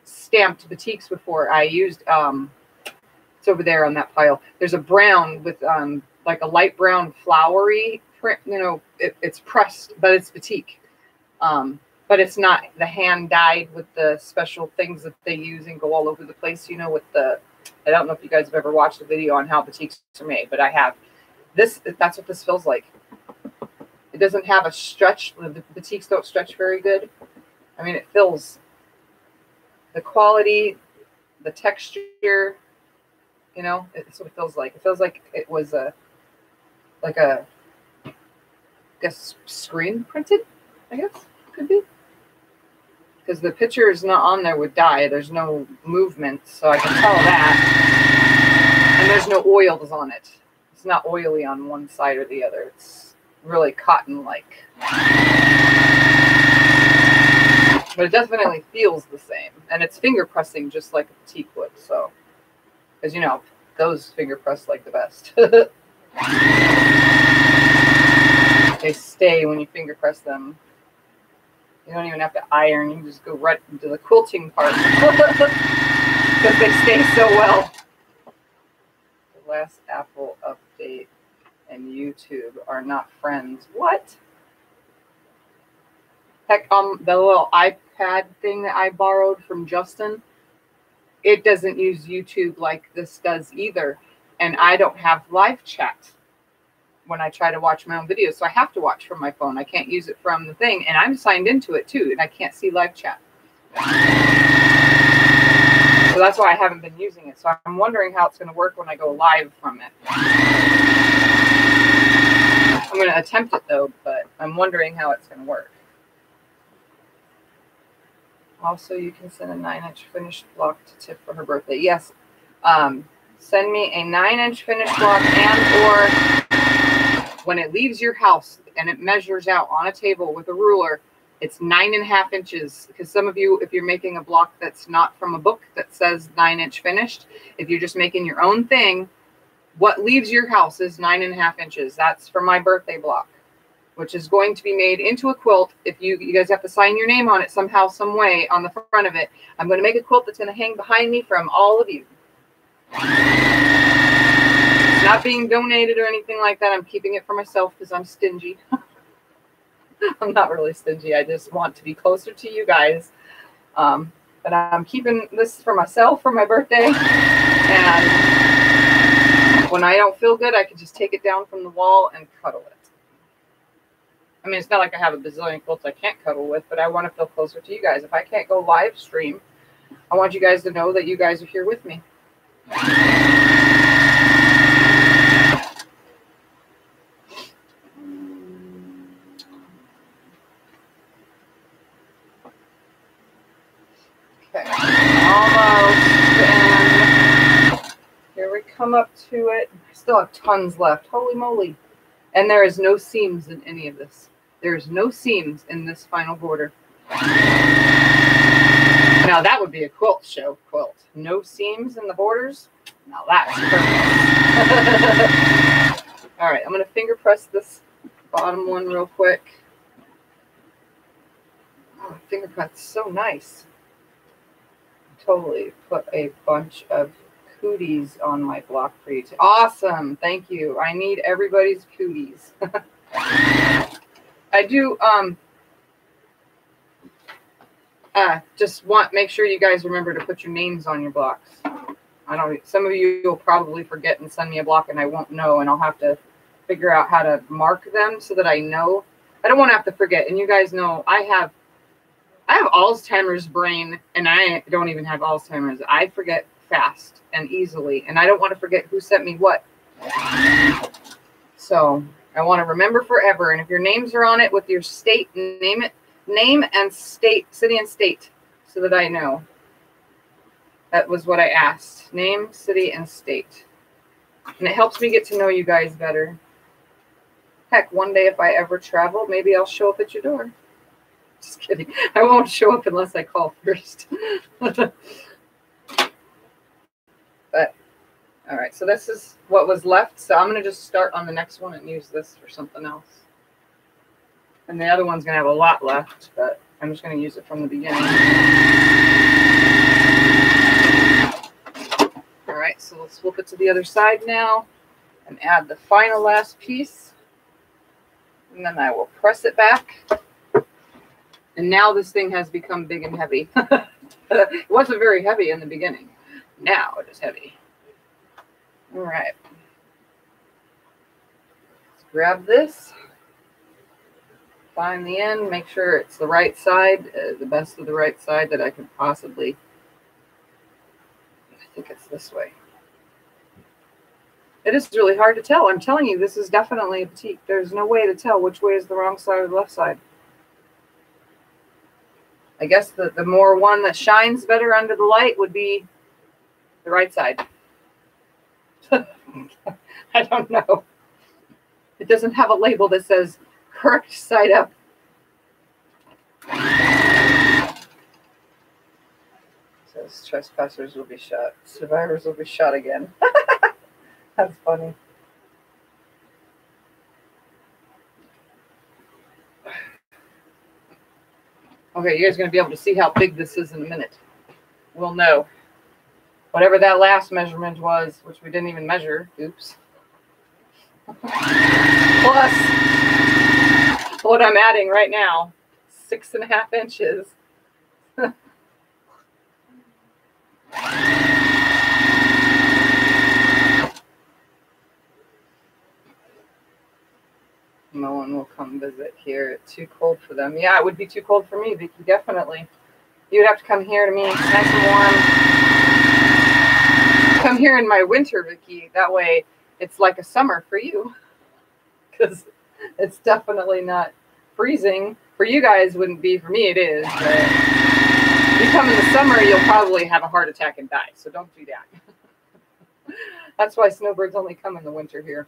stamped batiks before. I used, it's over there on that pile. There's a brown with like a light brown flowery print. You know, it's pressed, but it's batik. But it's not the hand dyed with the special things that they use and go all over the place, you know, with the, I don't know if you guys have ever watched a video on how batiks are made, but I have. This, that's what this feels like. It doesn't have a stretch. The batiks don't stretch very good. I mean, it feels, the quality, the texture, you know, it's what it feels like. It feels like it was like a, I guess, screen printed, I guess, could be. Because the picture is not on there with dye. There's no movement, so I can tell that. And there's no oils on it. It's not oily on one side or the other. It's really cotton-like. But But it definitely feels the same. And it's finger pressing just like a petite would. So, because, you know, those finger press like the best. They stay when you finger press them. You don't even have to iron. You can just go right into the quilting part. Because they stay so well. The last Apple update and YouTube are not friends. What? Heck, the little iPad thing that I borrowed from Justin, it doesn't use YouTube like this does either. And I don't have live chat when I try to watch my own videos. So I have to watch from my phone. I can't use it from the thing. And I'm signed into it too. And I can't see live chat. So that's why I haven't been using it. So I'm wondering how it's going to work when I go live from it. I'm going to attempt it though, but I'm wondering how it's going to work. Also, you can send a 9-inch finished block to Tiff for her birthday. Yes. Send me a 9-inch finished block, and or when it leaves your house and it measures out on a table with a ruler, it's 9.5 inches. Because some of you, if you're making a block that's not from a book that says 9-inch finished, if you're just making your own thing, what leaves your house is 9.5 inches. That's for my birthday block, which is going to be made into a quilt. If you guys have to sign your name on it somehow, some way on the front of it. I'm going to make a quilt that's going to hang behind me from all of you. It's not being donated or anything like that. I'm keeping it for myself because I'm stingy. I'm not really stingy. I just want to be closer to you guys. But I'm keeping this for myself for my birthday. And when I don't feel good, I can just take it down from the wall and cuddle it. I mean, it's not like I have a bazillion quilts I can't cuddle with, but I want to feel closer to you guys. If I can't go live stream, I want you guys to know that you guys are here with me. Okay, almost. And here we come up to it. I still have tons left. Holy moly. And there is no seams in any of this. There's no seams in this final border. Now that would be a quilt show quilt. No seams in the borders. Now that's perfect. All right, I'm going to finger press this bottom one real quick. Oh, finger press is so nice. Totally put a bunch of cooties on my block for you too. Awesome. Thank you. I need everybody's cooties. I do just make sure you guys remember to put your names on your blocks. Some of you will probably forget and send me a block and I won't know, and I'll have to figure out how to mark them so that I know. I don't want to have to forget. And you guys know I have Alzheimer's brain, and I don't even have Alzheimer's. I forget fast and easily, and I don't want to forget who sent me what. So I want to remember forever. And if your names are on it with your state, name and state, city and state, so that I know. That was what I asked. Name, city, and state. And it helps me get to know you guys better. Heck, one day if I ever travel, maybe I'll show up at your door. Just kidding. I won't show up unless I call first. But, all right, so this is what was left. So I'm going to just start on the next one and use this for something else. And the other one's going to have a lot left, but I'm just going to use it from the beginning. All right, so let's flip it to the other side now and add the final last piece. And then I will press it back. And now this thing has become big and heavy. It wasn't very heavy in the beginning. Now it is heavy. All right. Let's grab this. Find the end. Make sure it's the right side, the best of the right side that I can possibly. I think it's this way. It is really hard to tell. I'm telling you, this is definitely a petite. There's no way to tell which way is the wrong side or the left side. I guess the more one that shines better under the light would be the right side. I don't know. It doesn't have a label that says correct side up. Yes, trespassers will be shot. Survivors will be shot again. That's funny. Okay, you guys are going to be able to see how big this is in a minute. We'll know. Whatever that last measurement was, which we didn't even measure. Oops. Plus what I'm adding right now, 6.5 inches. No one will come visit here. It's too cold for them. Yeah, it would be too cold for me, Vicky, definitely. You'd have to come here to me. It's nice and warm. Come here in my winter, Vicky. That way it's like a summer for you. Because it's definitely not freezing. For you guys, wouldn't be. For me, it is. But if you come in the summer, you'll probably have a heart attack and die. So don't do that. That's why snowbirds only come in the winter here.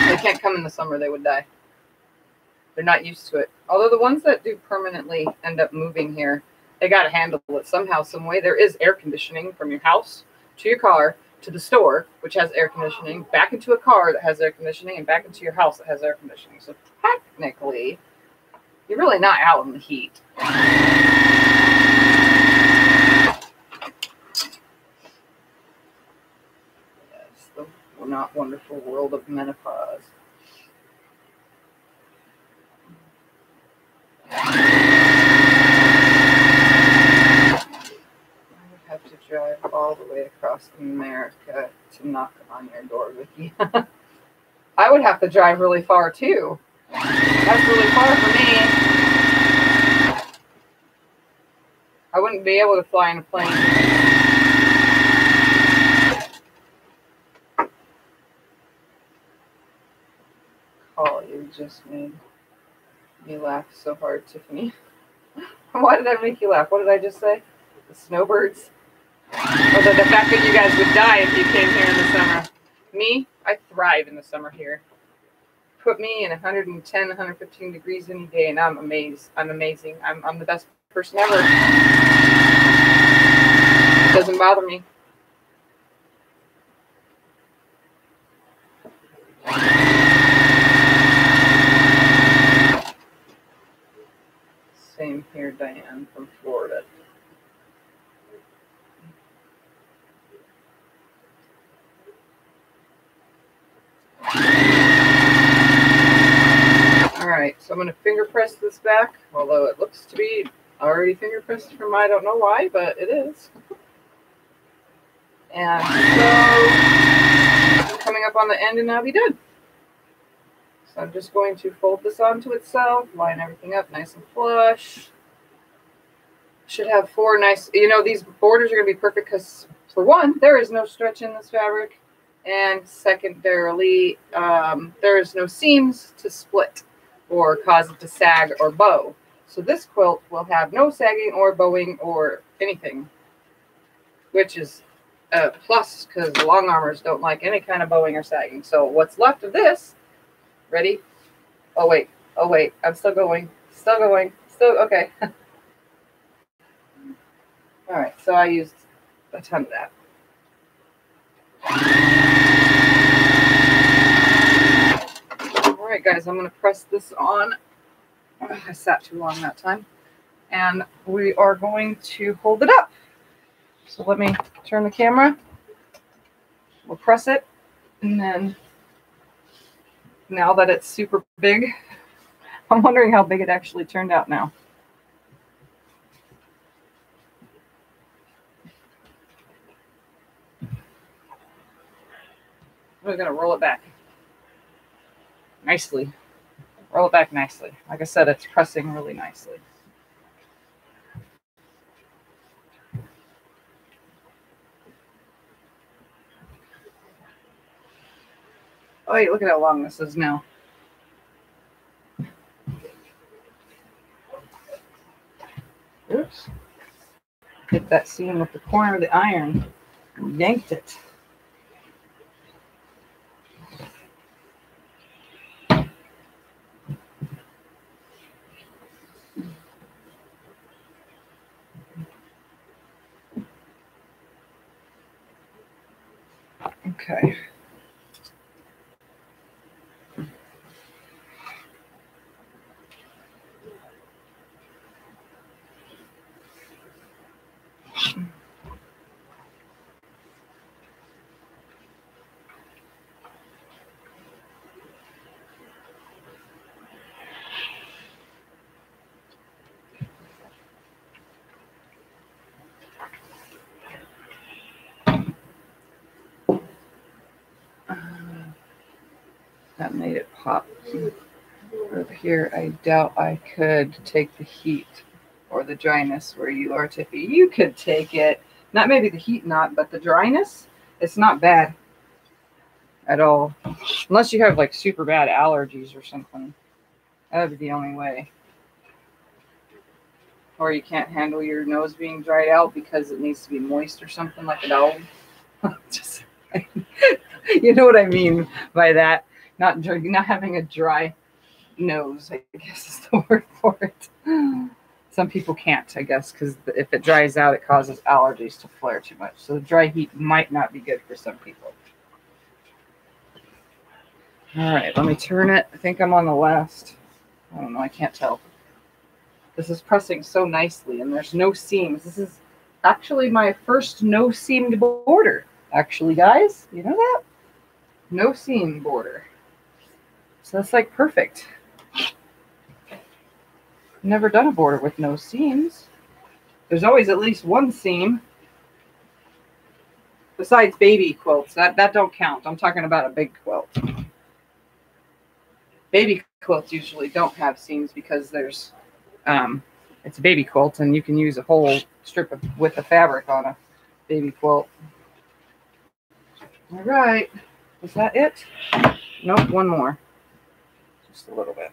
They can't come in the summer, they would die. They're not used to it. Although the ones that do permanently end up moving here, they got to handle it somehow, some way. There is air conditioning from your house to your car to the store, which has air conditioning, back into a car that has air conditioning, and back into your house that has air conditioning. So technically, you're really not out in the heat. Yes, the not wonderful world of menopause. Have to drive all the way across America to knock on your door, Vicky. I would have to drive really far too. That's really far for me. I wouldn't be able to fly in a plane. Oh, you just made me laugh so hard, Tiffany. Why did I make you laugh? What did I just say? The snowbirds? Or the fact that you guys would die if you came here in the summer. Me, I thrive in the summer here. Put me in 110, 115 degrees any day, and I'm amazed. I'm amazing. I'm the best person ever. It doesn't bother me. Same here, Diane from Florida. Alright, so I'm going to finger press this back, although it looks to be already finger pressed from I don't know why, but it is. And so, coming up on the end and I'll be done. So I'm just going to fold this onto itself, line everything up nice and flush. Should have 4 nice, these borders are going to be perfect because, for one, there is no stretch in this fabric. And secondarily, there is no seams to split or cause it to sag or bow. So this quilt will have no sagging or bowing or anything, which is a plus because the long armors don't like any kind of bowing or sagging. So what's left of this, ready? Oh wait, I'm still going, okay. All right, so I used a ton of that. All right, guys, I'm going to press this on. I sat too long that time. And we are going to hold it up. So let me turn the camera. We'll press it. And then, now that it's super big, I'm wondering how big it actually turned out now. We're going to roll it back nicely. Roll it back nicely. Like I said, it's pressing really nicely. Oh, wait, look at how long this is now. Oops. Hit that seam with the corner of the iron. Yanked it. Okay. That made it pop. Over here, I doubt I could take the heat or the dryness where you are, Tiffy. You could take it. Not maybe the heat, not, but the dryness, it's not bad at all. Unless you have like super bad allergies or something. That would be the only way. Or you can't handle your nose being dried out because it needs to be moist or something like a dog. Just, you know what I mean by that. Not having a dry nose, I guess is the word for it. Some people can't, I guess, because if it dries out, it causes allergies to flare too much. So the dry heat might not be good for some people. All right, let me turn it. I think I'm on the last. I don't know. I can't tell. This is pressing so nicely, and there's no seams. This is actually my first no-seamed border. Actually, guys, you know that? No seam border. So that's like perfect. Never done a border with no seams. There's always at least one seam. Besides baby quilts. That don't count. I'm talking about a big quilt. Baby quilts usually don't have seams because there's it's a baby quilt and you can use a whole strip of width of fabric on a baby quilt. All right. Is that it? Nope, one more. Just a little bit.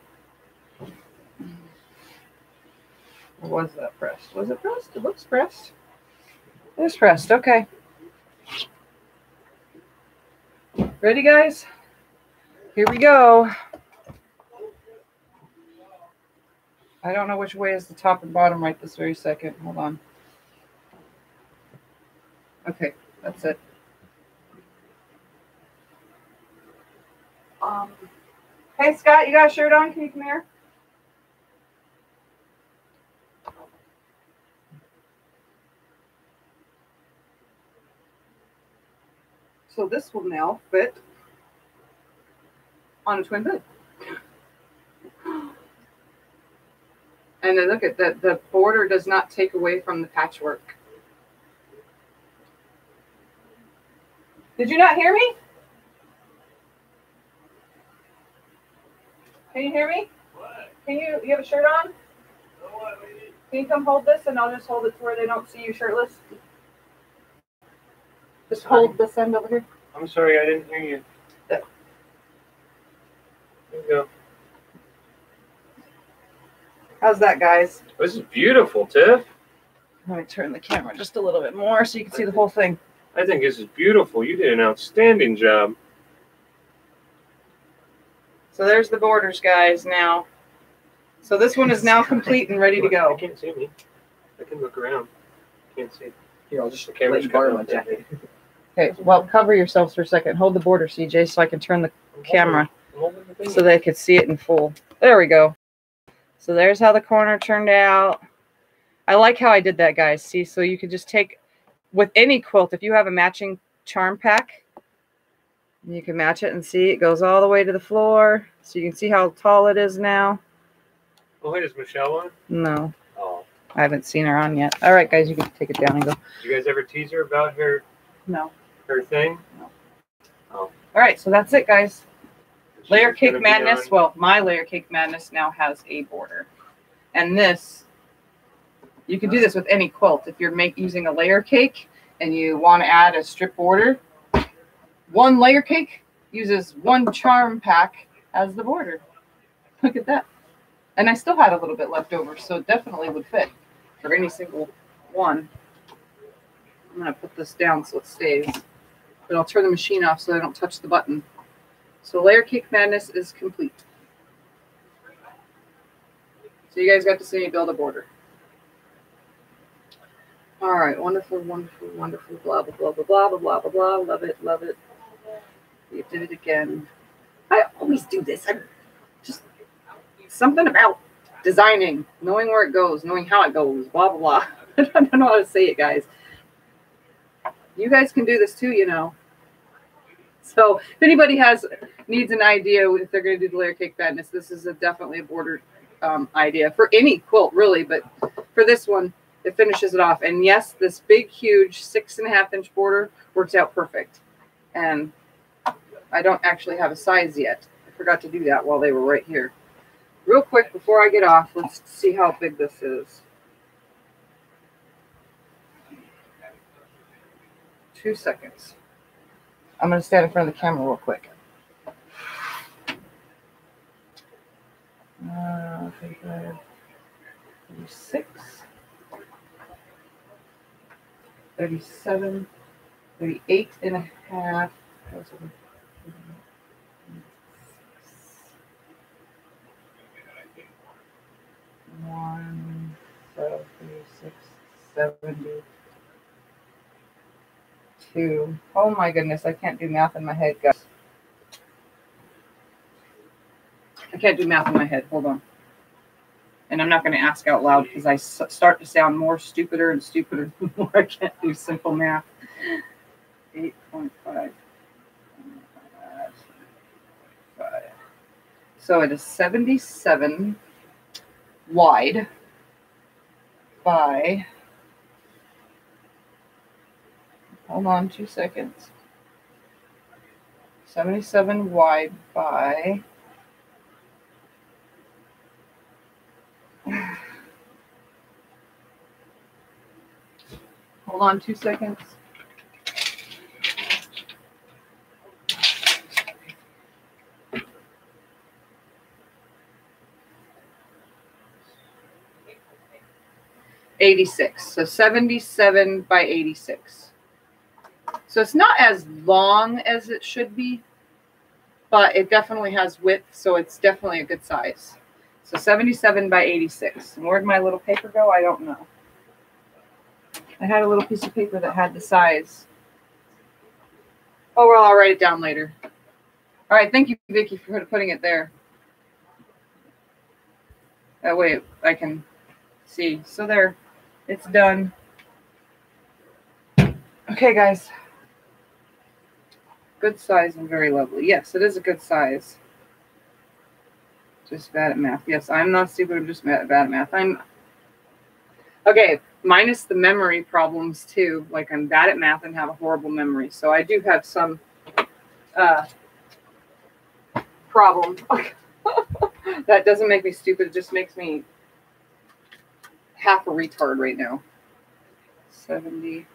Or was that pressed? Was it pressed? It looks pressed. It is pressed. Okay. Ready, guys? Here we go. I don't know which way is the top and bottom right this very second. Hold on. Okay, that's it. Hey, Scott, you got a shirt on? Can you come here? So this will now fit on a twin bed. And then look at that, the border does not take away from the patchwork. Did you not hear me? Can you hear me? What? You have a shirt on? No, what? Can you come hold this and I'll just hold it to where they don't see you shirtless? Just hold this end over here. I'm sorry, I didn't hear you. There you go. How's that, guys? This is beautiful, Tiff. Let me turn the camera just a little bit more so you can see the whole thing. I think this is beautiful. You did an outstanding job. So there's the borders, guys, now. So this one is now complete and ready to go. I can't see me. I can look around. I can't see. Here, I'll just the camera's borrow my jacket. Okay, well, cover yourselves for a second. Hold the border, CJ, so I can turn the camera so they could see it in full. There we go. So there's how the corner turned out. I like how I did that, guys. See, so you could just take, with any quilt, if you have a matching charm pack, you can match it and see it goes all the way to the floor. So you can see how tall it is now. Oh, wait, is Michelle on? No. Oh. I haven't seen her on yet. All right, guys, you can take it down and go. Did you guys ever tease her about her? No. Her thing? No. Oh. All right, so that's it, guys. Layercake Madness. Well, my Layercake Madness now has a border. And this, you can do this with any quilt. If you're using a layer cake and you want to add a strip border, one layer cake uses one charm pack as the border. Look at that. And I still had a little bit left over, so it definitely would fit for any single one. I'm going to put this down so it stays. But I'll turn the machine off so I don't touch the button. So Layercake Madness is complete. So you guys got to see me build a border. All right, wonderful, wonderful, wonderful, blah, blah, blah, blah, blah, blah, blah, blah, blah. Love it, love it. You did it again. I always do this. I'm just something about designing, knowing where it goes, knowing how it goes, blah, blah, blah. I don't know how to say it, guys. You guys can do this too, you know. So if anybody needs an idea if they're going to do the Layercake Madness, this is definitely a border idea for any quilt, really. But for this one, it finishes it off. And yes, this big, huge 6.5-inch border works out perfect. And I don't actually have a size yet. I forgot to do that while they were right here. Real quick, before I get off, let's see how big this is. 2 seconds. I'm going to stand in front of the camera real quick. 36, 37, 38 and a half. One, 36, 72. Oh my goodness, I can't do math in my head, guys. I can't do math in my head. Hold on. And I'm not going to ask out loud because I start to sound more stupider and stupider the more I can't do simple math. 8.5. So it is 77 wide by, hold on 2 seconds, 77 wide by, hold on 2 seconds, .86. So 77 by 86. So it's not as long as it should be, but it definitely has width, so it's definitely a good size. So 77 by 86. And where'd my little paper go? I don't know. I had a little piece of paper that had the size. Oh, well, I'll write it down later. All right, thank you, Vicki, for putting it there. That way I can see. So there. It's done. Okay, guys. Good size and very lovely. Yes, it is a good size. Just bad at math. Yes, I'm not stupid. I'm just bad at math. Okay, minus the memory problems, too. Like, I'm bad at math and have a horrible memory. So I do have some problem. That doesn't make me stupid. It just makes me half a retard right now. 70.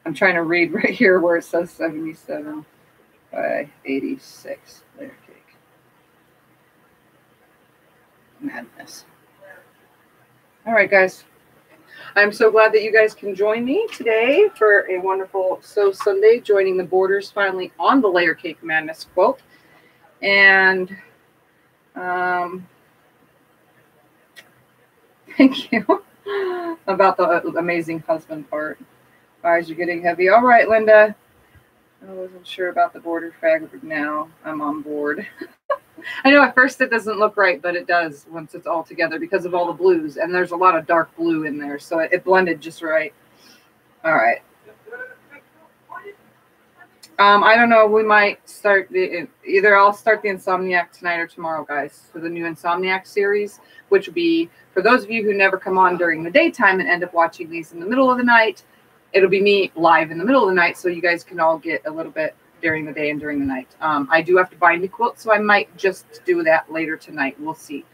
I'm trying to read right here where it says 77 by 86. Layercake Madness. All right, guys. I'm so glad that you guys can join me today for a wonderful Sew Sunday, joining the borders finally on the Layercake Madness quilt. And thank you. About the amazing husband part. Eyes are getting heavy. All right, Linda. I wasn't sure about the border fabric. Now I'm on board. I know at first it doesn't look right, but it does once it's all together because of all the blues. And there's a lot of dark blue in there, so it blended just right. All right. I don't know. We might start either I'll start the Insomniac tonight or tomorrow, guys, for the new Insomniac series, which will be for those of you who never come on during the daytime and end up watching these in the middle of the night. It'll be me live in the middle of the night, so you guys can all get a little bit during the day and during the night. I do have to bind the quilt, so I might just do that later tonight. We'll see.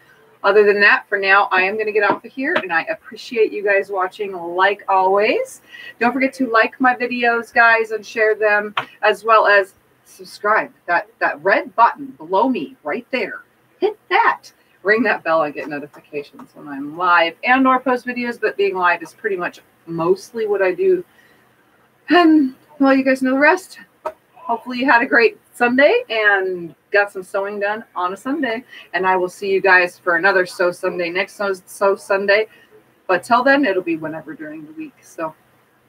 Other than that, for now, I am going to get off of here, and I appreciate you guys watching like always. Don't forget to like my videos, guys, and share them, as well as subscribe. That red button below me right there. Hit that. Ring that bell. I get notifications when I'm live and or post videos, but being live is pretty much mostly what I do. And, well, you guys know the rest. Hopefully you had a great Sunday and got some sewing done on a Sunday. And I will see you guys for another Sew Sunday, next Sew Sunday. But till then, it'll be whenever during the week. So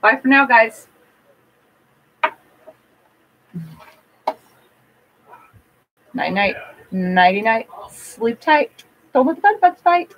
bye for now, guys. Night night. Nighty night. Sleep tight. Don't let the bed bugs bite.